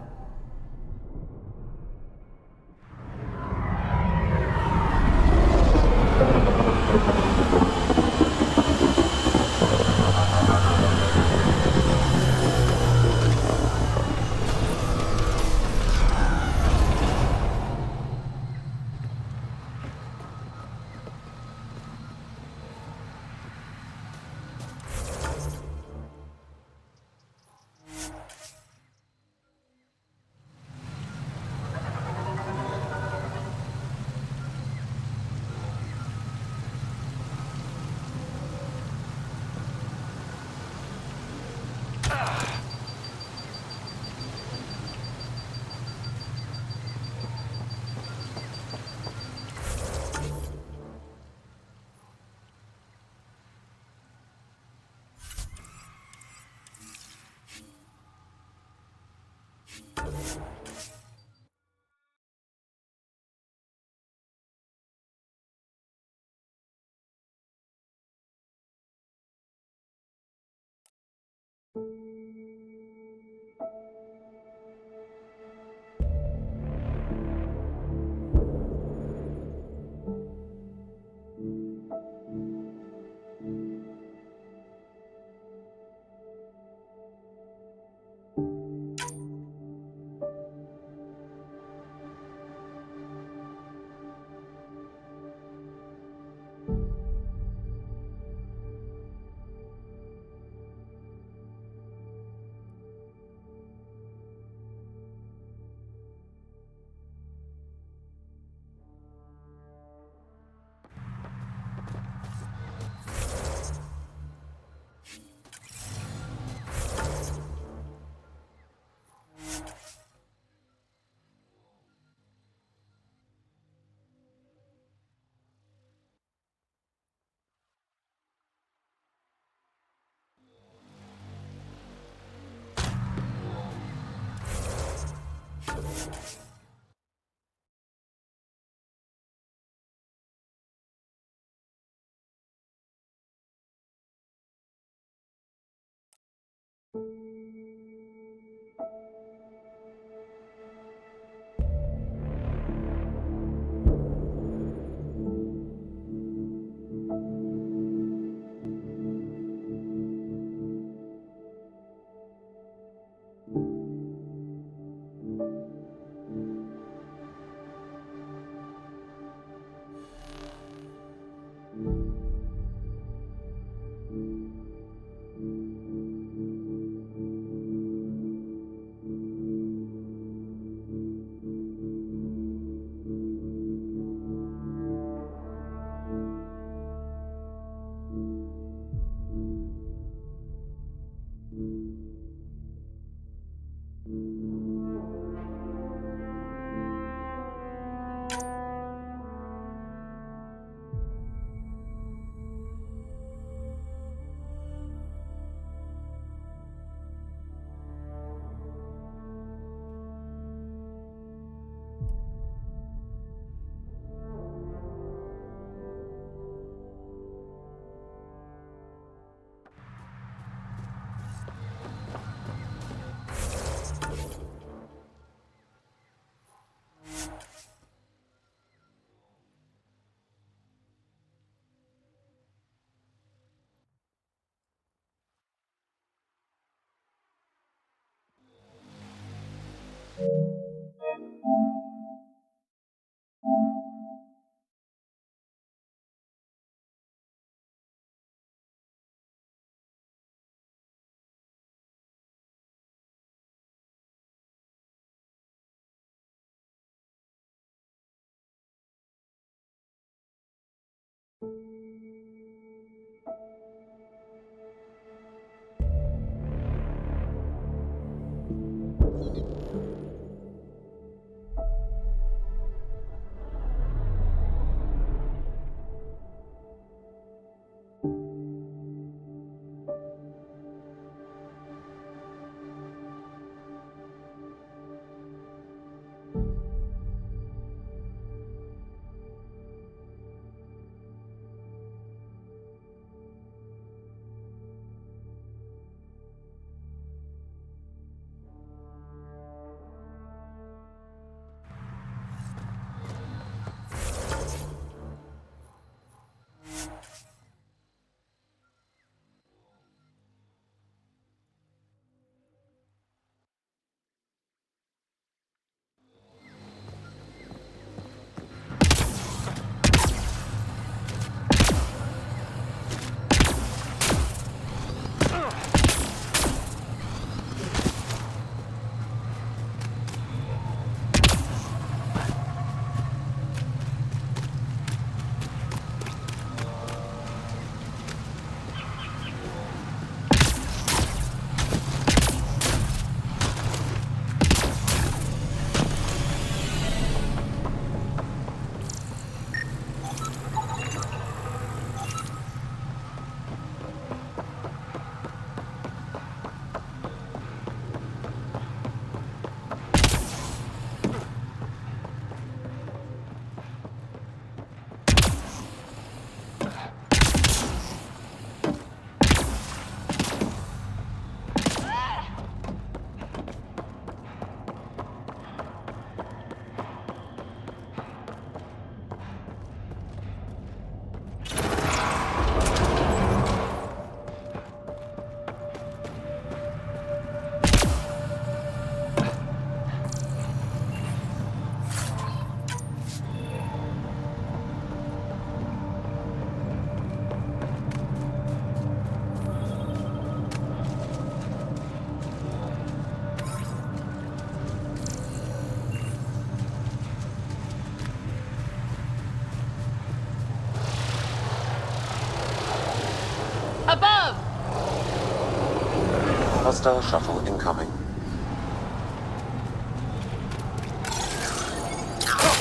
Hostile shuttle incoming.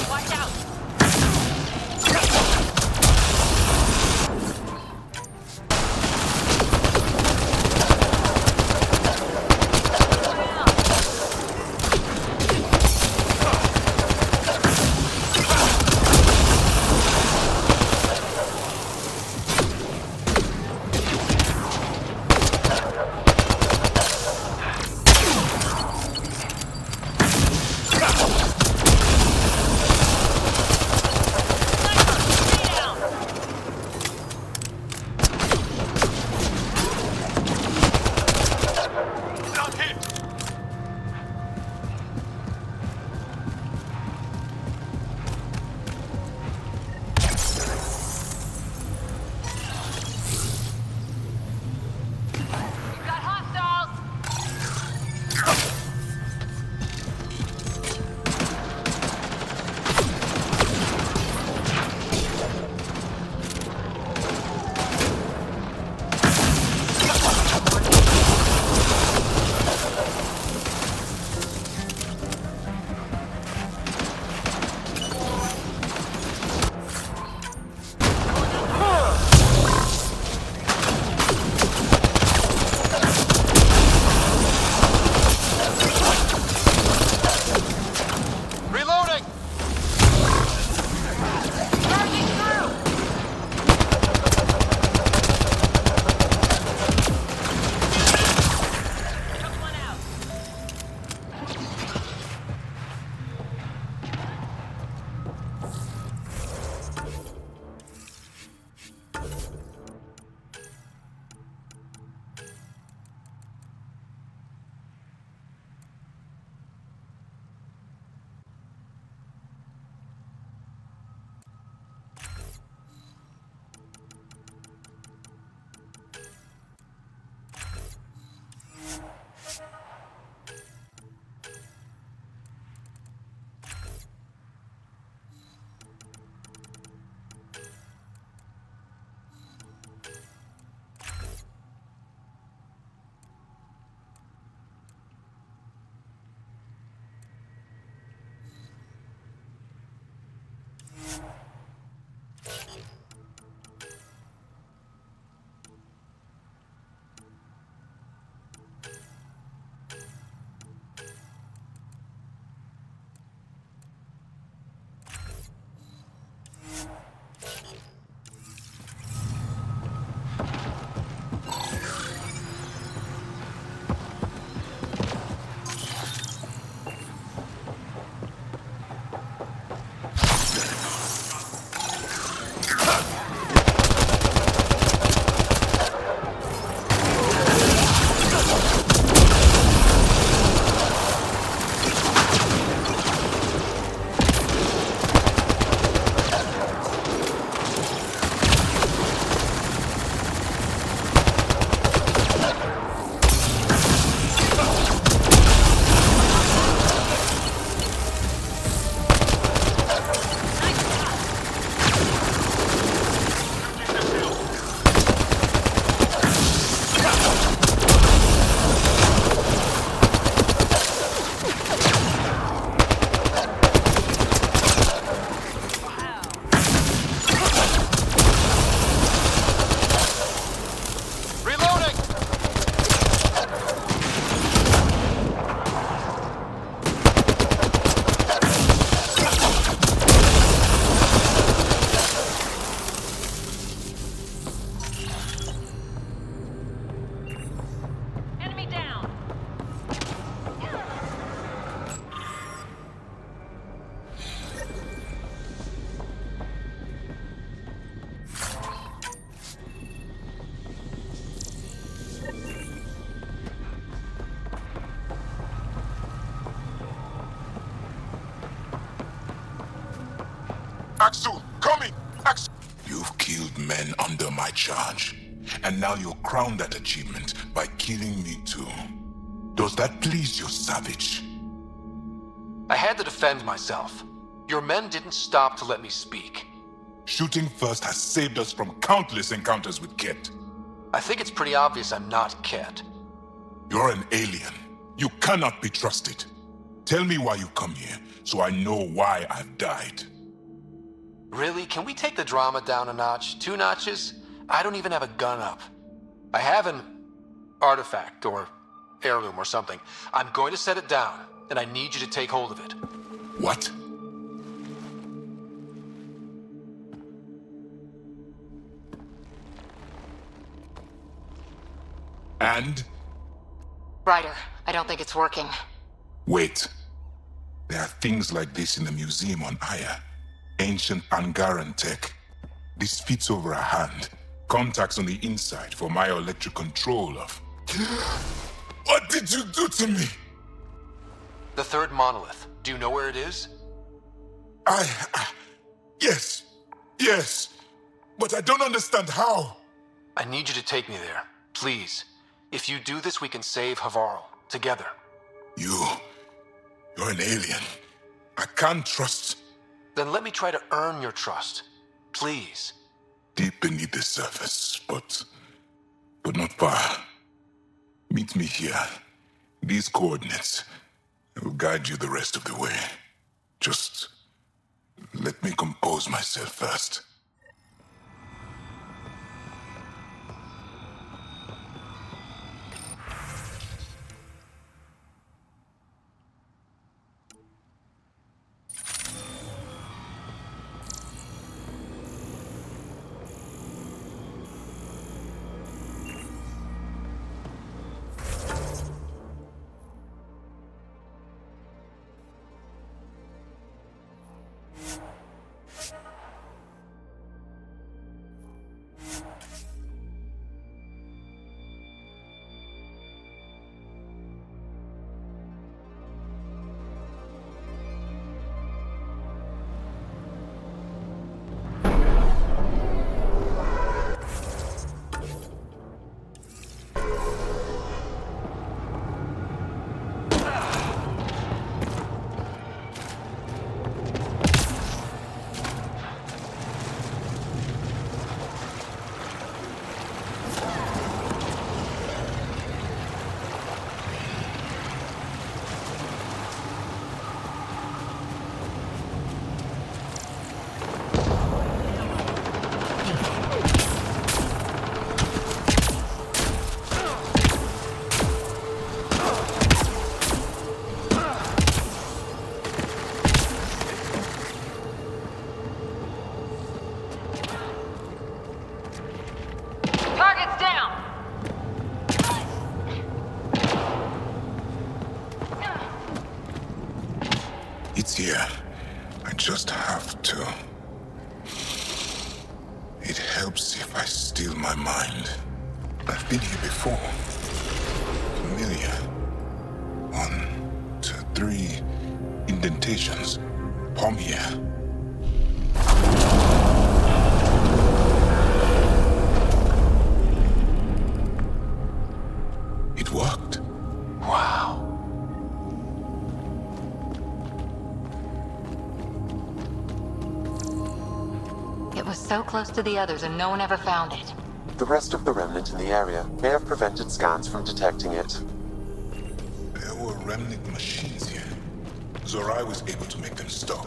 Watch out! Axel, coming! Axel! You've killed men under my charge, and now you'll crown that achievement by killing me too. Does that please you, savage? I had to defend myself. Your men didn't stop to let me speak. Shooting first has saved us from countless encounters with Ket. I think it's pretty obvious I'm not Ket. You're an alien. You cannot be trusted. Tell me why you come here, so I know why I've died. Really? Can we take the drama down a notch? 2 notches? I don't even have a gun up. I have an artifact or heirloom or something. I'm going to set it down, and I need you to take hold of it. What? And? Ryder, I don't think it's working. Wait. There are things like this in the museum on Aya. Ancient Angaran tech. This fits over a hand. Contacts on the inside for myoelectric control of... What did you do to me? The 3rd monolith. Do you know where it is? Yes. Yes. But I don't understand how. I need you to take me there. Please. If you do this, we can save Havarl. Together. You're an alien. I can't trust... Then let me try to earn your trust. Please. Deep beneath the surface, but not far. Meet me here. These coordinates. I will guide you the rest of the way. Just let me compose myself first. It's here. I just have to. It helps if I steal my mind. I've been here before. Familiar. 1, 2, 3 indentations. Palm here. It worked. Wow. It was so close to the others and no one ever found it. The rest of the remnant in the area may have prevented scans from detecting it. There were remnant machines here. Zorai was able to make them stop.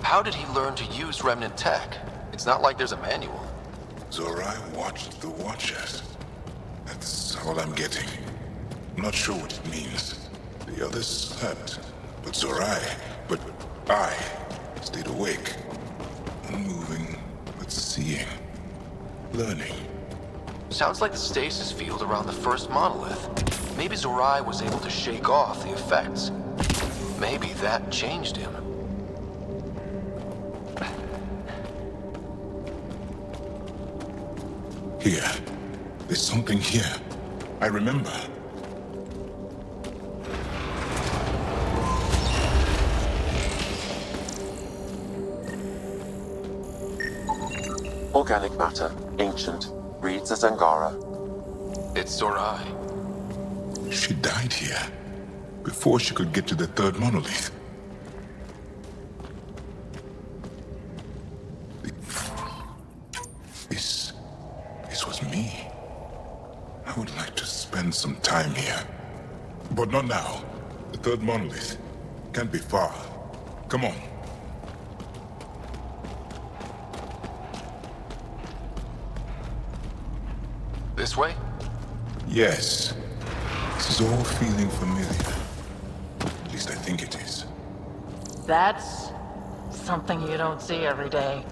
How did he learn to use remnant tech? It's not like there's a manual. Zorai watched the Watchers. That's all I'm getting. I'm not sure what it means. The others slept, but I stayed awake. Unmoving, but seeing. Learning. Sounds like the stasis field around the first monolith. Maybe Zorai was able to shake off the effects. Maybe that changed him. Here. There's something here. I remember. Organic matter, ancient, reads as Angara. It's Zorai. She died here before she could get to the third monolith. This was me. I would like to spend some time here. But not now. The third monolith can't be far. Come on. This way? Yes. This is all feeling familiar. At least I think it is. That's something you don't see every day.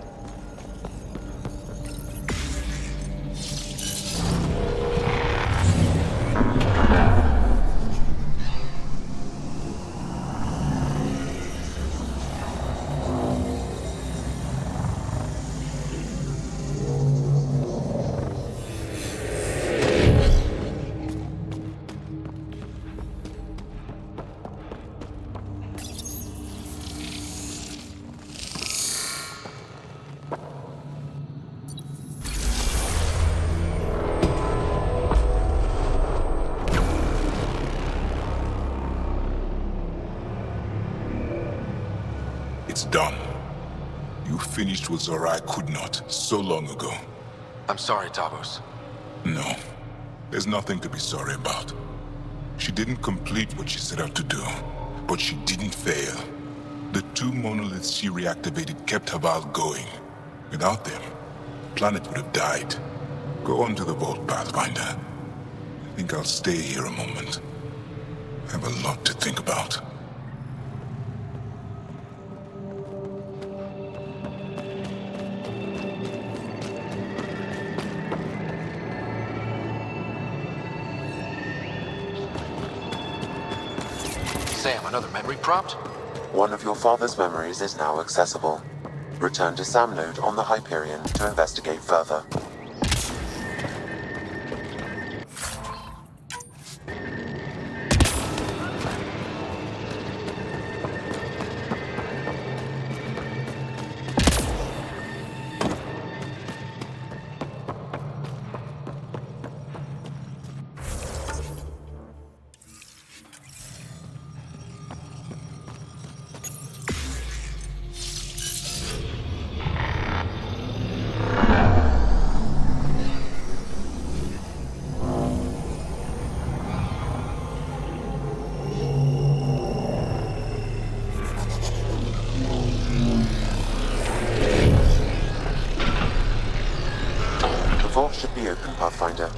It's done. You finished what Zorai could not so long ago. I'm sorry, Tavos. No. There's nothing to be sorry about. She didn't complete what she set out to do, but she didn't fail. The two monoliths she reactivated kept Haval going. Without them, the planet would have died. Go on to the vault, Pathfinder. I think I'll stay here a moment. I have a lot to think about. Sam, another memory prompt? One of your father's memories is now accessible. Return to Sam Node on the Hyperion to investigate further. The vault should be open, Pathfinder.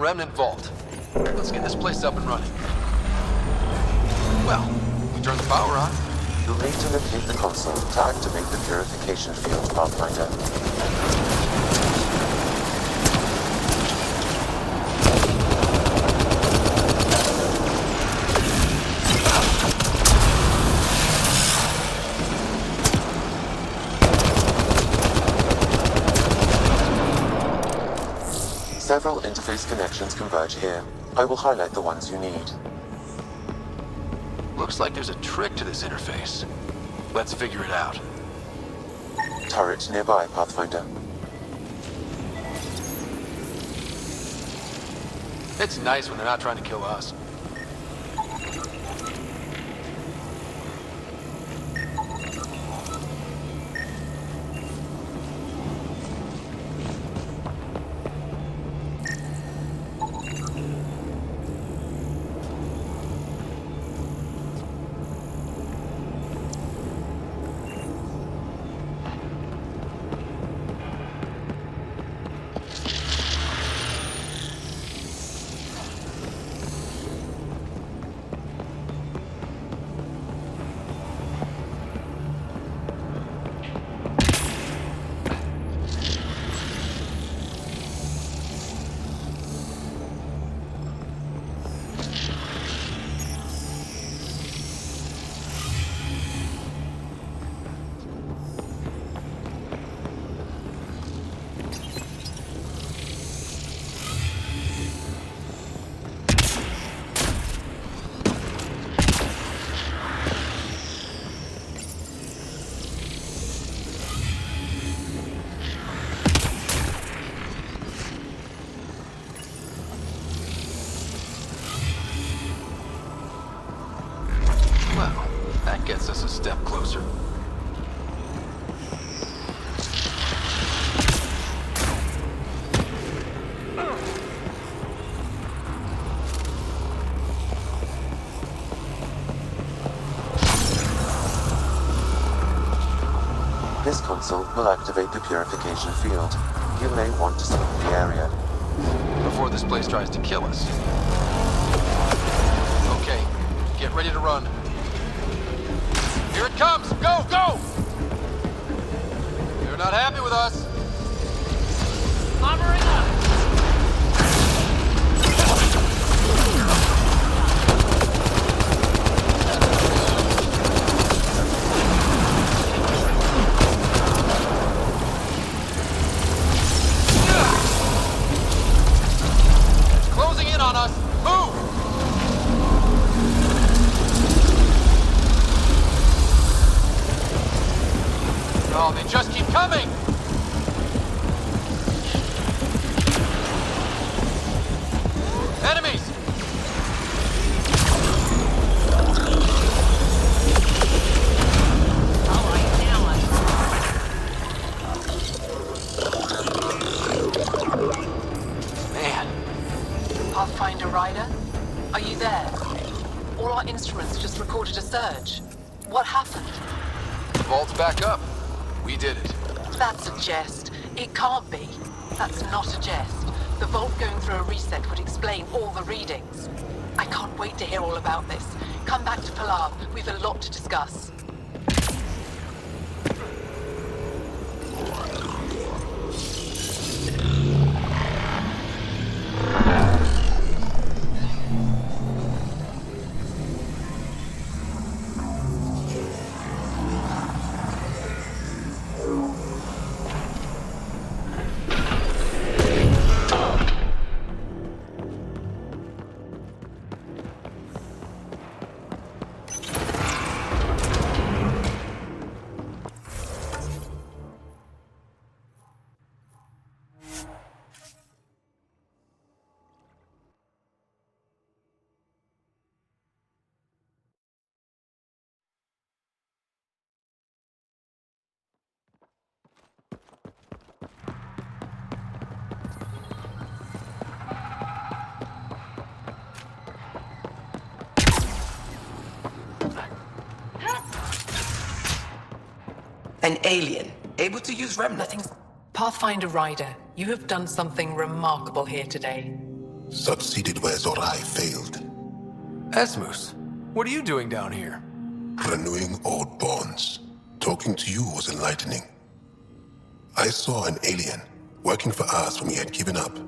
Remnant Vault. Let's get this place up and running. Well, we turn the power on. You'll need to locate the console to activate the purification field, Pathfinder. Several interface connections converge here. I will highlight the ones you need. Looks like there's a trick to this interface. Let's figure it out. Turret nearby, Pathfinder. It's nice when they're not trying to kill us. Gets us a step closer. This console will activate the purification field. You may want to sweep the area. Before this place tries to kill us. Okay, get ready to run. Here it comes! Go, go! You're not happy with us. Armoring up! It's closing in on us. Move! Oh, they just keep coming! Enemies! Alright, now Man. Pathfinder Rider, are you there? All our instruments just recorded a surge. What happened? The vault's back up. We did it. That's a jest. It can't be. That's not a jest. The vault going through a reset would explain all the readings. I can't wait to hear all about this. Come back to Palau. We've a lot to discuss. An alien, able to use remnants. Pathfinder Rider, you have done something remarkable here today. Succeeded where Zorai failed. Esmus, what are you doing down here? Renewing old bonds. Talking to you was enlightening. I saw an alien working for us when we had given up.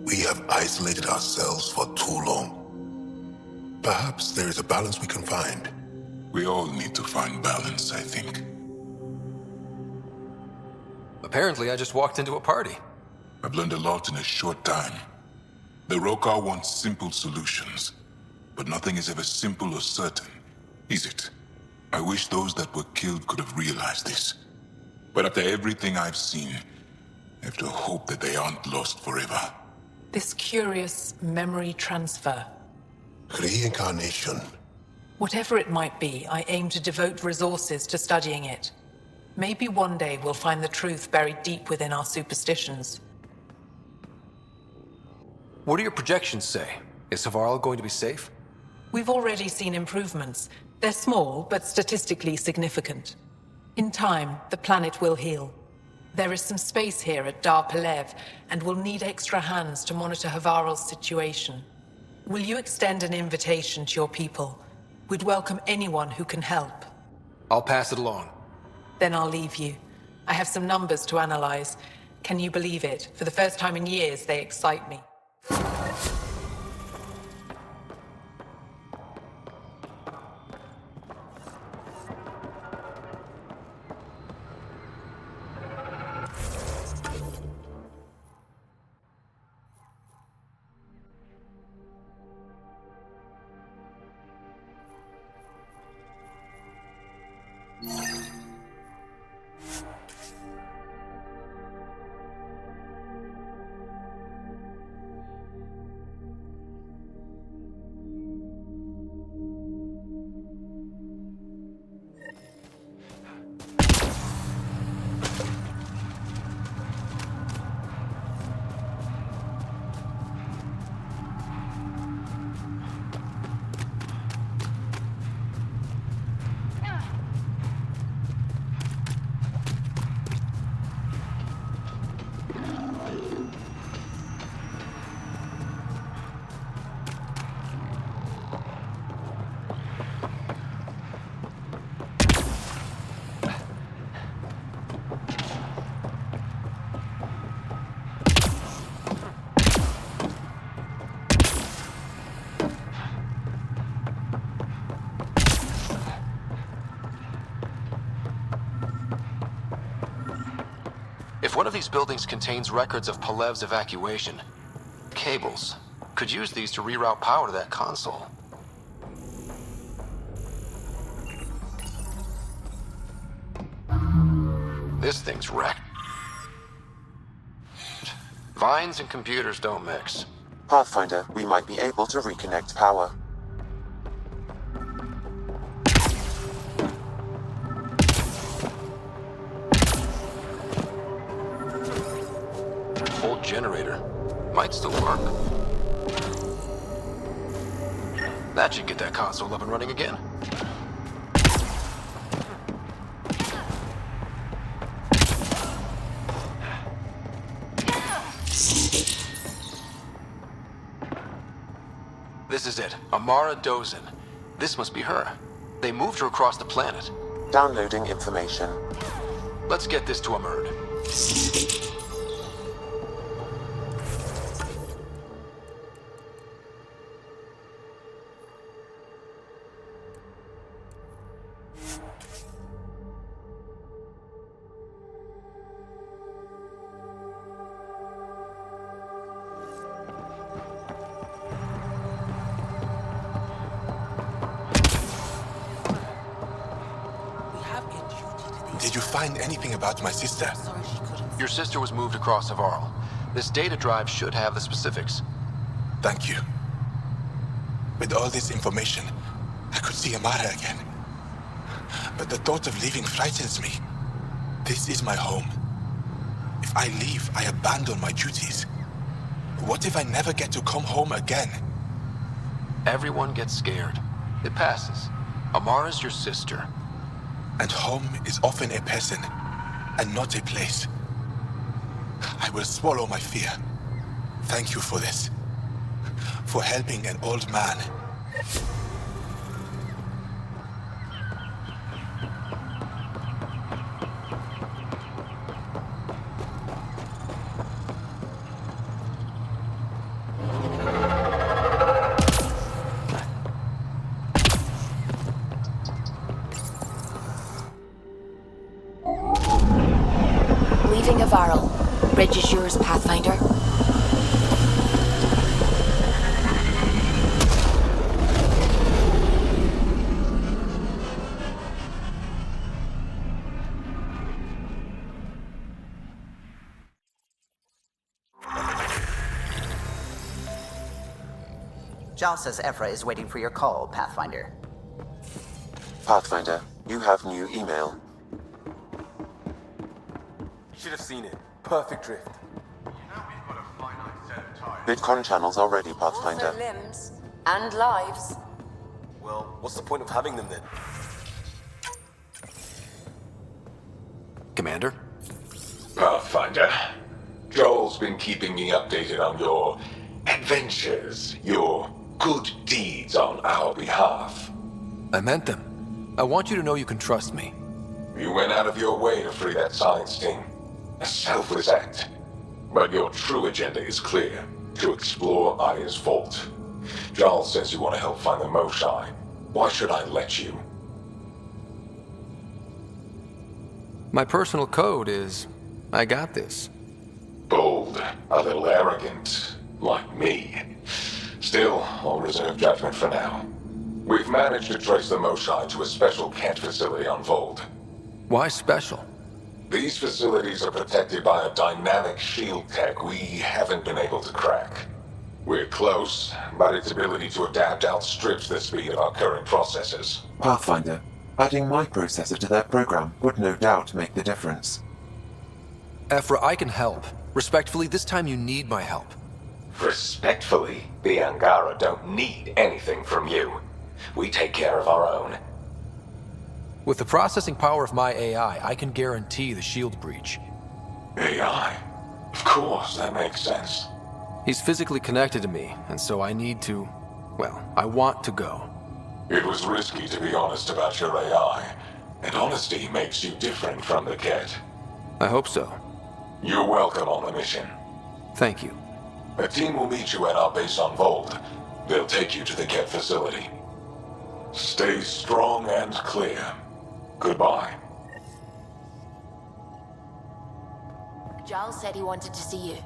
We have isolated ourselves for too long. Perhaps there is a balance we can find. We all need to find balance, I think. Apparently, I just walked into a party. I've learned a lot in a short time. The Rokar want simple solutions, but nothing is ever simple or certain, is it? I wish those that were killed could have realized this. But after everything I've seen, I have to hope that they aren't lost forever. This curious memory transfer. Reincarnation. Whatever it might be, I aim to devote resources to studying it. Maybe one day we'll find the truth buried deep within our superstitions. What do your projections say? Is Savarl going to be safe? We've already seen improvements. They're small, but statistically significant. In time, the planet will heal. There is some space here at Dar Pelev, and we'll need extra hands to monitor Havarl's situation. Will you extend an invitation to your people? We'd welcome anyone who can help. I'll pass it along. Then I'll leave you. I have some numbers to analyze. Can you believe it? For the first time in years, they excite me. If one of these buildings contains records of Pelev's evacuation, cables could use these to reroute power to that console. This thing's wrecked. Vines and computers don't mix. Pathfinder, we might be able to reconnect power. Old generator. Might still work. That should get that console up and running again. This is it. Amara Dozin. This must be her. They moved her across the planet. Downloading information. Let's get this to Amerd. Did you find anything about my sister? Your sister was moved across Havarl. This data drive should have the specifics. Thank you. With all this information, I could see Amara again. But the thought of leaving frightens me. This is my home. If I leave, I abandon my duties. What if I never get to come home again? Everyone gets scared. It passes. Amara's your sister. And home is often a person, and not a place. I will swallow my fear. Thank you for this. for helping an old man. Leaving a Varl. Reg is yours, Pathfinder. Jal says Ephra is waiting for your call, Pathfinder. Pathfinder, you have new email. Should have seen it. Perfect drift. Bitcoin channels are ready, Pathfinder. Also limbs and lives. Well, what's the point of having them then? Commander? Pathfinder, Joel's been keeping me updated on your adventures, your good deeds on our behalf. I meant them. I want you to know you can trust me. You went out of your way to free that science team. A selfless act. But your true agenda is clear. To explore Aya's vault. Joel says you want to help find the Moshai. Why should I let you? My personal code is, I got this. Bold, a little arrogant, like me. Still, I'll reserve judgment for now. We've managed to trace the Moshai to a special Kent facility on Vold. Why special? These facilities are protected by a dynamic shield tech we haven't been able to crack. We're close, but its ability to adapt outstrips the speed of our current processors. Pathfinder, adding my processor to their program would no doubt make the difference. Ephra, I can help. Respectfully, this time you need my help. Respectfully, the Angara don't need anything from you. We take care of our own. With the processing power of my AI, I can guarantee the shield breach. AI? Of course, that makes sense. He's physically connected to me, and so I need to... well, I want to go. It was risky to be honest about your AI, and honesty makes you different from the Ket. I hope so. You're welcome on the mission. Thank you. A team will meet you at our base on Vold. They'll take you to the Ket facility. Stay strong and clear. Goodbye. Giles said he wanted to see you.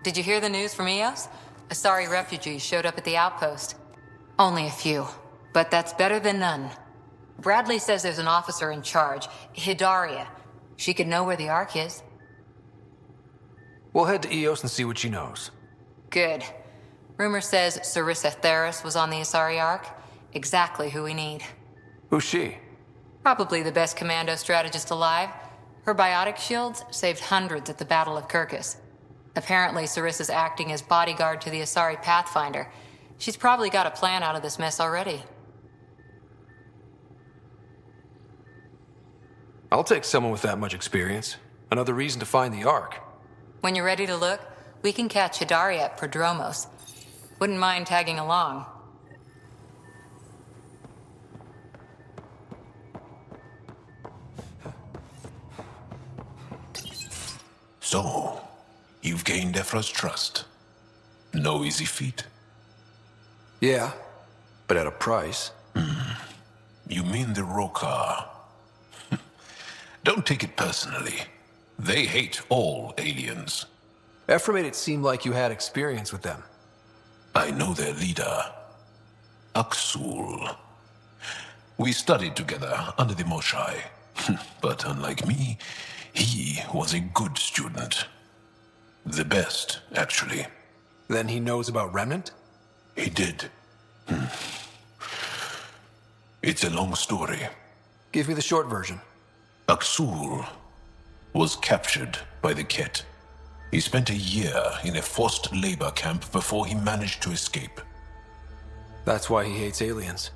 Did you hear the news from Eos? Asari refugees showed up at the outpost. Only a few, but that's better than none. Bradley says there's an officer in charge, Hidaria. She could know where the Ark is. We'll head to Eos and see what she knows. Good. Rumor says Sarissa Theris was on the Asari Ark. Exactly who we need. Who's she? Probably the best commando strategist alive. Her biotic shields saved hundreds at the Battle of Kirkus. Apparently, Sarissa's acting as bodyguard to the Asari Pathfinder. She's probably got a plan out of this mess already. I'll take someone with that much experience. Another reason to find the Ark. When you're ready to look, we can catch Hidaria at Prodromos. Wouldn't mind tagging along. So, you've gained Ephra's trust. No easy feat. Yeah, but at a price. You mean the Rokar? Don't take it personally. They hate all aliens. Ephraim made it seem like you had experience with them. I know their leader, Aksul. We studied together under the Moshai. But unlike me, he was a good student. The best, actually. Then he knows about Remnant? He did. It's a long story. Give me the short version. Aksul was captured by the Ket. He spent a year in a forced labor camp before he managed to escape. That's why he hates aliens.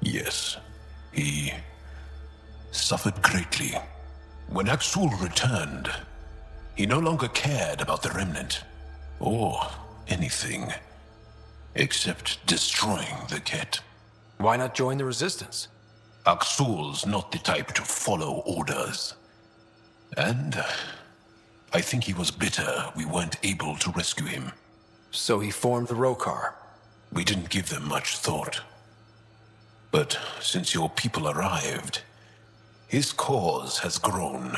Yes. He suffered greatly. When Aksul returned, he no longer cared about the Remnant, or anything, except destroying the Ket. Why not join the Resistance? Aksul's not the type to follow orders. And I think he was bitter we weren't able to rescue him. So he formed the Rokar. We didn't give them much thought. But since your people arrived, his cause has grown.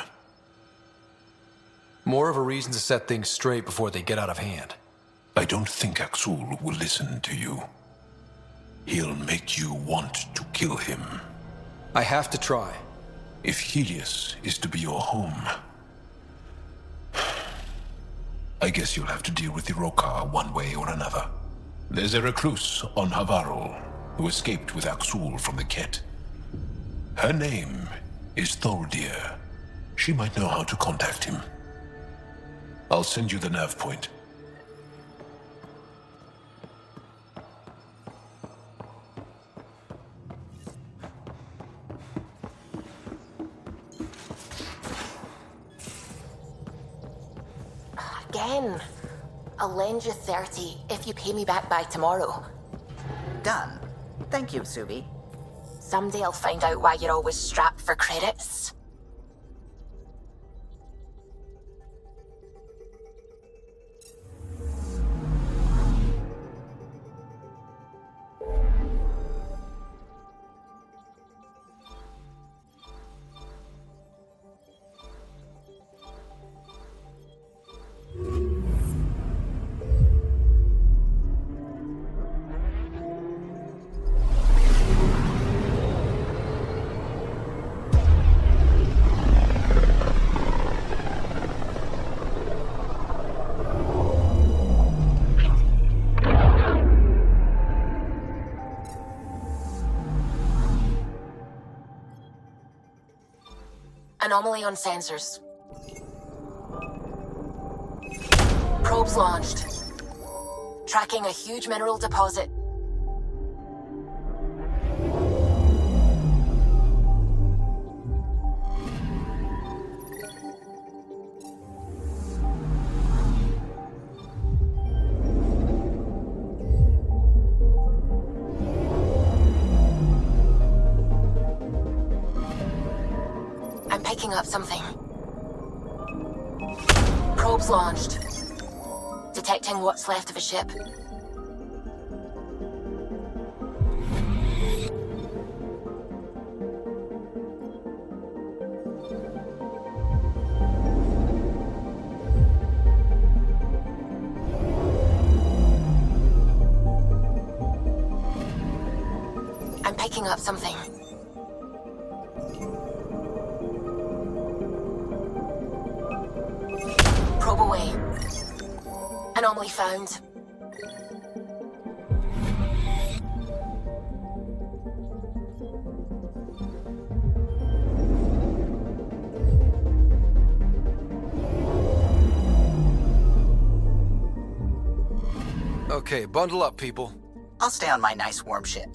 More of a reason to set things straight before they get out of hand. I don't think Aksul will listen to you. He'll make you want to kill him. I have to try. If Helios is to be your home, I guess you'll have to deal with the Rokar one way or another. There's a recluse on Havarul who escaped with Aksul from the Ket. Her name is Tholdir. She might know how to contact him. I'll send you the nav point. Again. I'll lend you 30 if you pay me back by tomorrow. Done. Thank you, Subi. Someday I'll find out why you're always strapped for credits. Anomaly on sensors. Probes launched. Tracking a huge mineral deposit. Picking up something. Probes launched. Detecting what's left of a ship. I'm picking up something. Probe away. Anomaly found. Okay, bundle up, people. I'll stay on my nice warm ship.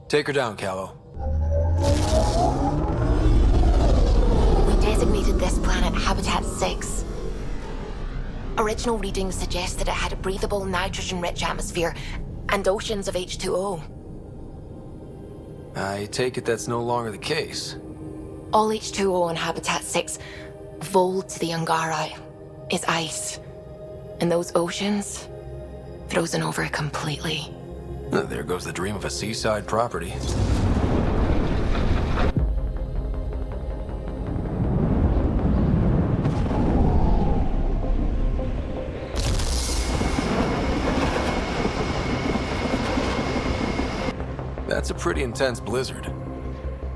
Take her down, Callow. We designated this planet Habitat 6. Original readings suggest that it had a breathable, nitrogen-rich atmosphere and oceans of H2O. I take it that's no longer the case. All H2O on Habitat 6, vol to the Angara, is ice. And those oceans, frozen over completely. There goes the dream of a seaside property. That's a pretty intense blizzard.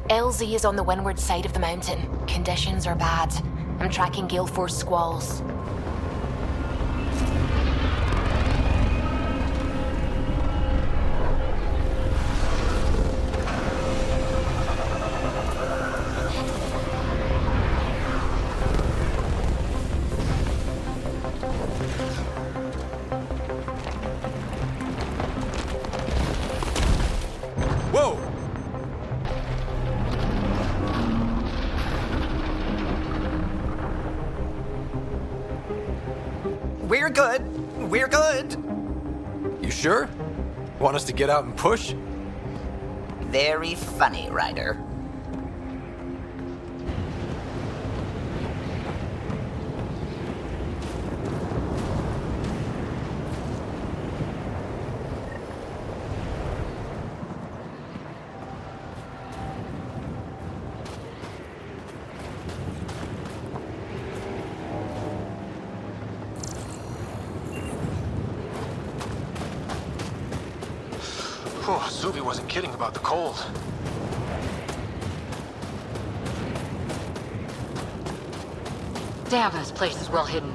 LZ is on the windward side of the mountain. Conditions are bad. I'm tracking gale force squalls. Whoa! We're good. We're good. You sure? Want us to get out and push? Very funny, Ryder. Oh, Zuvi wasn't kidding about the cold. Damn, this place is well hidden.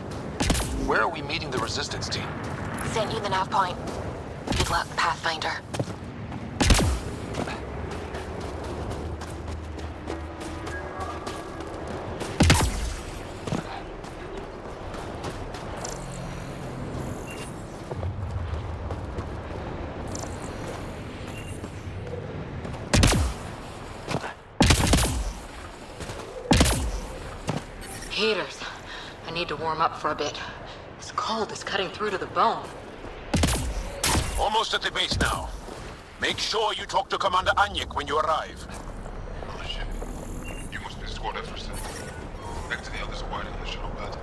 Where are we meeting the resistance team? Sent you the nav point. Good luck, Pathfinder. Heaters. I need to warm up for a bit. This cold is cutting through to the bone. Almost at the base now. Make sure you talk to Commander Anyek when you arrive. Oh shit. You must be squad F%. Back to the others are waiting on the shuttle pad.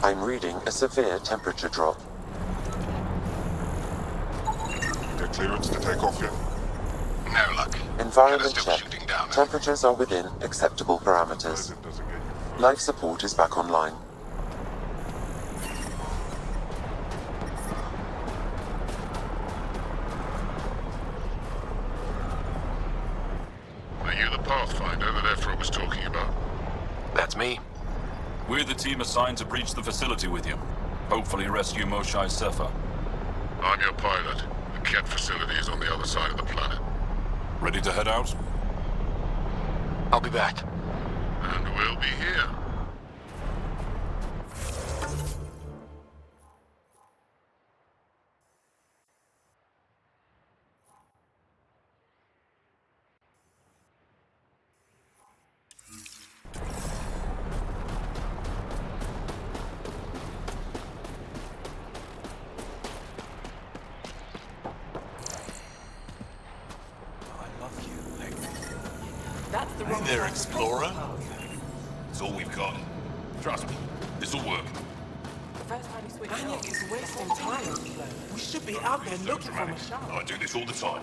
I'm reading a severe temperature drop. Get clearance to take off yet? No luck. Environment check. Temperatures are within acceptable parameters. Life support is back online. Are you the Pathfinder that Ephra was talking about? That's me. We're the team assigned to breach the facility with you. Hopefully rescue Moshai Sefa. I'm your pilot. The Ket facility is on the other side of the planet. Ready to head out? I'll be back. And we'll be here. Hey there, Explorer. It's all we've got. Trust me, this'll work. Anyek is wasting time. We should be out there looking for Michelle. I do this all the time.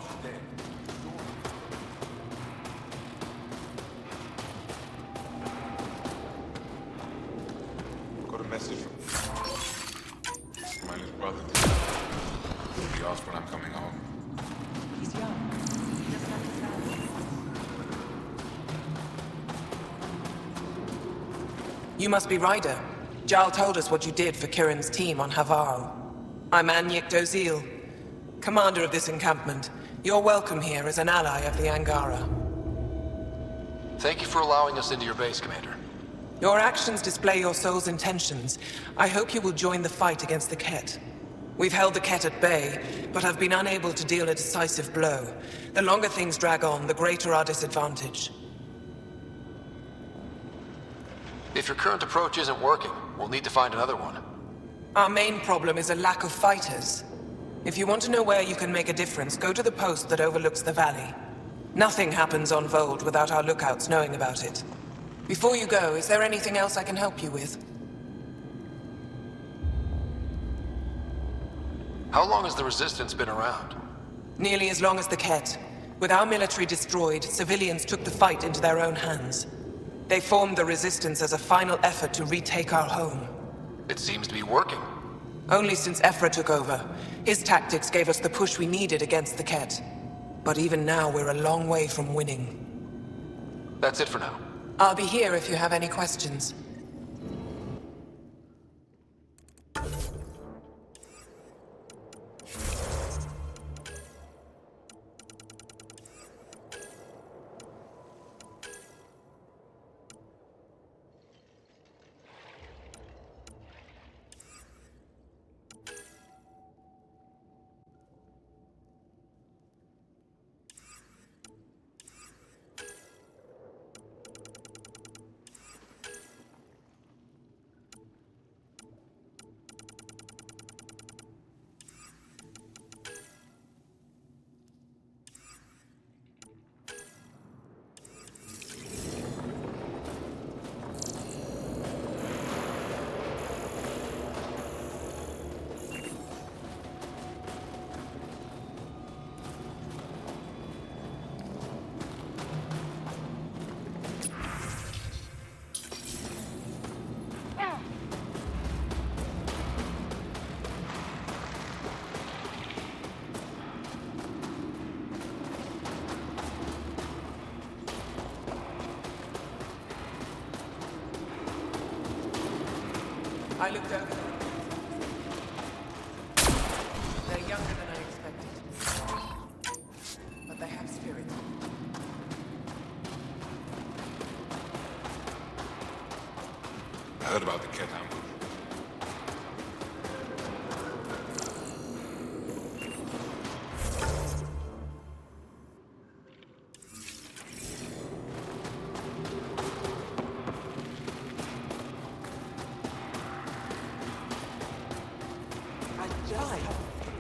Got a message from Smiley's brother. He asked when I'm coming home. He's young. He doesn't understand. You must be Ryder. Jarl told us what you did for Kiran's team on Haval. I'm Anyek Dozil, commander of this encampment. You're welcome here as an ally of the Angara. Thank you for allowing us into your base, Commander. Your actions display your soul's intentions. I hope you will join the fight against the Ket. We've held the Ket at bay, but have been unable to deal a decisive blow. The longer things drag on, the greater our disadvantage. If your current approach isn't working, we'll need to find another one. Our main problem is a lack of fighters. If you want to know where you can make a difference, go to the post that overlooks the valley. Nothing happens on Vold without our lookouts knowing about it. Before you go, is there anything else I can help you with? How long has the Resistance been around? Nearly as long as the Ket. With our military destroyed, civilians took the fight into their own hands. They formed the Resistance as a final effort to retake our home. It seems to be working. Only since Ephra took over. His tactics gave us the push we needed against the Ket. But even now, we're a long way from winning. That's it for now. I'll be here if you have any questions. I looked over them. They're younger than I expected. But they have spirit. I heard about the Ket ambush.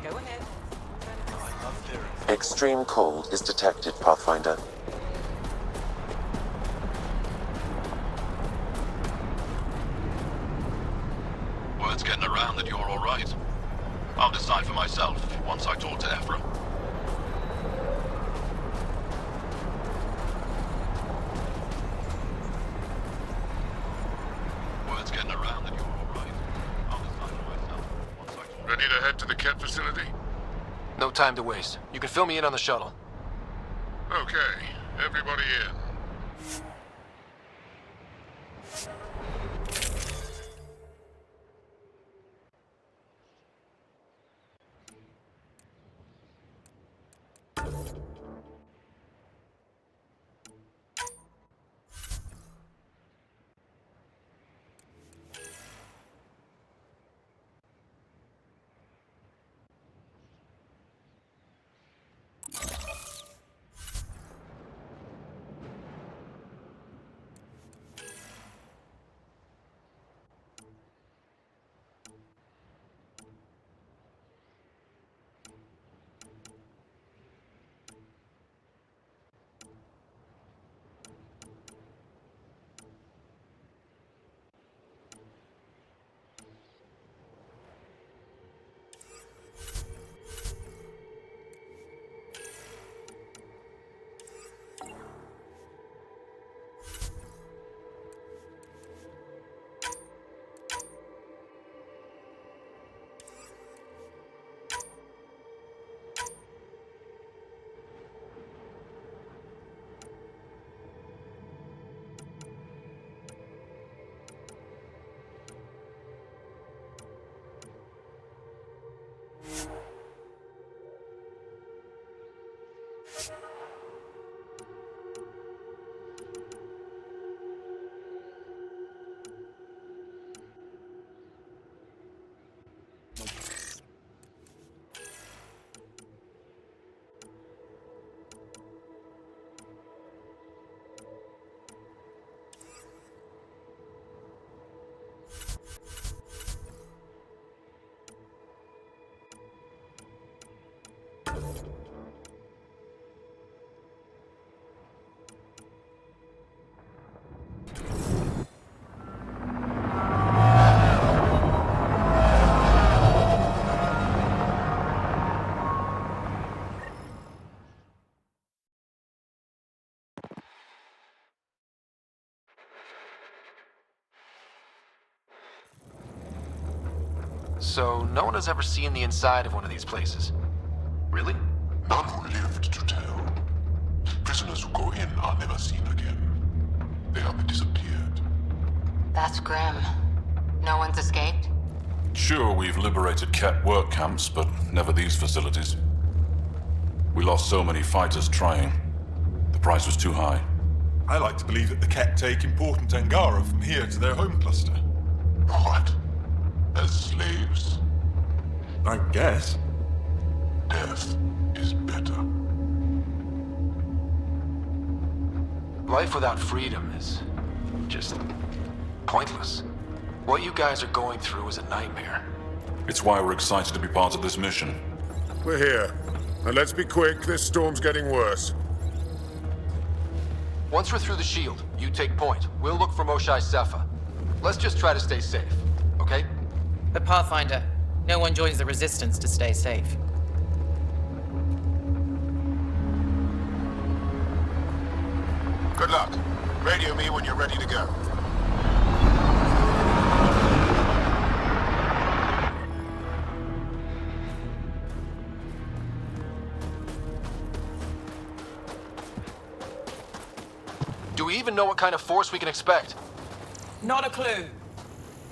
Go ahead. Extreme cold is detected, Pathfinder. Word's getting around that you're all right. I'll decide for myself once I talk to Ephra. Word's getting around that you're all right. I'll decide for myself once I talk. Ready to head to the Ket facility? No time to waste. You can fill me in on the shuttle. Okay, everybody in. so no one has ever seen the inside of one of these places. Really? None who lived to tell. Prisoners who go in are never seen again. They have disappeared. That's grim. No one's escaped? Sure, we've liberated Ket work camps, but never these facilities. We lost so many fighters trying. The price was too high. I like to believe that the Ket take important Angara from here to their home cluster. What? As slaves? I guess. Death is better. Life without freedom is just pointless. What you guys are going through is a nightmare. It's why we're excited to be part of this mission. We're here. And let's be quick, this storm's getting worse. Once we're through the shield, you take point. We'll look for Moshae Sepha. Let's just try to stay safe, okay? But Pathfinder, no one joins the Resistance to stay safe. Good luck. Radio me when you're ready to go. Do we even know what kind of force we can expect? Not a clue.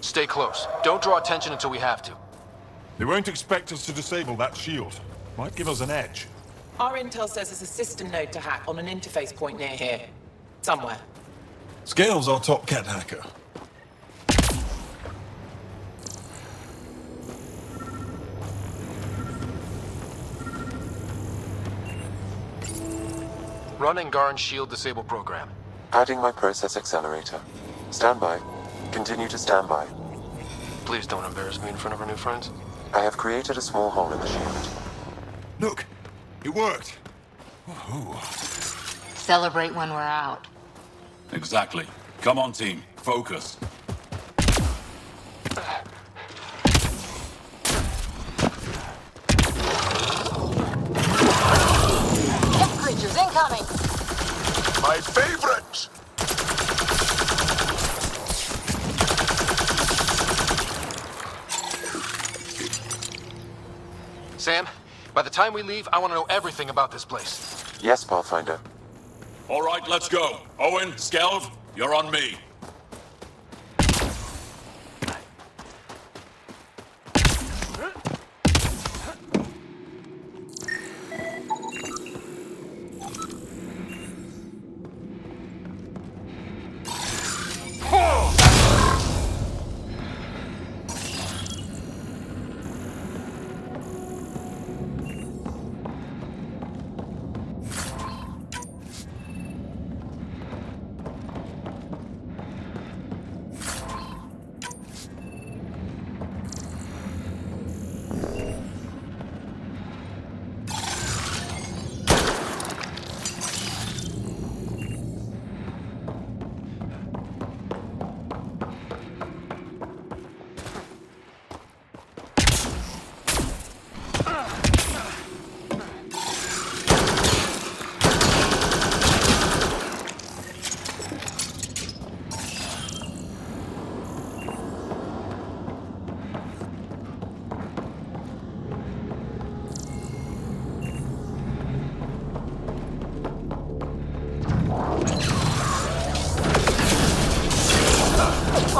Stay close. Don't draw attention until we have to. They won't expect us to disable that shield. Might give us an edge. Our intel says there's a system node to hack on an interface point near here. Somewhere. Scale's our top cat hacker. Run Angaran's shield disable program. Adding my process accelerator. Stand by. Continue to stand by. Please don't embarrass me in front of our new friends. I have created a small hole in the shield. Look, it worked. Celebrate when we're out. Exactly. Come on, team. Focus. Hit creatures incoming! My favorite! Sam, by the time we leave, I want to know everything about this place. Yes, Pathfinder. All right, let's go. Owen, Skelv, you're on me.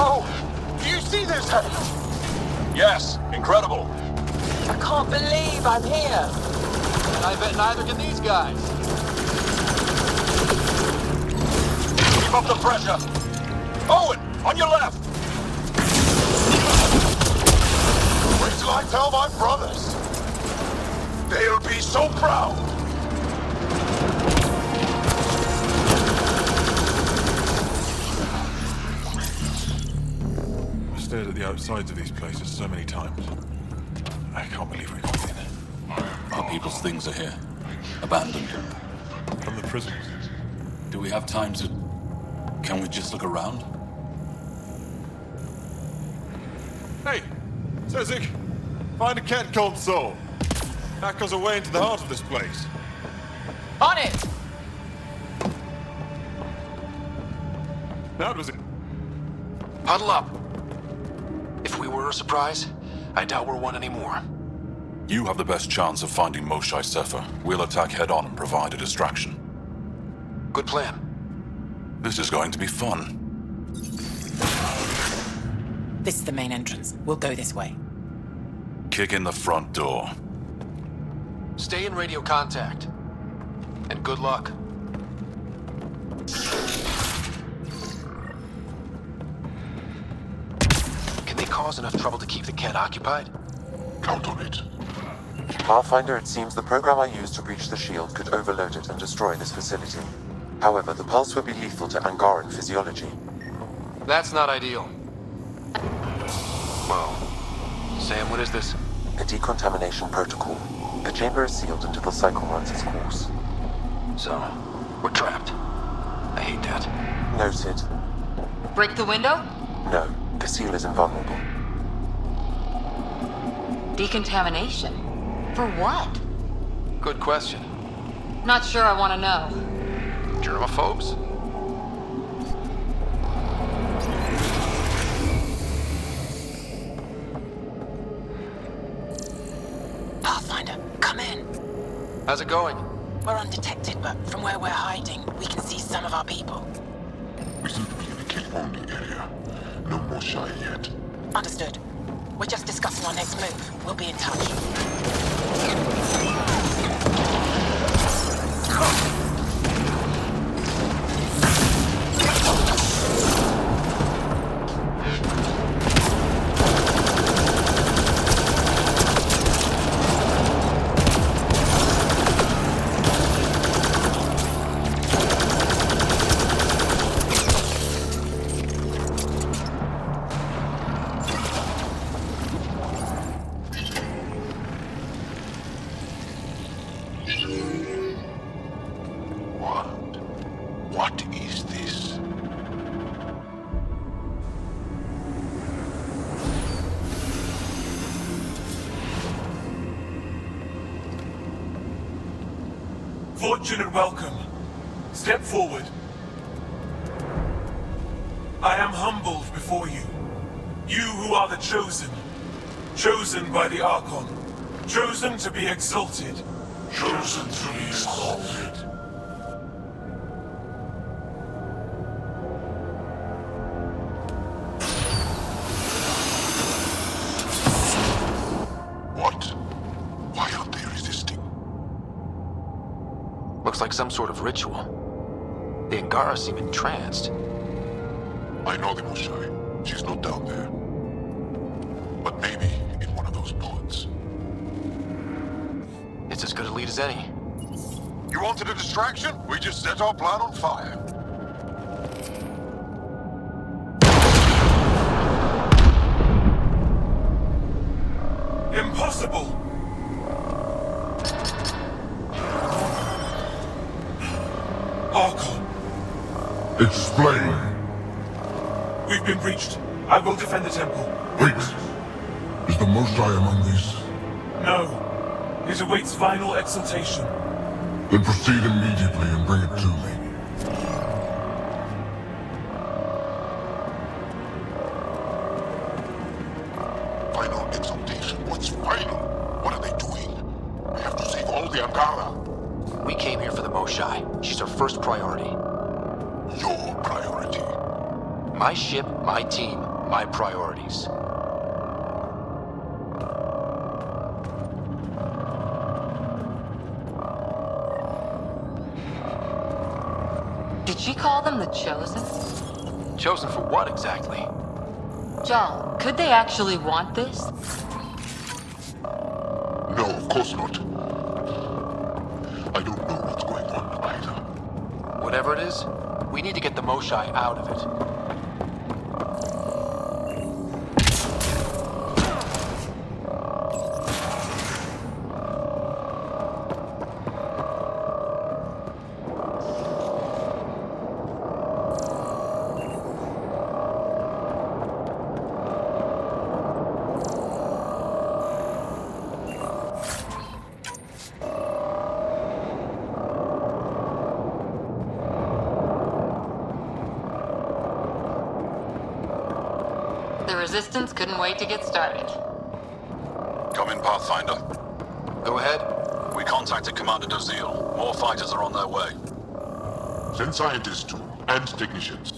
Oh! Do you see this? Yes, incredible. I can't believe I'm here. And I bet neither can these guys. Keep up the pressure. Owen, on your left. Wait till I tell my brothers. They'll be so proud. I've stared at the outsides of these places so many times. I can't believe we got in. Our people's things are here. Abandoned. From the prisons. Do we have time to... Can we just look around? Hey, Sezik, find a cat console. Hack us away into the heart of this place. On it! That was it. Huddle up. If we were a surprise, I doubt we're one anymore. You have the best chance of finding Moshae Sefer. We'll attack head-on and provide a distraction. Good plan. This is going to be fun. This is the main entrance. We'll go this way. Kick in the front door. Stay in radio contact. And good luck. Can they cause enough trouble to keep the Ket occupied? Count on it. Pathfinder, it seems the program I used to breach the shield could overload it and destroy this facility. However, the pulse would be lethal to Angaran physiology. That's not ideal. Well, Sam, what is this? A decontamination protocol. The chamber is sealed until the cycle runs its course. So, we're trapped. I hate that. Noted. Break the window? No, the seal is invulnerable. Decontamination? For what? Good question. Not sure I want to know. Germaphobes? Pathfinder, come in. How's it going? We're undetected, but from where we're hiding, we can see some of our people. We seem to be in the Kit-only area. No more shy yet. Understood. We're just discussing our next move. We'll be in touch. What is this? Fortune and welcome. Step forward. I am humbled before you. You who are the chosen. Chosen by the Archon. Chosen to be exalted. Chosen to be exalted. What? Why aren't they resisting? Looks like some sort of ritual. The Angara seem entranced. I know the Moshae. She's not down there. But maybe in one of those pods. It's as good a lead as any. You wanted a distraction? We just set our plan on fire. Impossible! Archon, Explain. we've been breached. I will defend the temple. Wait. Is the Moshae among these? No. It awaits final exaltation. Then proceed immediately and bring it to me. Final exaltation? What's final? What are they doing? I have to save all the Angara. We came here for the Moshae. She's our first priority. Your priority. My ship, my team, my priorities. Did she call them the Chosen? Chosen for what exactly? Joel, could they actually want this? No, of course not. I don't know what's going on either. Whatever it is, we need to get the Moshae out of it. The Resistance couldn't wait to get started. Come in, Pathfinder. Go ahead. We contacted Commander Dozil. More fighters are on their way. Send scientists too, and technicians.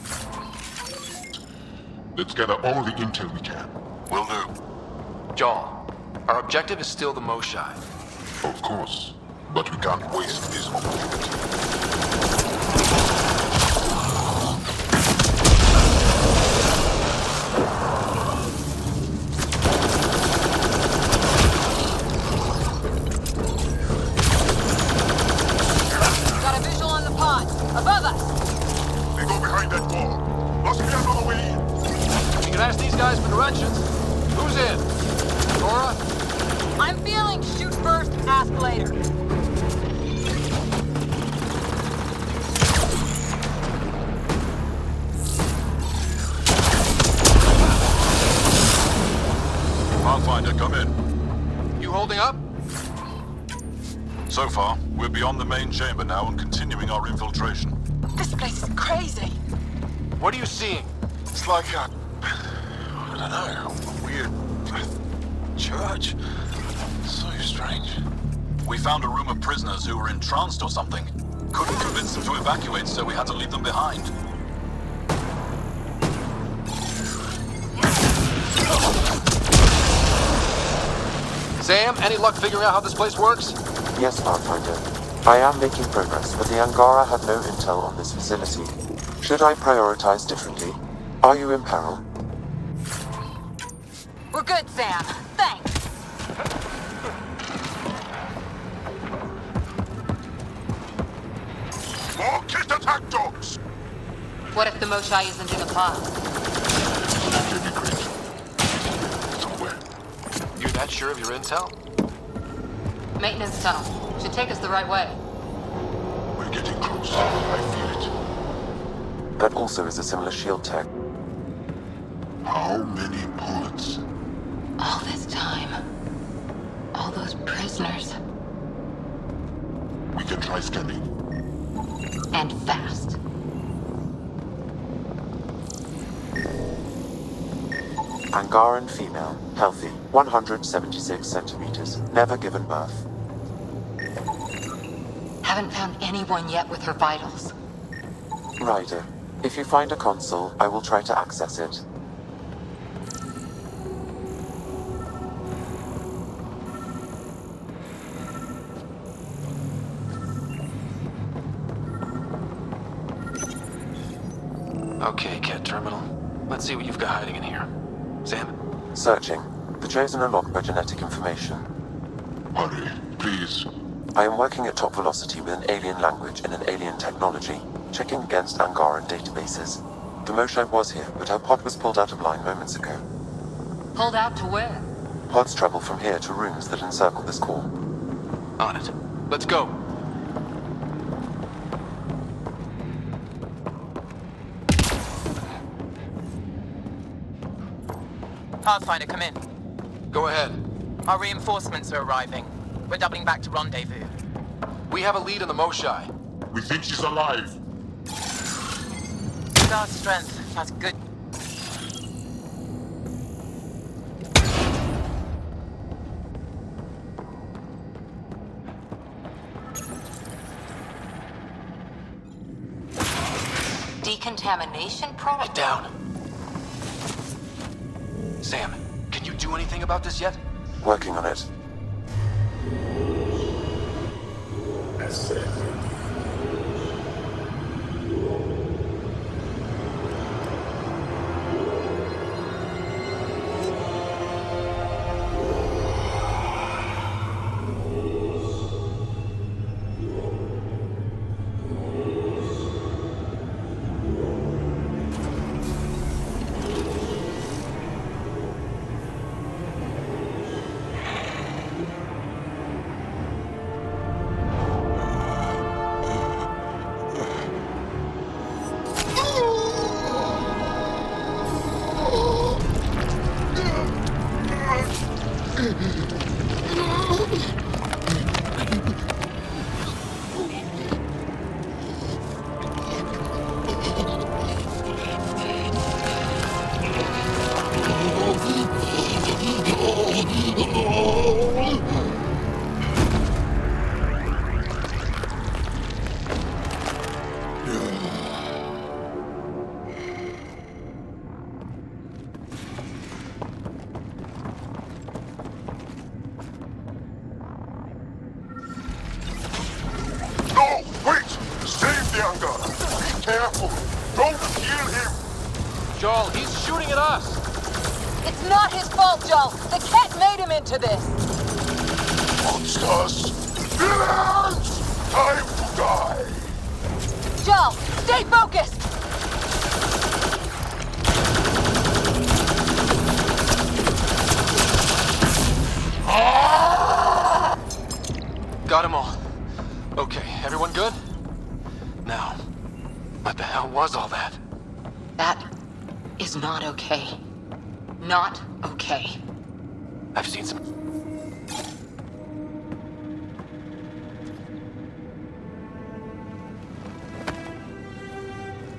Let's gather all the intel we can. Will do. Jaw, our objective is still the Moshai. Of course, but we can't waste this opportunity. Got a visual on the pod. Above us. They go behind that wall. Must be another way in. You can ask these guys for directions. Who's in? Nora? I'm feeling shoot first, ask later. Pathfinder, come in. You holding up? So far, we're beyond the main chamber now and continuing our infiltration. This place is crazy. What are you seeing? It's like I don't know, a weird church. So strange. We found a room of prisoners who were entranced or something. Couldn't convince them to evacuate, so we had to leave them behind. Sam, any luck figuring out how this place works? Yes, Pathfinder. I am making progress, but the Angara have no intel on this facility. Should I prioritize differently? Are you in peril? We're good, Sam. Thanks. More kit attack dogs! What if the Moshai isn't in the pod? Somewhere. You're that sure of your intel? Maintenance tunnel. Should take us the right way. We're getting close. I feel it. That also is a similar shield tech. How many bullets? All this time. All those prisoners. We can try scanning. And fast. Angaran female, healthy, 176 centimeters, never given birth. Haven't found anyone yet with her vitals. Ryder, if you find a console, I will try to access it. Okay, Cat Terminal. Let's see what you've got hiding in here. Sam? Searching. The Chosen are locked by genetic information. Hurry, please. I am working at top velocity with an alien language and an alien technology, checking against Angaran databases. The Moshai was here, but her pod was pulled out of line moments ago. Pulled out to where? Pods travel from here to rooms that encircle this core. On it. Let's go. Pathfinder, come in. Go ahead. Our reinforcements are arriving. We're doubling back to rendezvous. We have a lead on the Moshai. We think she's alive. Our strength. That's good. Decontamination product. Get down. Sam, can you do anything about this yet? Working on it. Oh! Careful! Don't kill him! Joel, he's shooting at us! It's not his fault, Joel. The cat made him into this. Monsters! Villains! Time to die! Joel, stay focused. Got them all. Okay, everyone good? Now, what the hell was all that? That is not okay. Not okay. I've seen some...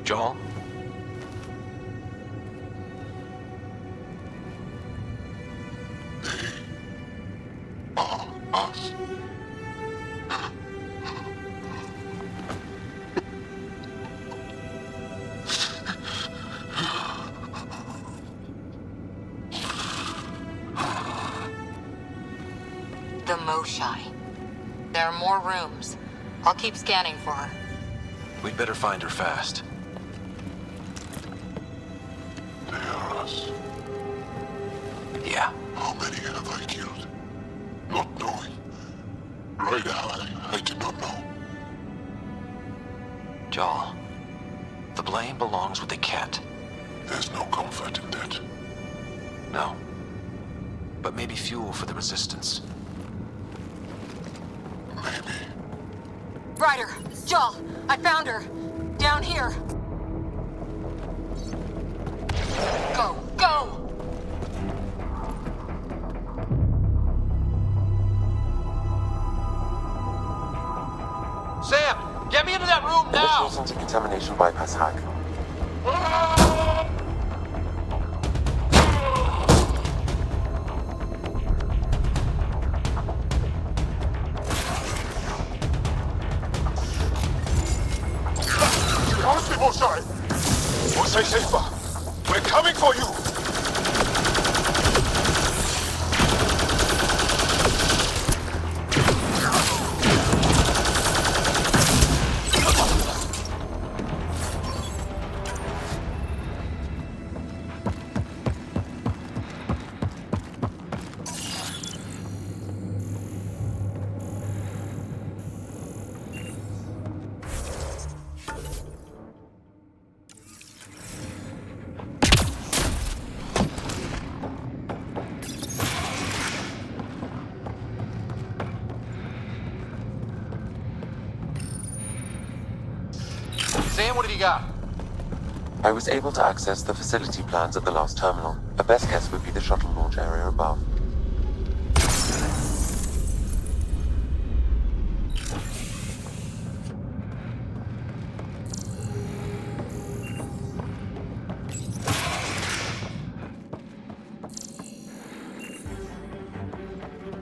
Joel? Us. The Moshai. There are more rooms. I'll keep scanning for her. We'd better find her fast. They are us. Yeah. How many have I killed? Not knowing. Right, I did not know. Joel, the blame belongs with the cat. There's no comfort in that. No. But maybe fuel for the resistance. Maybe. Ryder, Joel, I found her. Down here. Go, go! Sam, get me into that room now! Initiating decontamination bypass hack. Honestly, Moshai! Moshai safer! We're coming for you! Sam, what have you got? I was able to access the facility plans at the last terminal. A best guess would be the shuttle launch area above.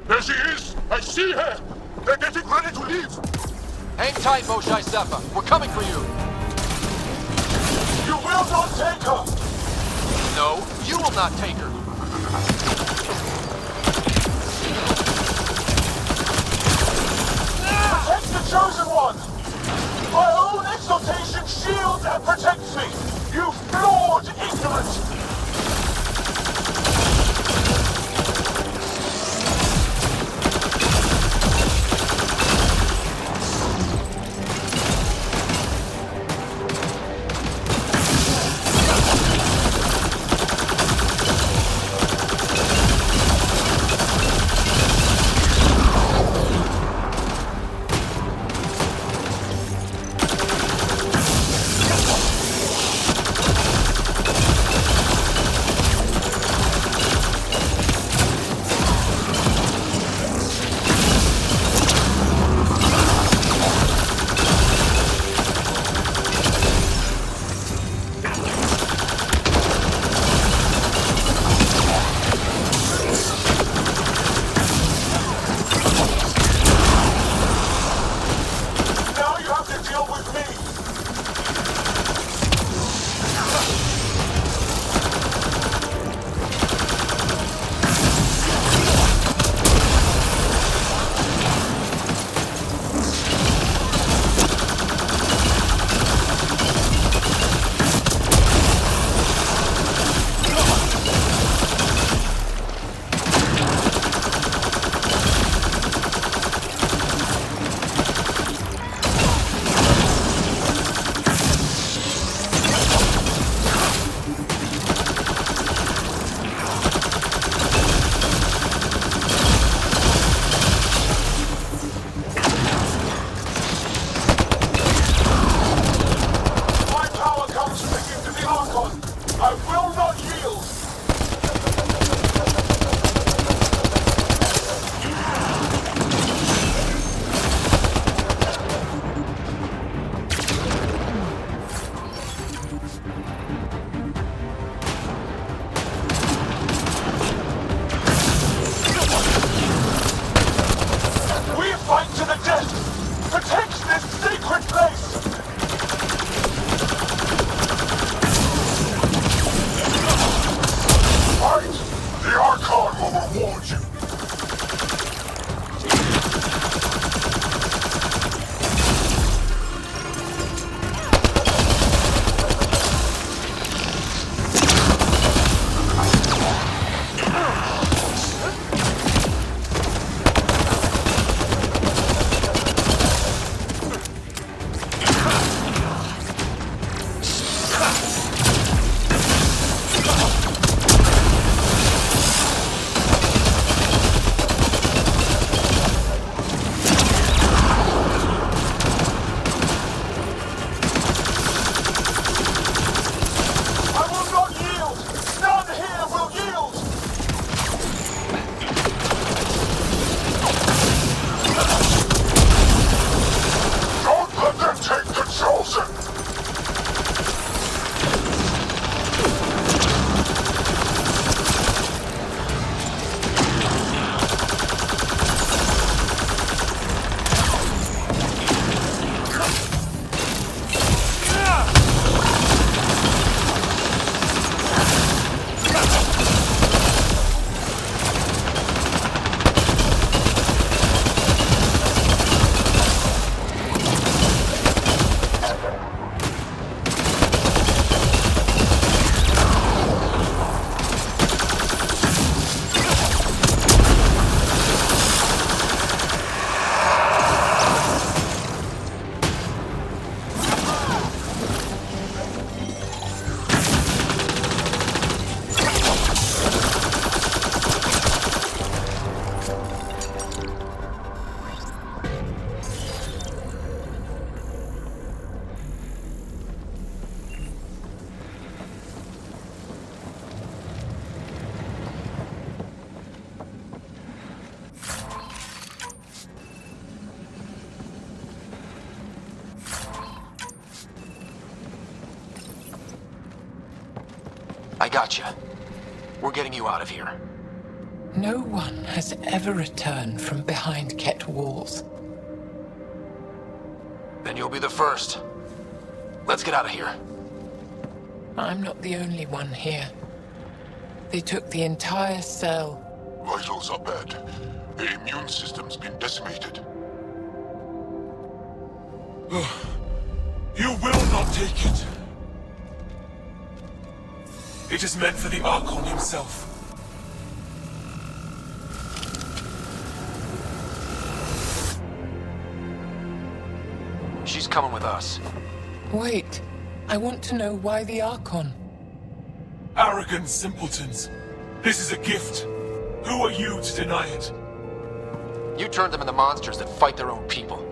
There she is! I see her! They're getting ready to leave! Hang tight, Moshai Sefa. We're coming for you! You will not take her! No, you will not take her! Protect the Chosen One! My own exaltation shields and protects me! You flawed ignorant! gotcha. We're getting you out of here. No one has ever returned from behind Ket walls. Then you'll be the first. Let's get out of here. I'm not the only one here. They took the entire cell. Vitals are bad. The immune system's been decimated. You will not take it. It is meant for the Archon himself. She's coming with us. Wait, I want to know why the Archon. Arrogant simpletons. This is a gift. Who are you to deny it? You turned them into monsters that fight their own people.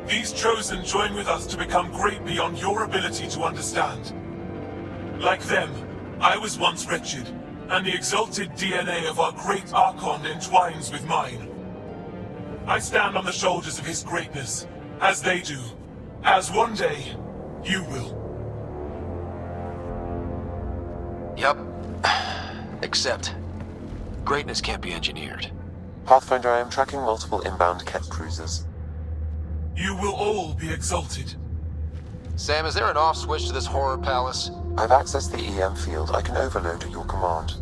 These Chosen join with us to become great beyond your ability to understand. Like them, I was once wretched, and the exalted DNA of our great Archon entwines with mine. I stand on the shoulders of his greatness, as they do, as one day, you will. Yup. Except, greatness can't be engineered. Pathfinder, I am tracking multiple inbound Ket cruisers. You will all be exalted. Sam, is there an off switch to this horror palace? I've accessed the EM field. I can overload at your command.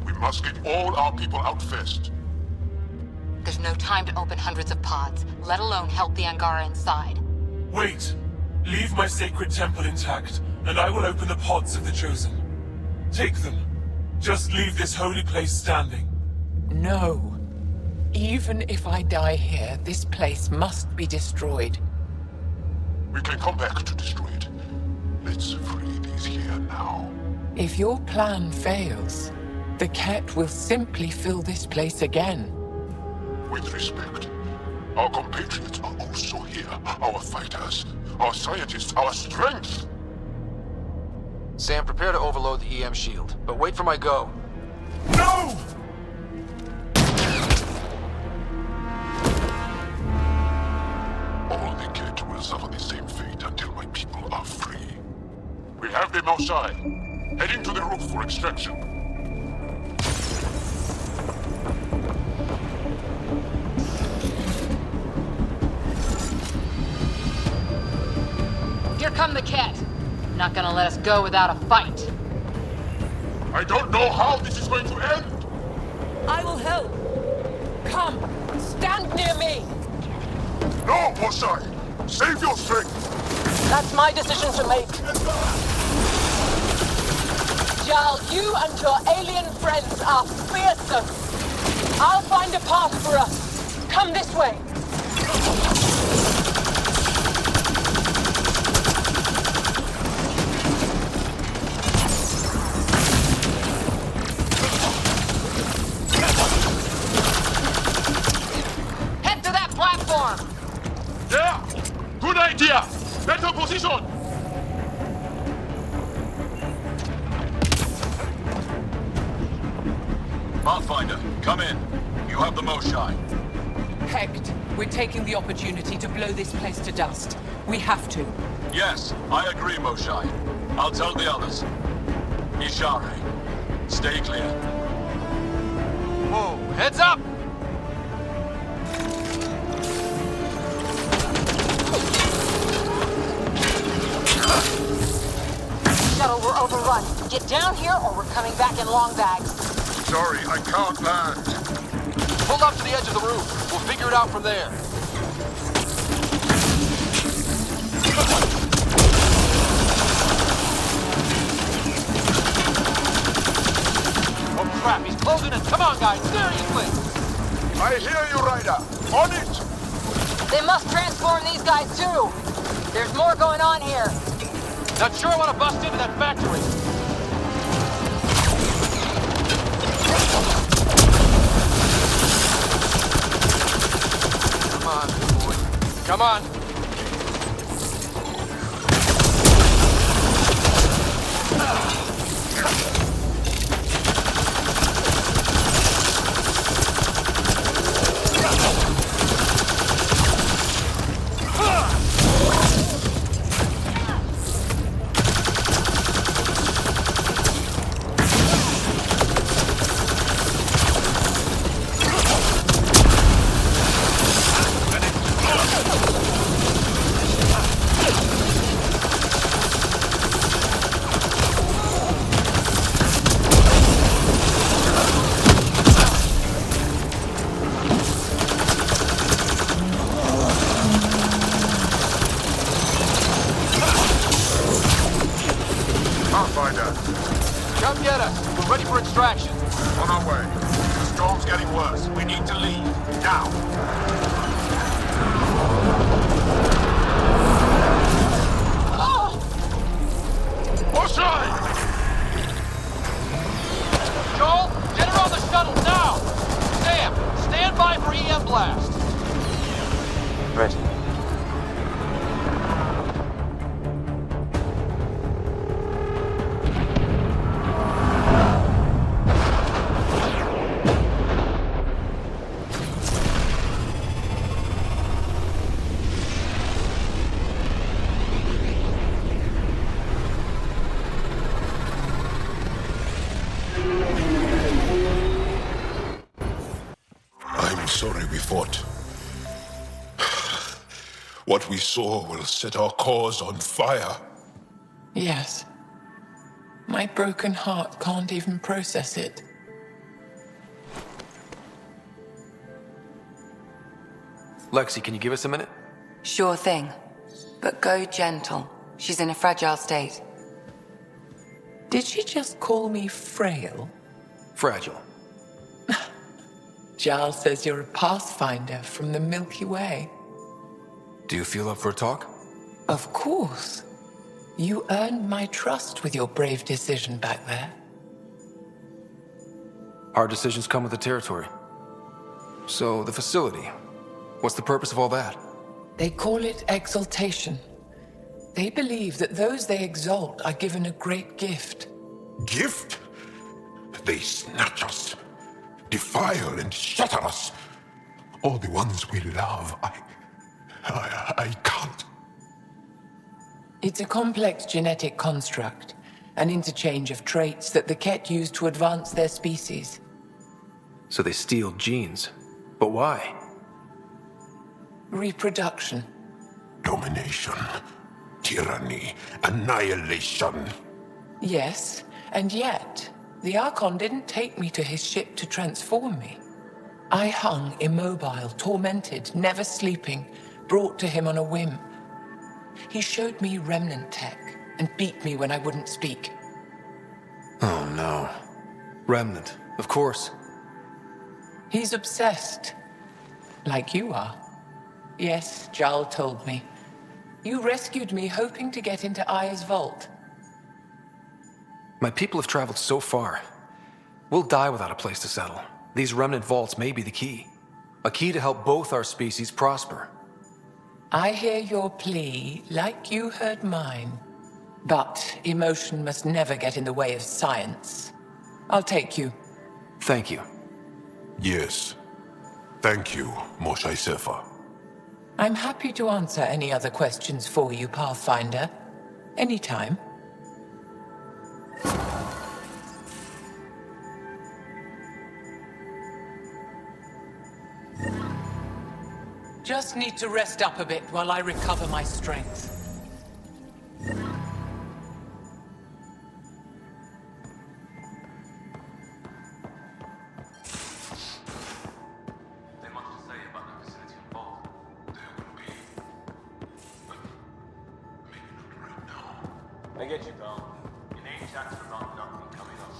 We must get all our people out first. There's no time to open hundreds of pods, let alone help the Angara inside. Wait. Leave my sacred temple intact, and I will open the pods of the Chosen. Take them. Just leave this holy place standing. No. Even if I die here, this place must be destroyed. We can come back to destroy it. Let's free these here now. If your plan fails, the Ket will simply fill this place again. With respect, our compatriots are also here. Our fighters, our scientists, our strength. Sam, prepare to overload the EM shield, but wait for my go. No! All the Ket will suffer the same fate until my people are free. We have them outside, heading to the roof for extraction. Here come the Ket. Not gonna let us go without a fight. I don't know how this is going to end. I will help. Come, stand near me. No, Mosai! Save your strength! That's my decision to make. Jal, you and your alien friends are fearsome. I'll find a path for us. Come this way. Head to that platform! Yeah! Good idea! Better position! Pathfinder, come in. You have the Moshai. Hecht, we're taking the opportunity to blow this place to dust. We have to. Yes, I agree, Moshai. I'll tell the others. Ishare, stay clear. Whoa, heads up! Shuttle, we're overrun. Get down here or we're coming back in long bags. Sorry, I can't land. Pull up to the edge of the roof. We'll figure it out from there. Oh crap, he's closing in. Come on, guys, seriously! I hear you, Ryder. On it! They must transform these guys too. There's more going on here. Not sure I want to bust into that factory. Come on, boy. Come on. extraction. On our way. The storm's getting worse. We need to leave. Now. What's right? Joel, get her on the shuttle now! Sam, stand by for EM blast. Ready. I'm sorry we fought. What we saw will set our cause on fire. Yes. My broken heart can't even process it. Lexi, can you give us a minute? Sure thing. But go gentle. She's in a fragile state. Did she just call me frail? Fragile. Giles says you're a pathfinder from the Milky Way. Do you feel up for a talk? Of course. You earned my trust with your brave decision back there. Our decisions come with the territory. So, the facility. What's the purpose of all that? They call it exaltation. They believe that those they exalt are given a great gift. Gift? They snatch us, defile and shatter us. All the ones we love. I can't. It's a complex genetic construct, an interchange of traits that the Ket use to advance their species. So they steal genes. But why? Reproduction. Domination, tyranny, annihilation. Yes, and yet, the Archon didn't take me to his ship to transform me. I hung immobile, tormented, never sleeping, brought to him on a whim. He showed me remnant tech and beat me when I wouldn't speak. Oh no. Remnant, of course. He's obsessed. Like you are. Yes, Jarl told me. You rescued me hoping to get into Aya's vault. My people have traveled so far. We'll die without a place to settle. These remnant vaults may be the key. A key to help both our species prosper. I hear your plea like you heard mine. But emotion must never get in the way of science. I'll take you. Thank you. Yes. Thank you, Moshe Sefer. I'm happy to answer any other questions for you, Pathfinder. Anytime. Just need to rest up a bit while I recover my strength. I get you, pal. Your name tags for nothing coming up.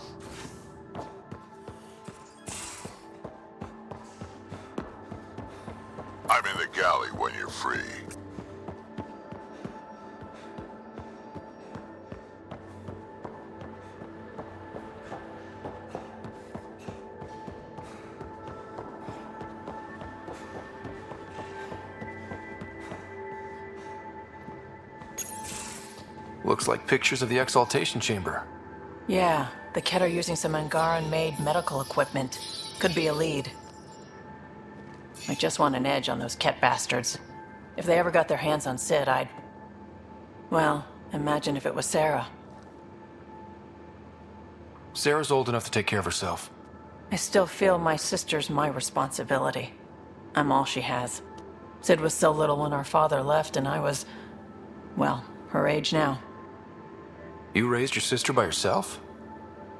I'm in the galley when you're free. Looks like pictures of the exaltation chamber. Yeah, the Ket are using some Angaran-made medical equipment. Could be a lead. I just want an edge on those Ket bastards. If they ever got their hands on Sid, I'd... Well, imagine if it was Sarah. Sarah's old enough to take care of herself. I still feel my sister's my responsibility. I'm all she has. Sid was so little when our father left, and I was... well, her age now. You raised your sister by yourself?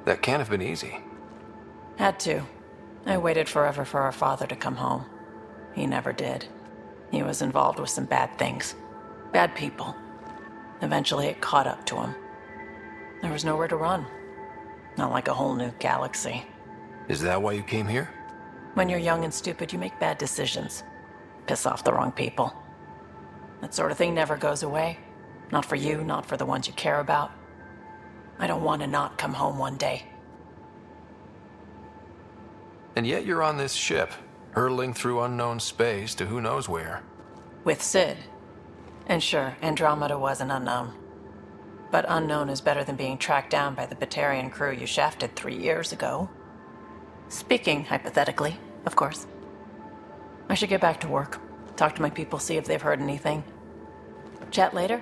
That can't have been easy. Had to. I waited forever for our father to come home. He never did. He was involved with some bad things. Bad people. Eventually it caught up to him. There was nowhere to run. Not like a whole new galaxy. Is that why you came here? When you're young and stupid, you make bad decisions. Piss off the wrong people. That sort of thing never goes away. Not for you, not for the ones you care about. I don't want to not come home one day. And yet you're on this ship, hurtling through unknown space to who knows where. With Sid. And sure, Andromeda was an unknown. But unknown is better than being tracked down by the Batarian crew you shafted 3 years ago. Speaking hypothetically, of course. I should get back to work. Talk to my people, see if they've heard anything. Chat later?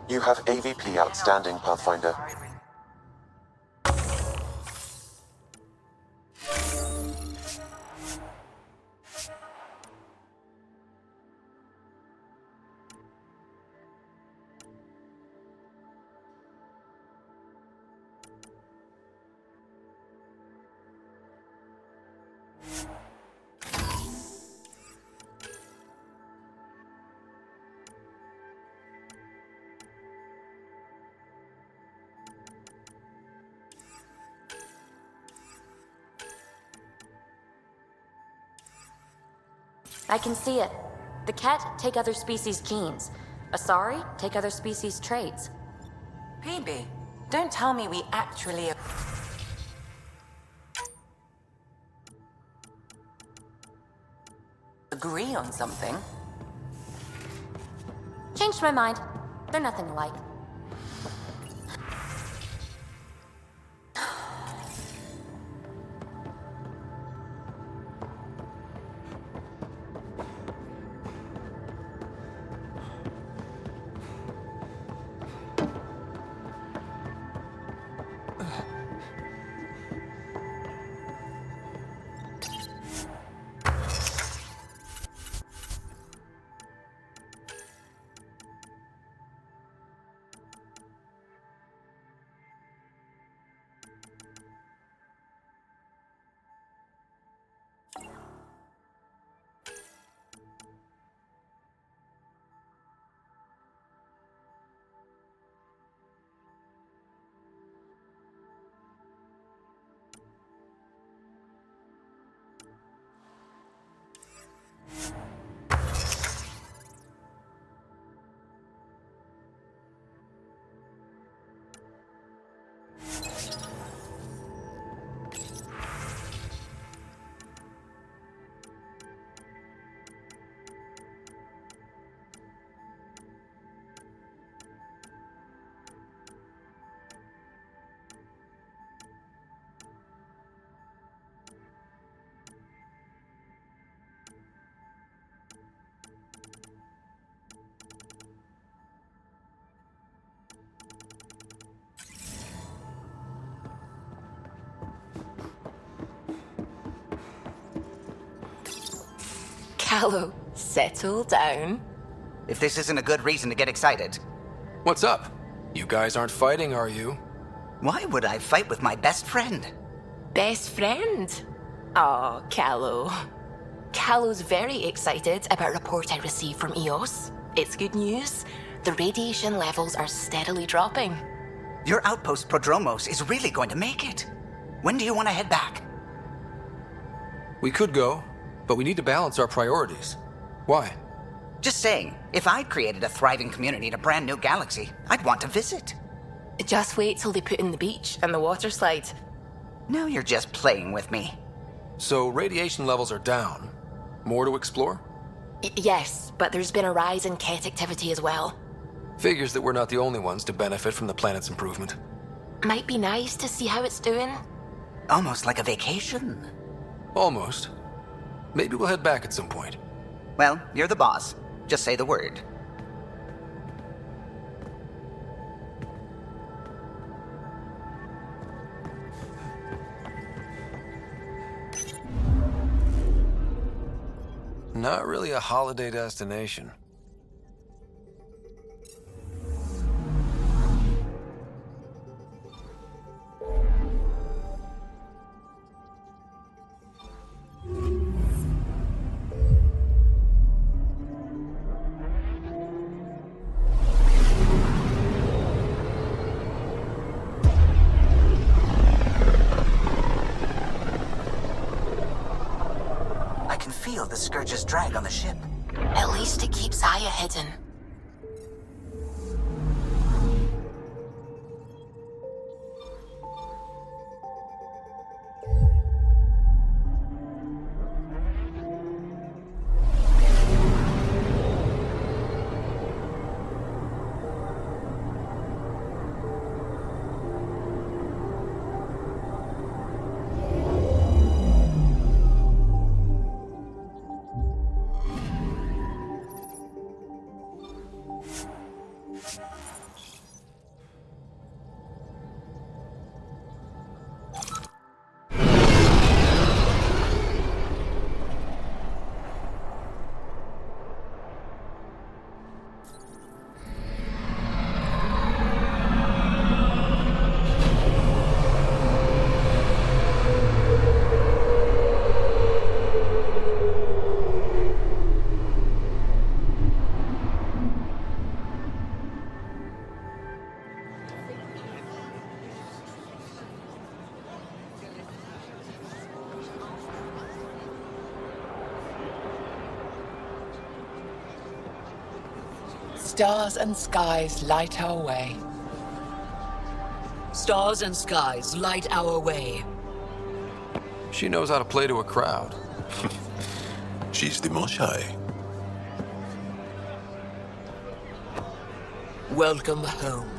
You have AVP outstanding, Pathfinder. I can see it. The Ket take other species' genes. Asari take other species' traits. PB, don't tell me we actually... agree on something. Changed my mind. They're nothing alike. Callow, settle down. If this isn't a good reason to get excited. What's up? You guys aren't fighting, are you? Why would I fight with my best friend? Best friend? Oh, Callow. Callow's very excited about a report I received from EOS. It's good news. The radiation levels are steadily dropping. Your outpost Prodromos is really going to make it. When do you want to head back? We could go, but we need to balance our priorities. Why? Just saying, if I'd created a thriving community in a brand new galaxy, I'd want to visit. Just wait till they put in the beach and the water slide. Now you're just playing with me. So radiation levels are down. More to explore? Yes, but there's been a rise in Ket activity as well. Figures that we're not the only ones to benefit from the planet's improvement. Might be nice to see how it's doing. Almost like a vacation. Almost. Maybe we'll head back at some point. Well, you're the boss. Just say the word. Not really a holiday destination. I can feel the Scourge's drag on the ship. At least it keeps Aya hidden. Stars and skies light our way. Stars and skies light our way. She knows how to play to a crowd. She's the Moshai. Welcome home.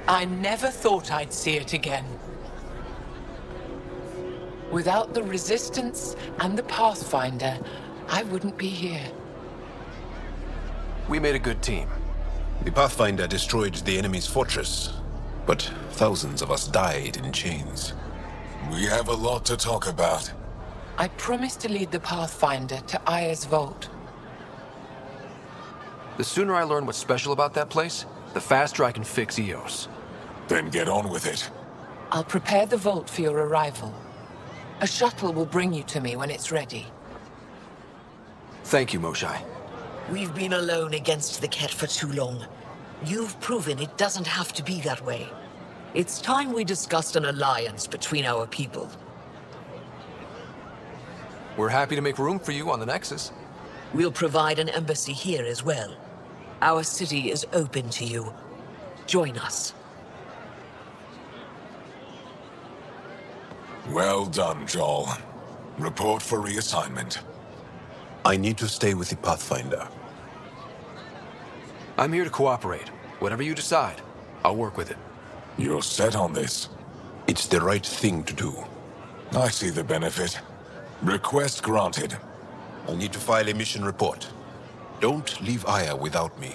I never thought I'd see it again. Without the Resistance and the Pathfinder, I wouldn't be here. We made a good team. The Pathfinder destroyed the enemy's fortress, but thousands of us died in chains. We have a lot to talk about. I promised to lead the Pathfinder to Aya's vault. The sooner I learn what's special about that place, the faster I can fix EOS. Then get on with it. I'll prepare the vault for your arrival. A shuttle will bring you to me when it's ready. Thank you, Moshai. We've been alone against the Ket for too long. You've proven it doesn't have to be that way. It's time we discussed an alliance between our people. We're happy to make room for you on the Nexus. We'll provide an embassy here as well. Our city is open to you. Join us. Well done, Joel. Report for reassignment. I need to stay with the Pathfinder. I'm here to cooperate. Whatever you decide, I'll work with it. You're set on this? It's the right thing to do. I see the benefit. Request granted. I'll need to file a mission report. Don't leave Aya without me.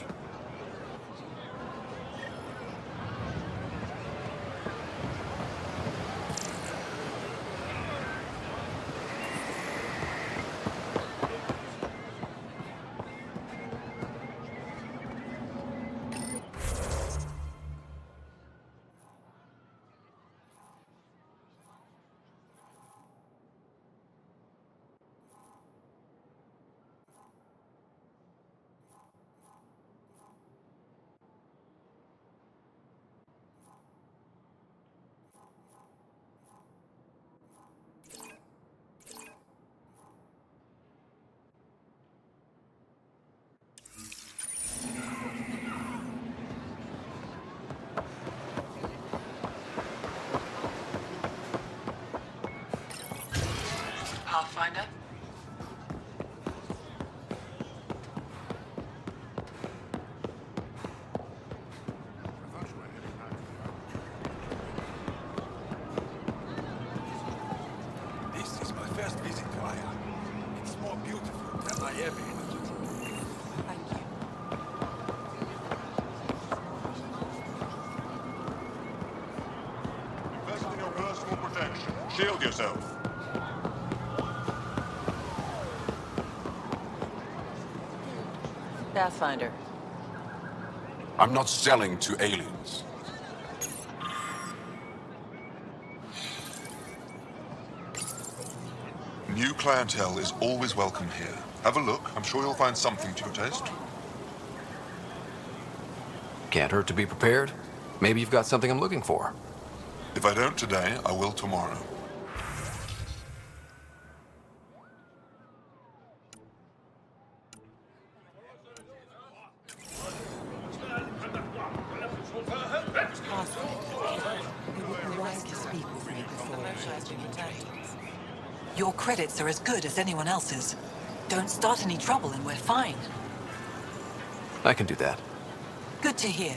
Pathfinder? This is my first visit to Aya. It's more beautiful than I ever imagined. Thank you. Invest in your personal protection. Shield yourself. Pathfinder. I'm not selling to aliens. New clientele is always welcome here. Have a look. I'm sure you'll find something to your taste. Can't hurt to be prepared. Maybe you've got something I'm looking for. If I don't today, I will tomorrow. Your credits are as good as anyone else's. Don't start any trouble and we're fine. I can do that. Good to hear.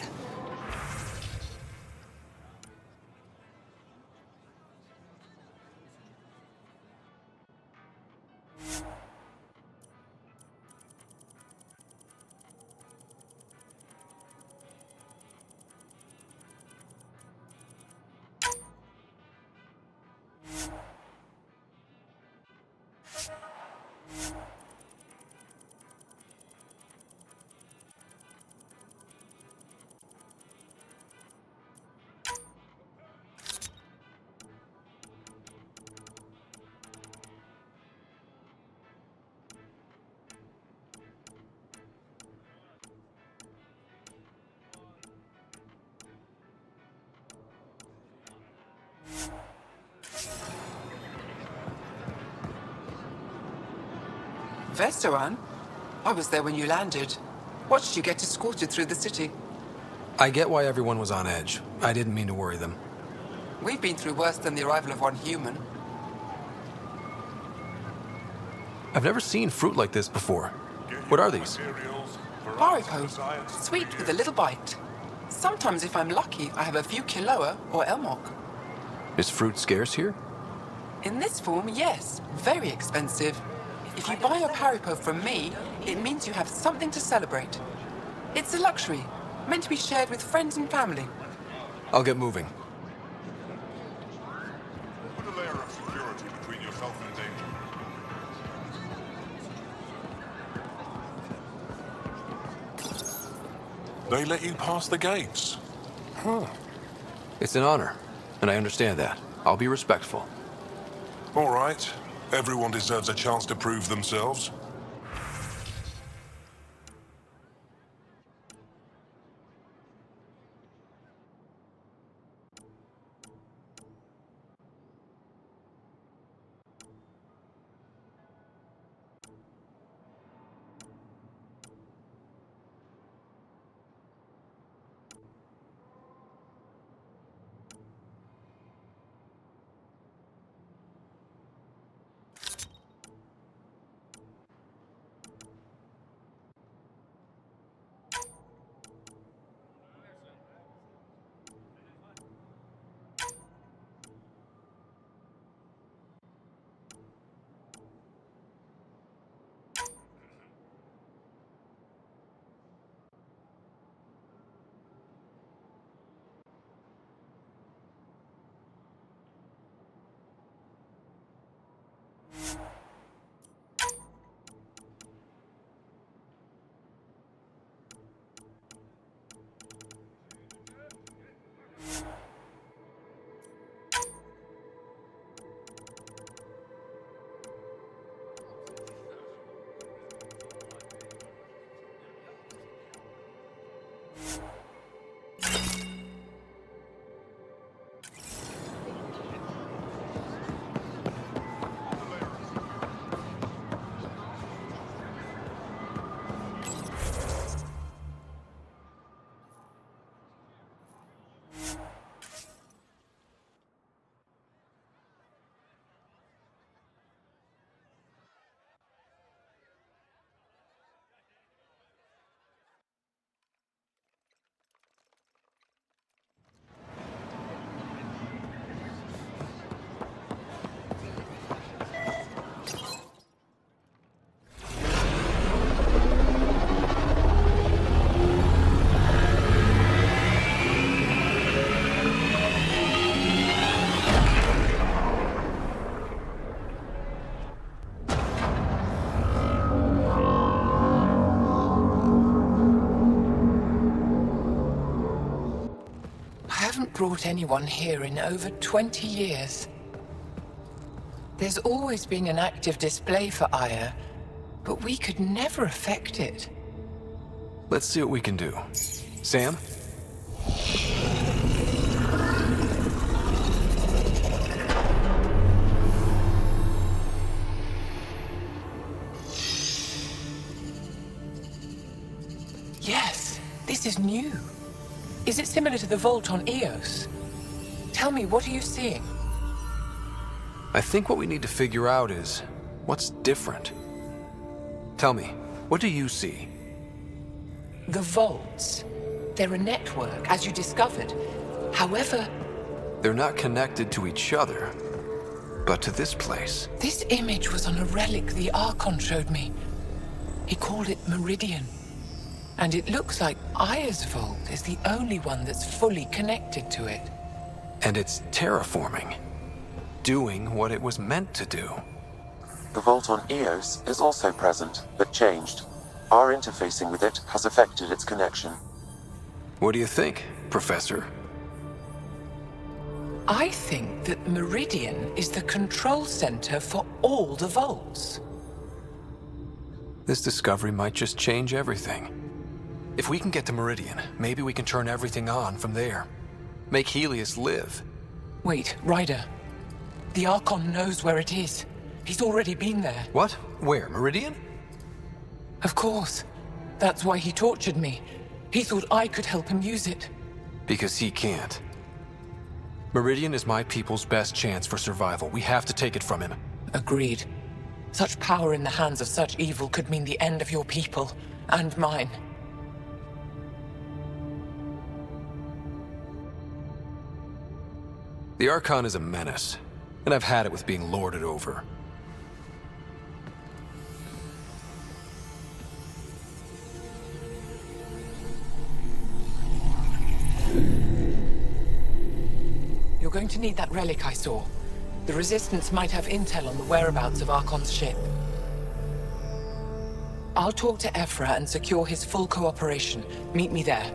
Veteran? I was there when you landed. Watched you get escorted through the city. I get why everyone was on edge. I didn't mean to worry them. We've been through worse than the arrival of one human. I've never seen fruit like this before. What are these? Haribo. Sweet with a little bite. Sometimes if I'm lucky, I have a few Kiloa or Elmok. Is fruit scarce here? In this form, yes. Very expensive. If you buy a Haribo from me, it means you have something to celebrate. It's a luxury, meant to be shared with friends and family. I'll get moving. Put a layer of security between yourself and danger. They let you pass the gates. Huh. It's an honor, and I understand that. I'll be respectful. All right. Everyone deserves a chance to prove themselves. brought anyone here in over 20 years. There's always been an active display for Aya, but we could never affect it. Let's see what we can do. Sam? Yes, this is new. Is it similar to the vault on Eos? Tell me, what are you seeing? I think what we need to figure out is what's different. Tell me, what do you see? The vaults. They're a network, as you discovered. However, They're not connected to each other, but to this place. this image was on a relic the Archon showed me. He called it Meridian. And it looks like Aya's vault is the only one that's fully connected to it. And it's terraforming, doing what it was meant to do. The vault on Eos is also present, but changed. Our interfacing with it has affected its connection. What do you think, Professor? I think that Meridian is the control center for all the vaults. This discovery might just change everything. If we can get to Meridian, maybe we can turn everything on from there. Make Helios live. Wait, Ryder. The Archon knows where it is. He's already been there. What? Where? Meridian? Of course. That's why he tortured me. He thought I could help him use it. Because he can't. Meridian is my people's best chance for survival. We have to take it from him. Agreed. Such power in the hands of such evil could mean the end of your people, and mine. The Archon is a menace, and I've had it with being lorded over. You're going to need that relic I saw. The Resistance might have intel on the whereabouts of Archon's ship. I'll talk to Ephra and secure his full cooperation. Meet me there.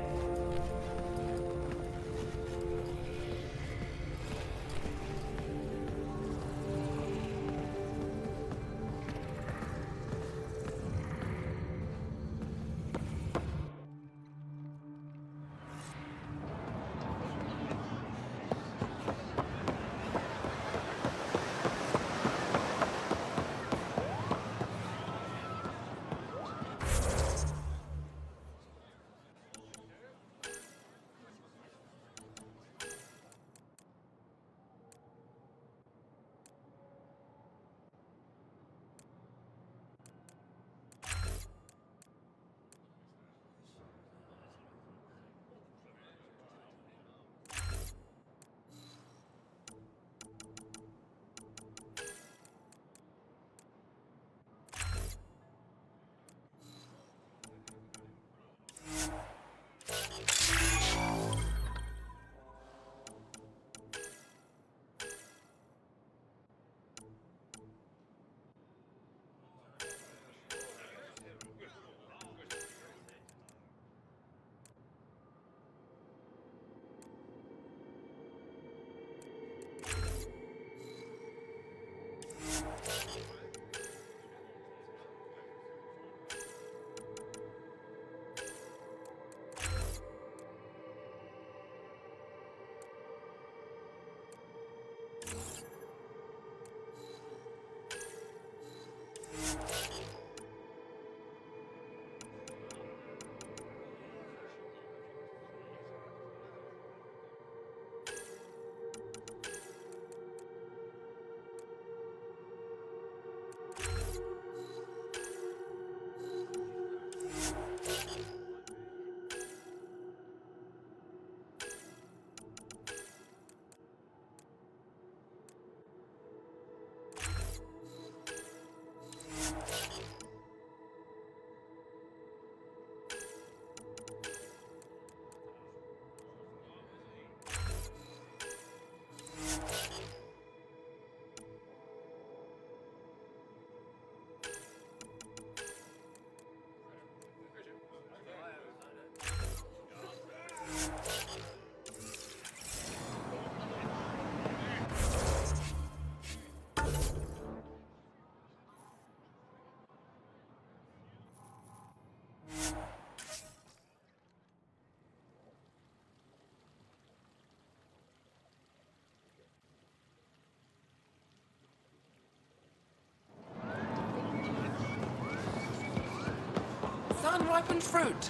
It's unripened fruit.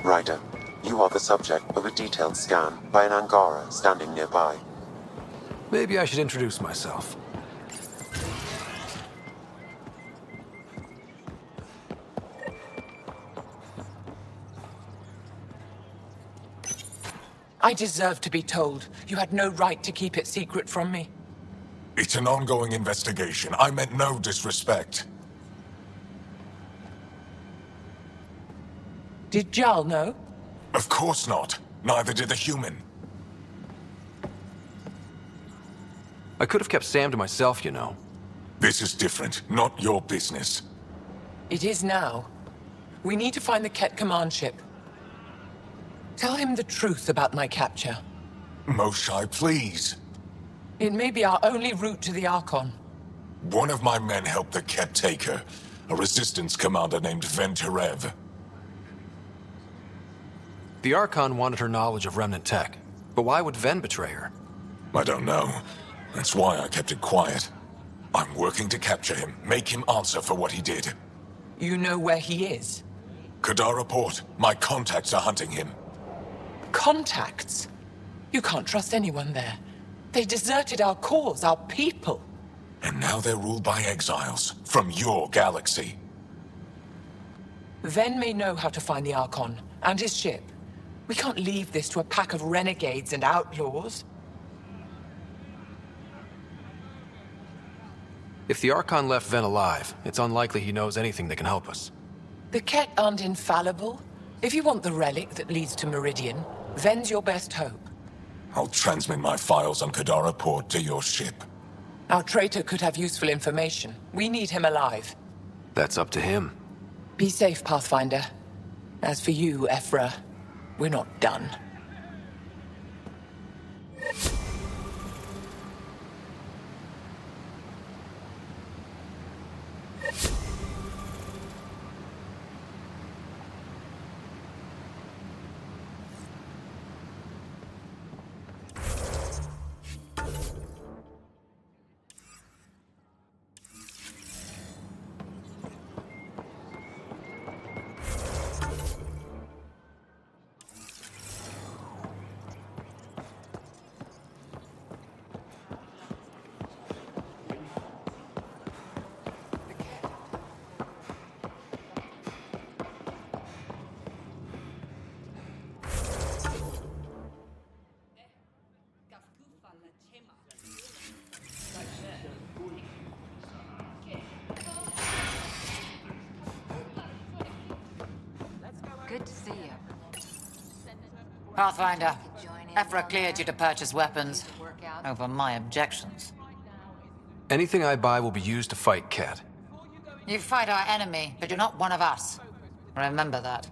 Ryder, you are the subject of a detailed scan by an Angara standing nearby. Maybe I should introduce myself. I deserve to be told. You had no right to keep it secret from me. It's an ongoing investigation. I meant no disrespect. Did Jarl know? Of course not. Neither did the human. I could have kept Sam to myself, you know. This is different. Not your business. It is now. We need to find the Ket command ship. Tell him the truth about my capture. Moshai, please. It may be our only route to the Archon. One of my men helped the Ket take her. A resistance commander named Venterev. The Archon wanted her knowledge of Remnant tech. But why would Ven betray her? I don't know. That's why I kept it quiet. I'm working to capture him, make him answer for what he did. You know where he is? Kadara Port. My contacts are hunting him. Contacts? You can't trust anyone there. They deserted our cause, our people. And now they're ruled by exiles from your galaxy. Ven may know how to find the Archon and his ship. We can't leave this to a pack of renegades and outlaws. If the Archon left Ven alive, it's unlikely he knows anything that can help us. The Ket aren't infallible. If you want the relic that leads to Meridian, Ven's your best hope. I'll transmit my files on Kadara Port to your ship. Our traitor could have useful information. We need him alive. That's up to him. Be safe, Pathfinder. As for you, Ephra, we're not done. Good to see you. Pathfinder, Ephra cleared you to purchase weapons. Over my objections. Anything I buy will be used to fight Ket. You fight our enemy, but you're not one of us. Remember that.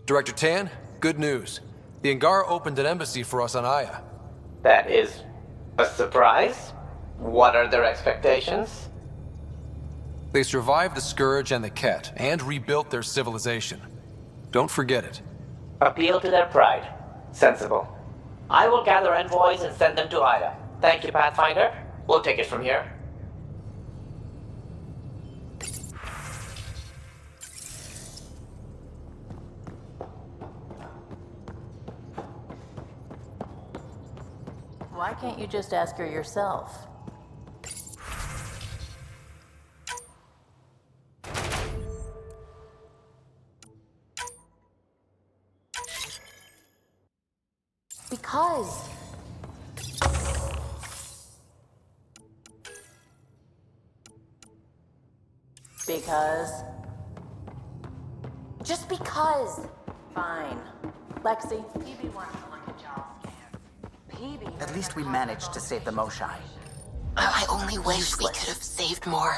Director Tan, good news. The Angara opened an embassy for us on Aya. That is a surprise? What are their expectations? They survived the Scourge and the Ket, and rebuilt their civilization. Don't forget it. Appeal to their pride. Sensible. I will gather envoys and send them to Aya. Thank you, Pathfinder. We'll take it from here. Why can't you just ask her yourself? Because. Because? Just because. Fine. Lexi, PB wants to look at y'all's scans. At least we managed to save the Moshai. I only wish we could have saved more.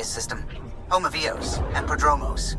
System, home of Eos and Prodromos.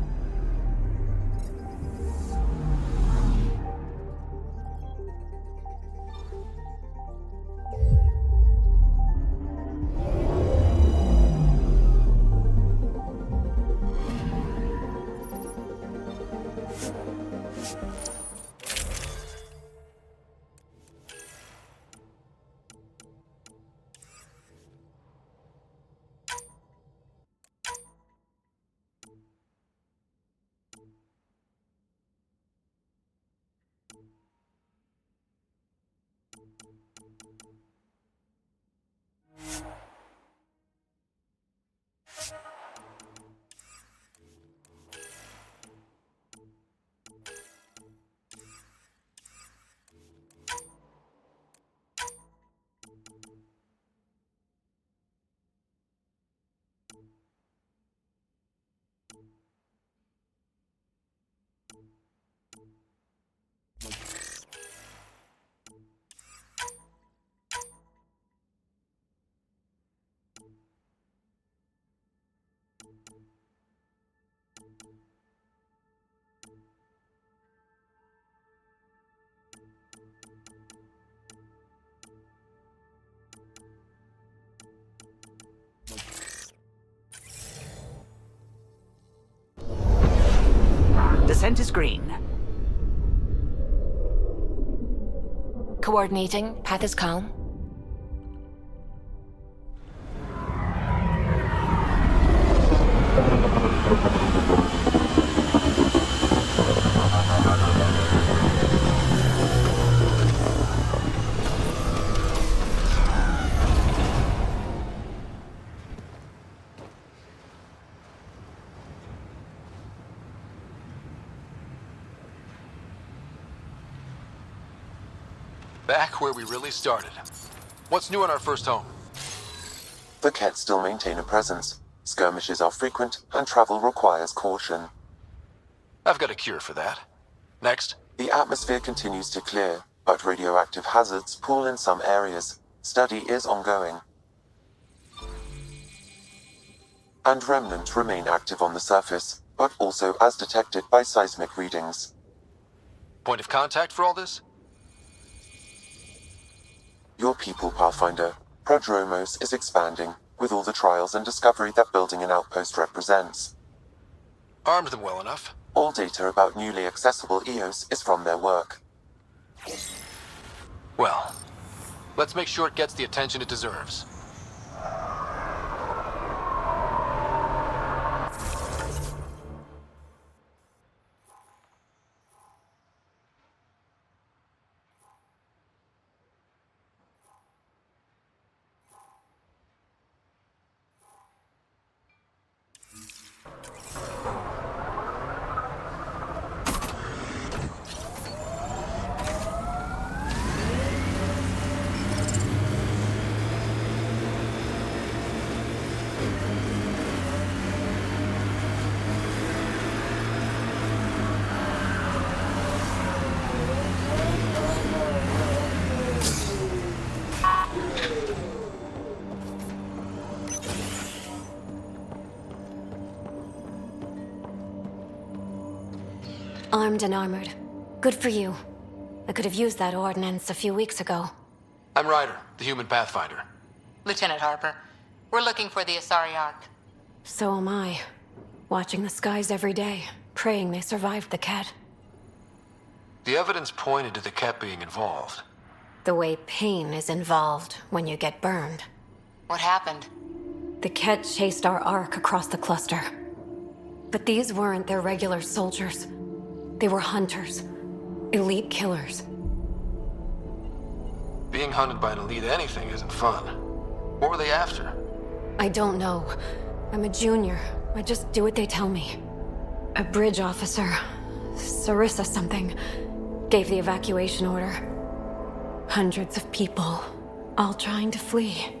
Descent is green. Coordinating. Path is calm. Back where we really started. What's new on our first home? The Ket still maintain a presence. Skirmishes are frequent, and travel requires caution. I've got a cure for that. Next. The atmosphere continues to clear, but radioactive hazards pool in some areas. Study is ongoing. And remnants remain active on the surface, but also as detected by seismic readings. Point of contact for all this? Your people, Pathfinder. Prodromos is expanding, with all the trials and discovery that building an outpost represents. Armed them well enough. All data about newly accessible Eos is from their work. Well, let's make sure it gets the attention it deserves. armed and armored. Good for you. I could have used that ordnance a few weeks ago. I'm Ryder, the human pathfinder. Lieutenant Harper, we're looking for the Asari Ark. So am I. Watching the skies every day, praying they survived the Ket. The evidence pointed to the Ket being involved. The way pain is involved when you get burned. What happened? The Ket chased our Ark across the cluster. But these weren't their regular soldiers. They were hunters. Elite killers. Being hunted by an elite anything isn't fun. What were they after? I don't know. I'm a junior. I just do what they tell me. A bridge officer, Sarissa something, gave the evacuation order. Hundreds of people, all trying to flee.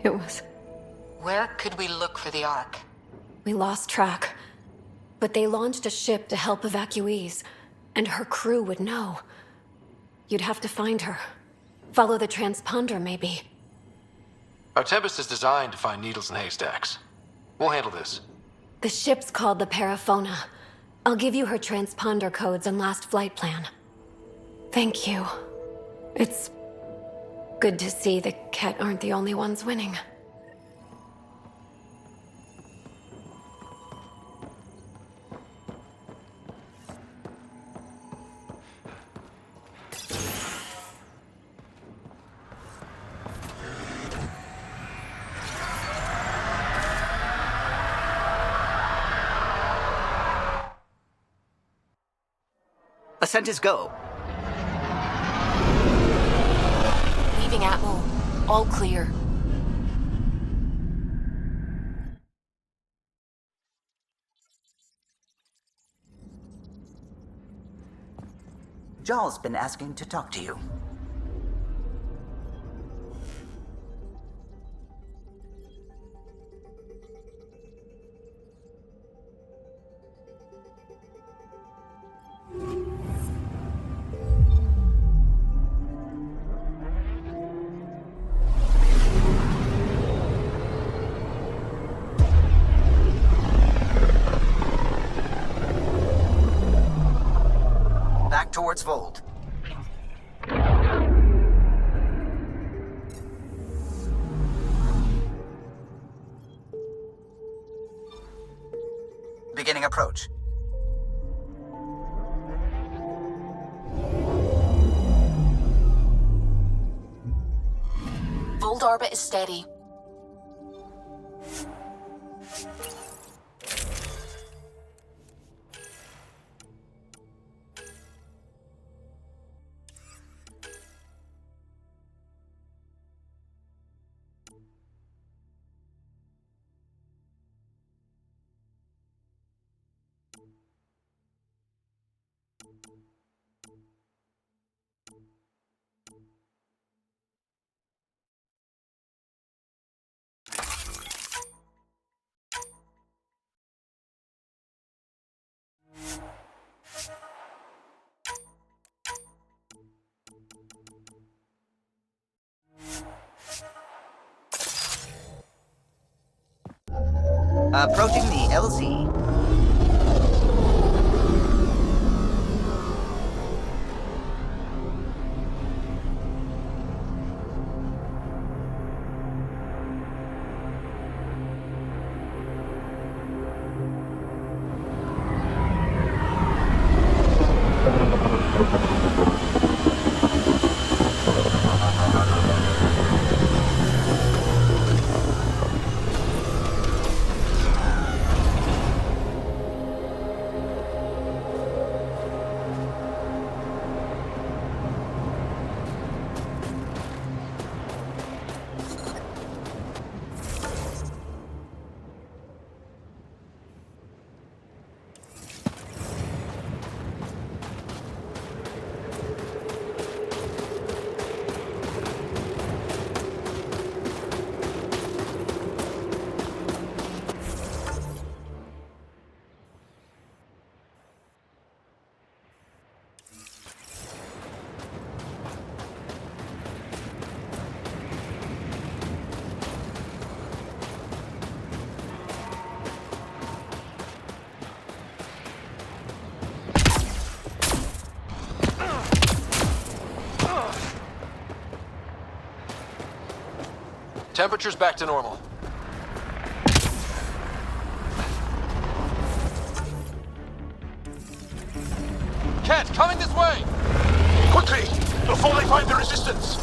It was... Where could we look for the Ark? We lost track. But they launched a ship to help evacuees, and her crew would know. You'd have to find her. Follow the transponder, maybe. Our Tempest is designed to find needles in haystacks. We'll handle this. The ship's called the Paraphona. I'll give you her transponder codes and last flight plan. Thank you. It's good to see the Ket aren't the only ones winning. Ascent is go. Leaving Atmo. All clear. Jarl's been asking to talk to you. Towards Vold. Beginning approach. Vold orbit is steady. Approaching the LZ. Temperature's back to normal. Cat, coming this way! Quickly! Before they find the resistance!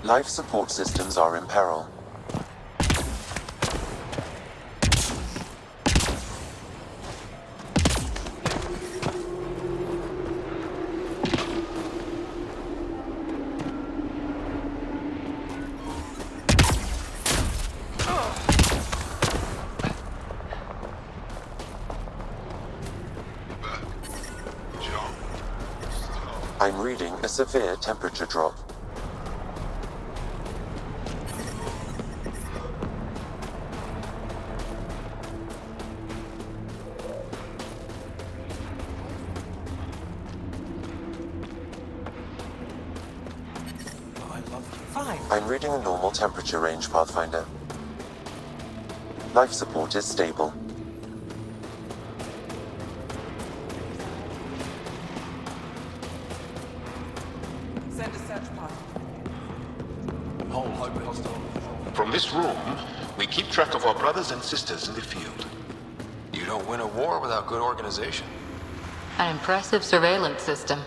Life support systems are in peril. I'm reading a severe temperature drop. I'm reading a normal temperature range, Pathfinder. Life support is stable. Send a search party. From this room, we keep track of our brothers and sisters in the field. You don't win a war without good organization. An impressive surveillance system.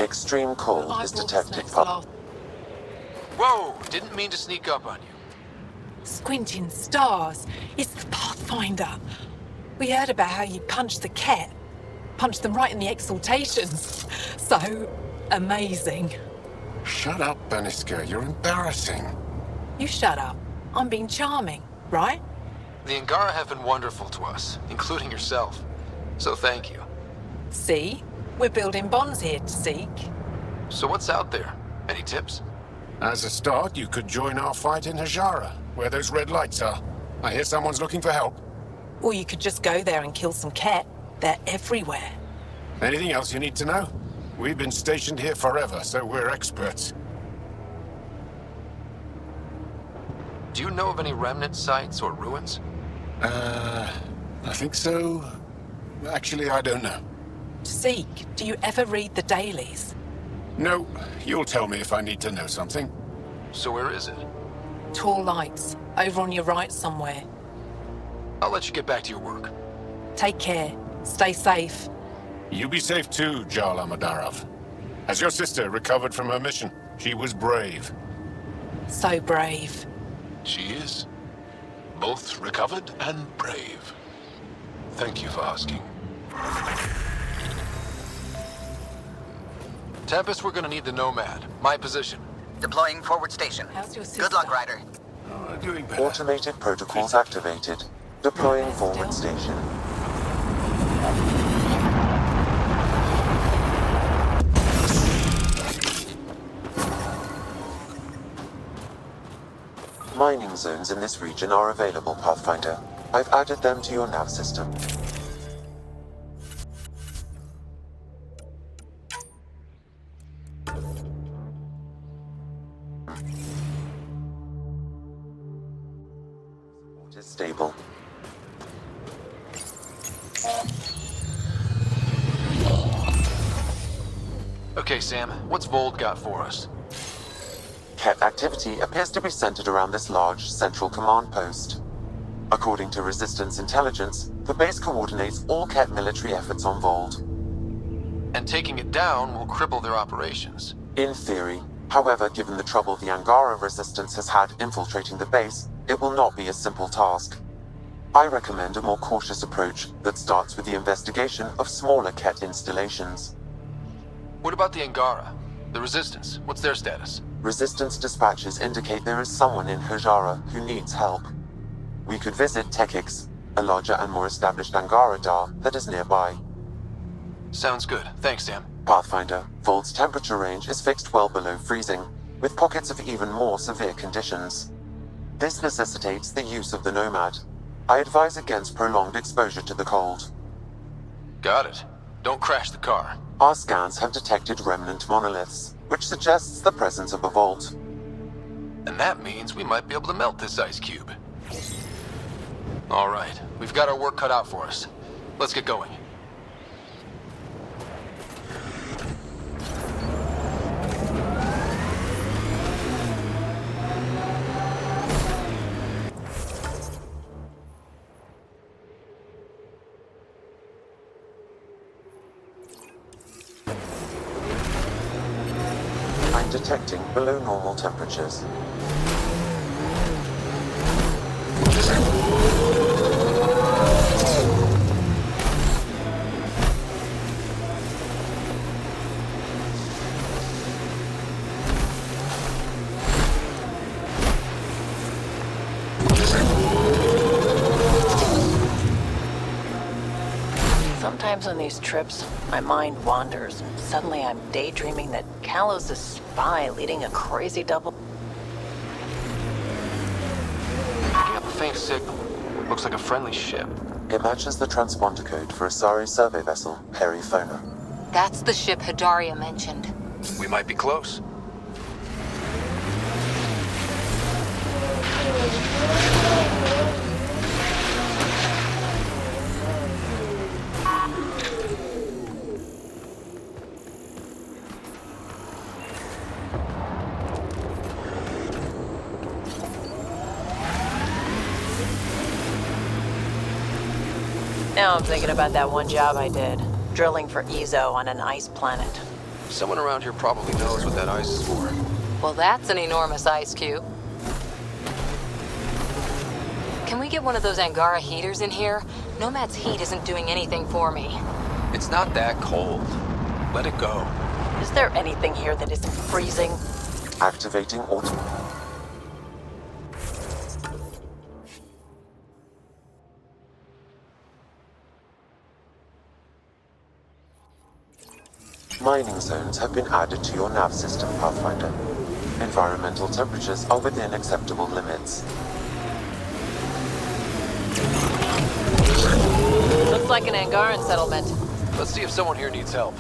Extreme cold is detected. Whoa! Didn't mean to sneak up on you. Squinting stars. It's the Pathfinder. We heard about how you punched the cat. Punched them right in the exaltations. So amazing. Shut up, Baniska. You're embarrassing. You shut up. I'm being charming, right? The Angara have been wonderful to us, including yourself. So thank you. See? We're building bonds here, Seek. So what's out there? Any tips? As a start, you could join our fight in Hajara, where those red lights are. I hear someone's looking for help. Or you could just go there and kill some cat. They're everywhere. Anything else you need to know? We've been stationed here forever, so we're experts. Do you know of any remnant sites or ruins? I think so. Actually, I don't know. Seek, do you ever read the dailies? No, you'll tell me if I need to know something. So where is it? Tall lights, over on your right somewhere. I'll let you get back to your work. Take care. Stay safe. You be safe too, Jarl Amadarov. Has your sister recovered from her mission? She was brave. So brave. She is. Both recovered and brave. Thank you for asking. Tempest, we're gonna need the Nomad. My position. Deploying forward station. Good luck, Ryder. Doing better. Automated protocols activated. Deploying forward station. Mining zones in this region are available, Pathfinder. I've added them to your nav system. Support is stable. Okay, Sam, what's Vold got for us? Ket activity appears to be centered around this large central command post. According to Resistance intelligence, the base coordinates all Ket military efforts on Vold. And taking it down will cripple their operations. In theory. However, given the trouble the Angara Resistance has had infiltrating the base, it will not be a simple task. I recommend a more cautious approach that starts with the investigation of smaller Ket installations. What about the Angara? The Resistance, what's their status? Resistance dispatches indicate there is someone in Hajara who needs help. We could visit Tekix, a larger and more established Angara Dar that is nearby. Sounds good. Thanks, Sam. Pathfinder, Vold's temperature range is fixed well below freezing, with pockets of even more severe conditions. This necessitates the use of the Nomad. I advise against prolonged exposure to the cold. Got it. Don't crash the car. Our scans have detected remnant monoliths, which suggests the presence of a vault. And that means we might be able to melt this ice cube. All right, we've got our work cut out for us. Let's get going. I'm detecting below normal temperatures. Sometimes on these trips, my mind wanders, and suddenly I'm daydreaming that Callow's a spy leading a crazy double. Picking up a faint signal. Looks like a friendly ship. It matches the transponder code for a Asari survey vessel, Perifona. That's the ship Hidaria mentioned. We might be close. Now I'm thinking about that one job I did, drilling for Ezo on an ice planet. Someone around here probably knows what that ice is for. Well, that's an enormous ice cube. Can we get one of those Angara heaters in here? Nomad's heat isn't doing anything for me. It's not that cold. Let it go. Is there anything here that isn't freezing? Activating auto... Mining zones have been added to your nav system, Pathfinder. Environmental temperatures are within acceptable limits. Looks like an Angaran settlement. Let's see if someone here needs help.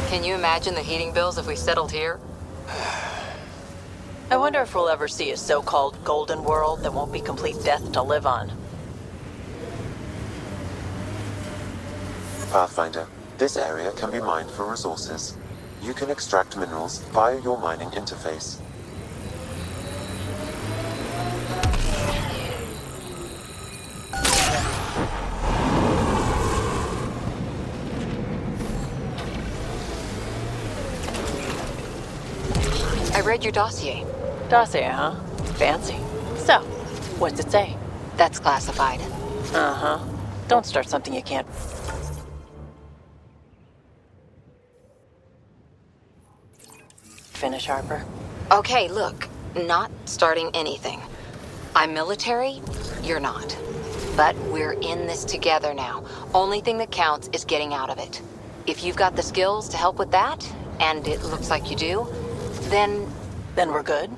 Can you imagine the heating bills if we settled here? I wonder if we'll ever see a so-called golden world that won't be complete death to live on. Pathfinder, this area can be mined for resources. You can extract minerals via your mining interface. I read your dossier. Dossier, huh? Fancy. So, what's it say? That's classified. Uh-huh. Don't start something you can't... Finish, Harper. Okay, look. Not starting anything. I'm military, you're not. But we're in this together now. Only thing that counts is getting out of it. If you've got the skills to help with that, and it looks like you do, then... Then we're good?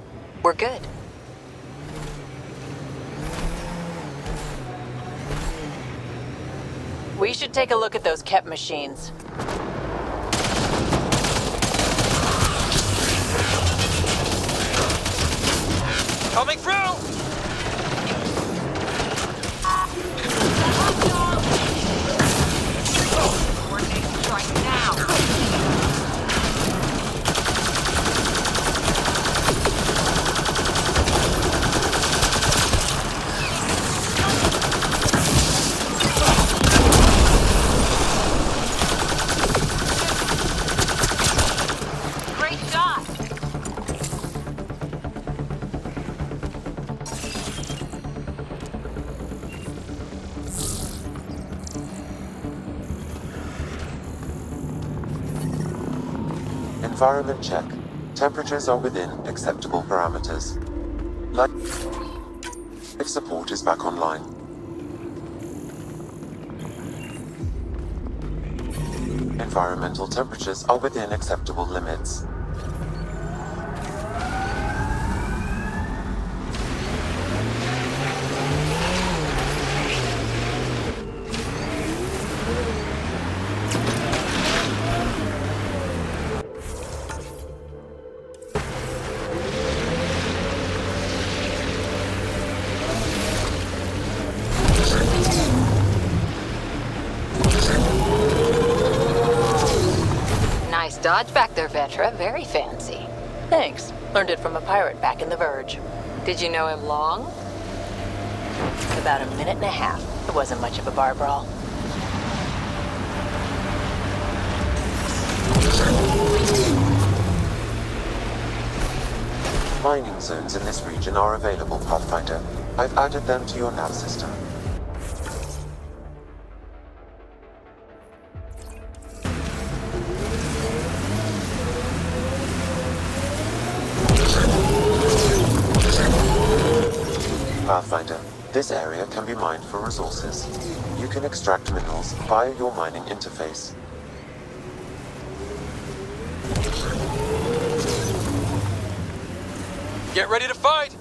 We're good. We should take a look at those Kep machines. Coming through! Coordinate strike now! Great shot! Environment check. Temperatures are within acceptable parameters. Life support is back online. Environmental temperatures are within acceptable limits. Nice dodge back there, Vetra. Very fancy. Thanks. Learned it from a pirate back in the Verge. Did you know him long? About a minute and a half. It wasn't much of a bar brawl. Mining zones in this region are available, Pathfinder. I've added them to your nav system. Pathfinder, this area can be mined for resources. You can extract minerals via your mining interface. Get ready to fight!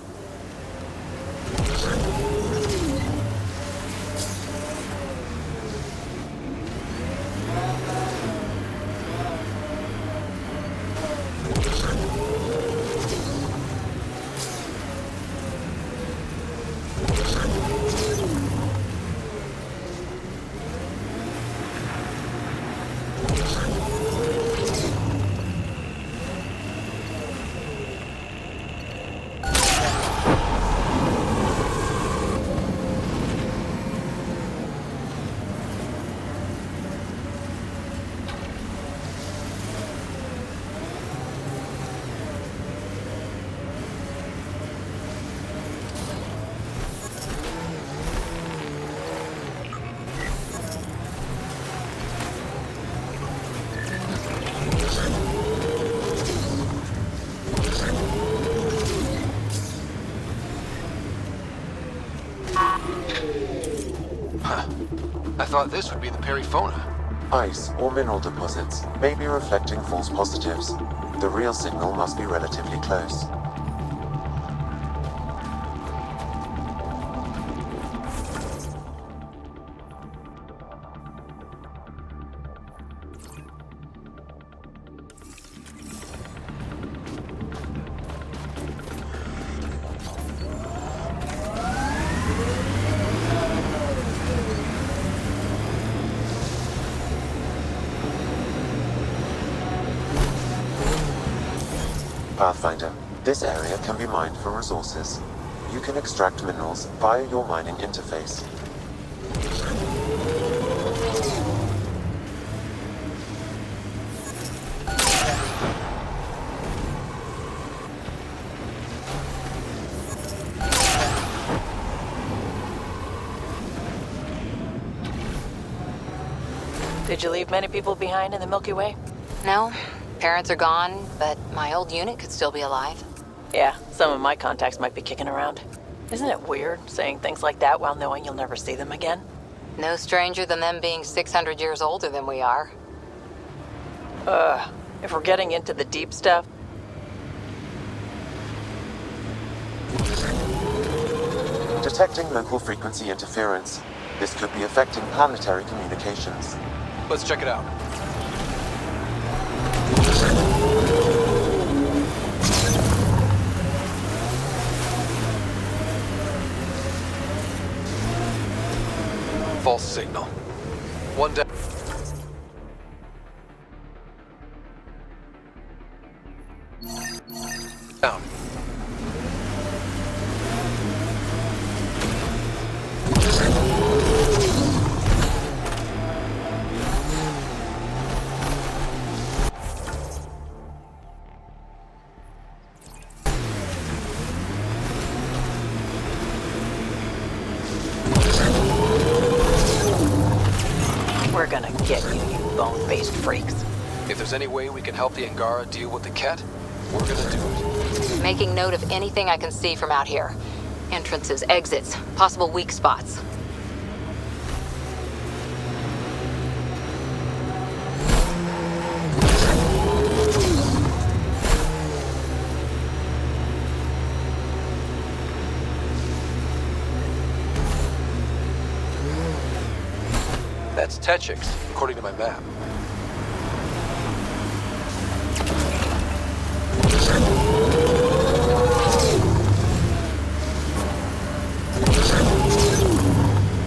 I thought this would be the Perifona. Ice or mineral deposits may be reflecting false positives. The real signal must be relatively close. Pathfinder, this area can be mined for resources. You can extract minerals via your mining interface. Did you leave many people behind in the Milky Way? No, parents are gone, but my old unit could still be alive. Yeah, some of my contacts might be kicking around. Isn't it weird saying things like that while knowing you'll never see them again? No stranger than them being 600 years older than we are. If we're getting into the deep stuff... Detecting local frequency interference. This could be affecting planetary communications. Let's check it out. False signal. One down. Down. We're gonna get you, you bone-faced freaks. If there's any way we can help the Angara deal with the Ket, we're gonna do it. Making note of anything I can see from out here. Entrances, exits, possible weak spots. That's Techix, according to my map.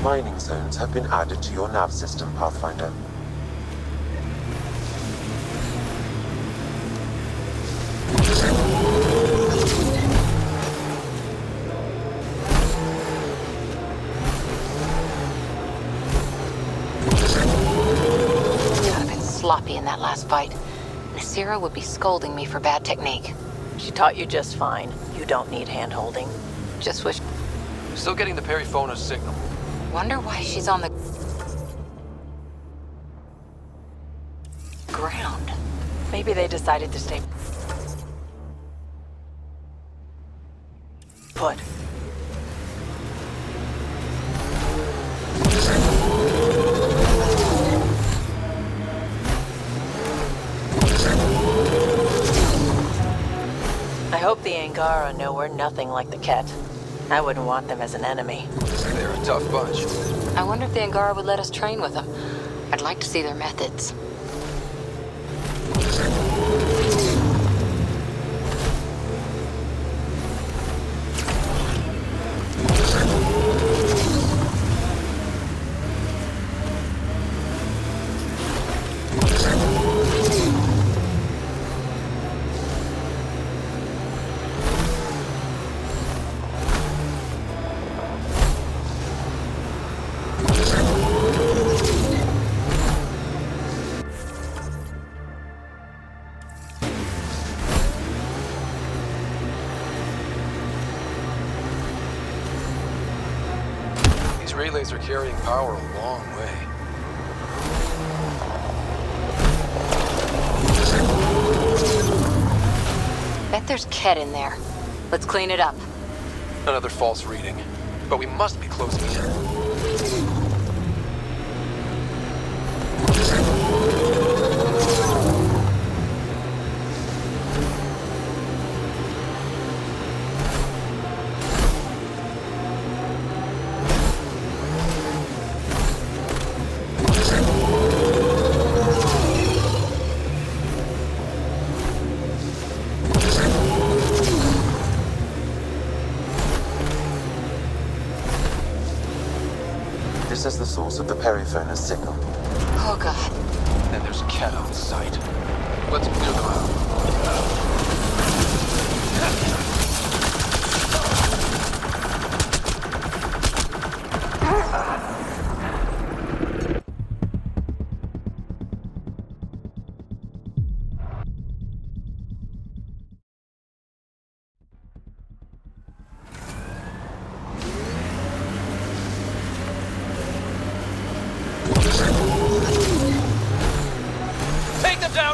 Mining zones have been added to your nav system, Pathfinder. I've been sloppy in that last fight. Nasira would be scolding me for bad technique. She taught you just fine. You don't need hand-holding. Just wish... Still getting the Perifona signal. Wonder why she's on the... ground. Maybe they decided to stay... put. I hope the Angara know we're nothing like the Ket. I wouldn't want them as an enemy. They're a tough bunch. I wonder if the Angara would let us train with them. I'd like to see their methods. Relays are carrying power a long way. Bet there's Ket in there. Let's clean it up. Another false reading. But we must be closing in. This is the source of the Periphona's signal. Oh god. And there's a Ket on site. Let's clear them out.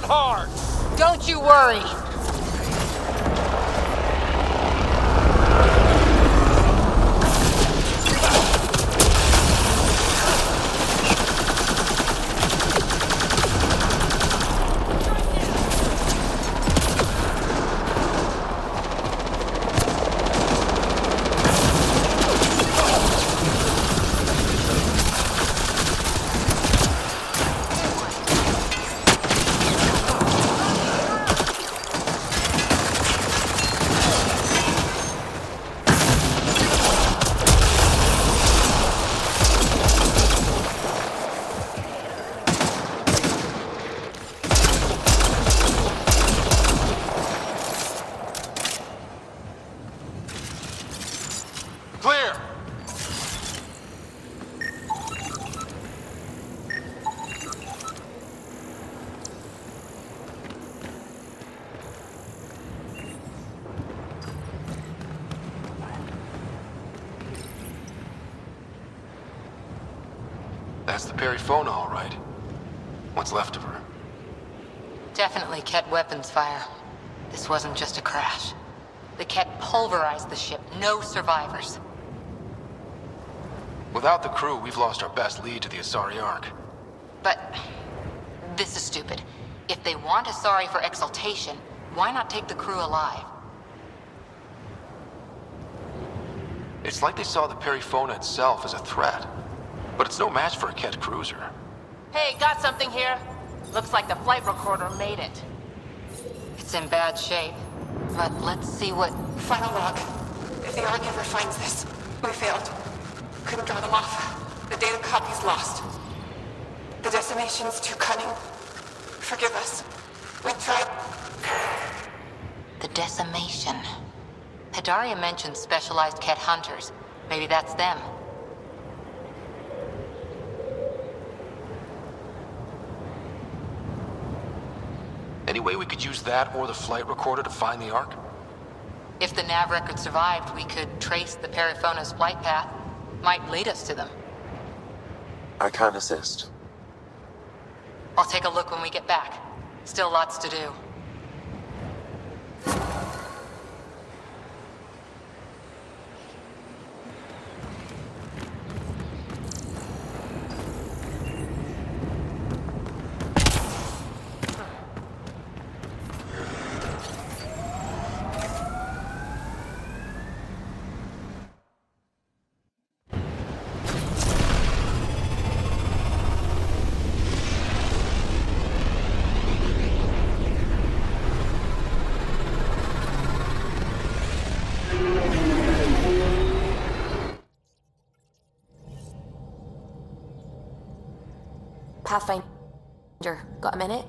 coming hard! Don't you worry. Clear! That's the Perifona, all right. What's left of her? Definitely Ket weapons fire. This wasn't just a crash. The Ket pulverized the ship. No survivors. Without the crew, we've lost our best lead to the Asari Ark. But this is stupid. If they want Asari for exaltation, why not take the crew alive? It's like they saw the Perifona itself as a threat. But it's no match for a Ket cruiser. Hey, got something here. Looks like the flight recorder made it. It's in bad shape. But let's see what... Final log. If the Ark ever finds this, we failed. Couldn't draw them off. The data copy's lost. The decimation's too cunning. Forgive us. We tried. The decimation. Hidaria mentioned specialized Ket hunters. Maybe that's them. Any way we could use that or the flight recorder to find the Ark? If the nav record survived, we could trace the Perifona's flight path. Might lead us to them. I can assist. I'll take a look when we get back. Still lots to do. Pathfinder, got a minute?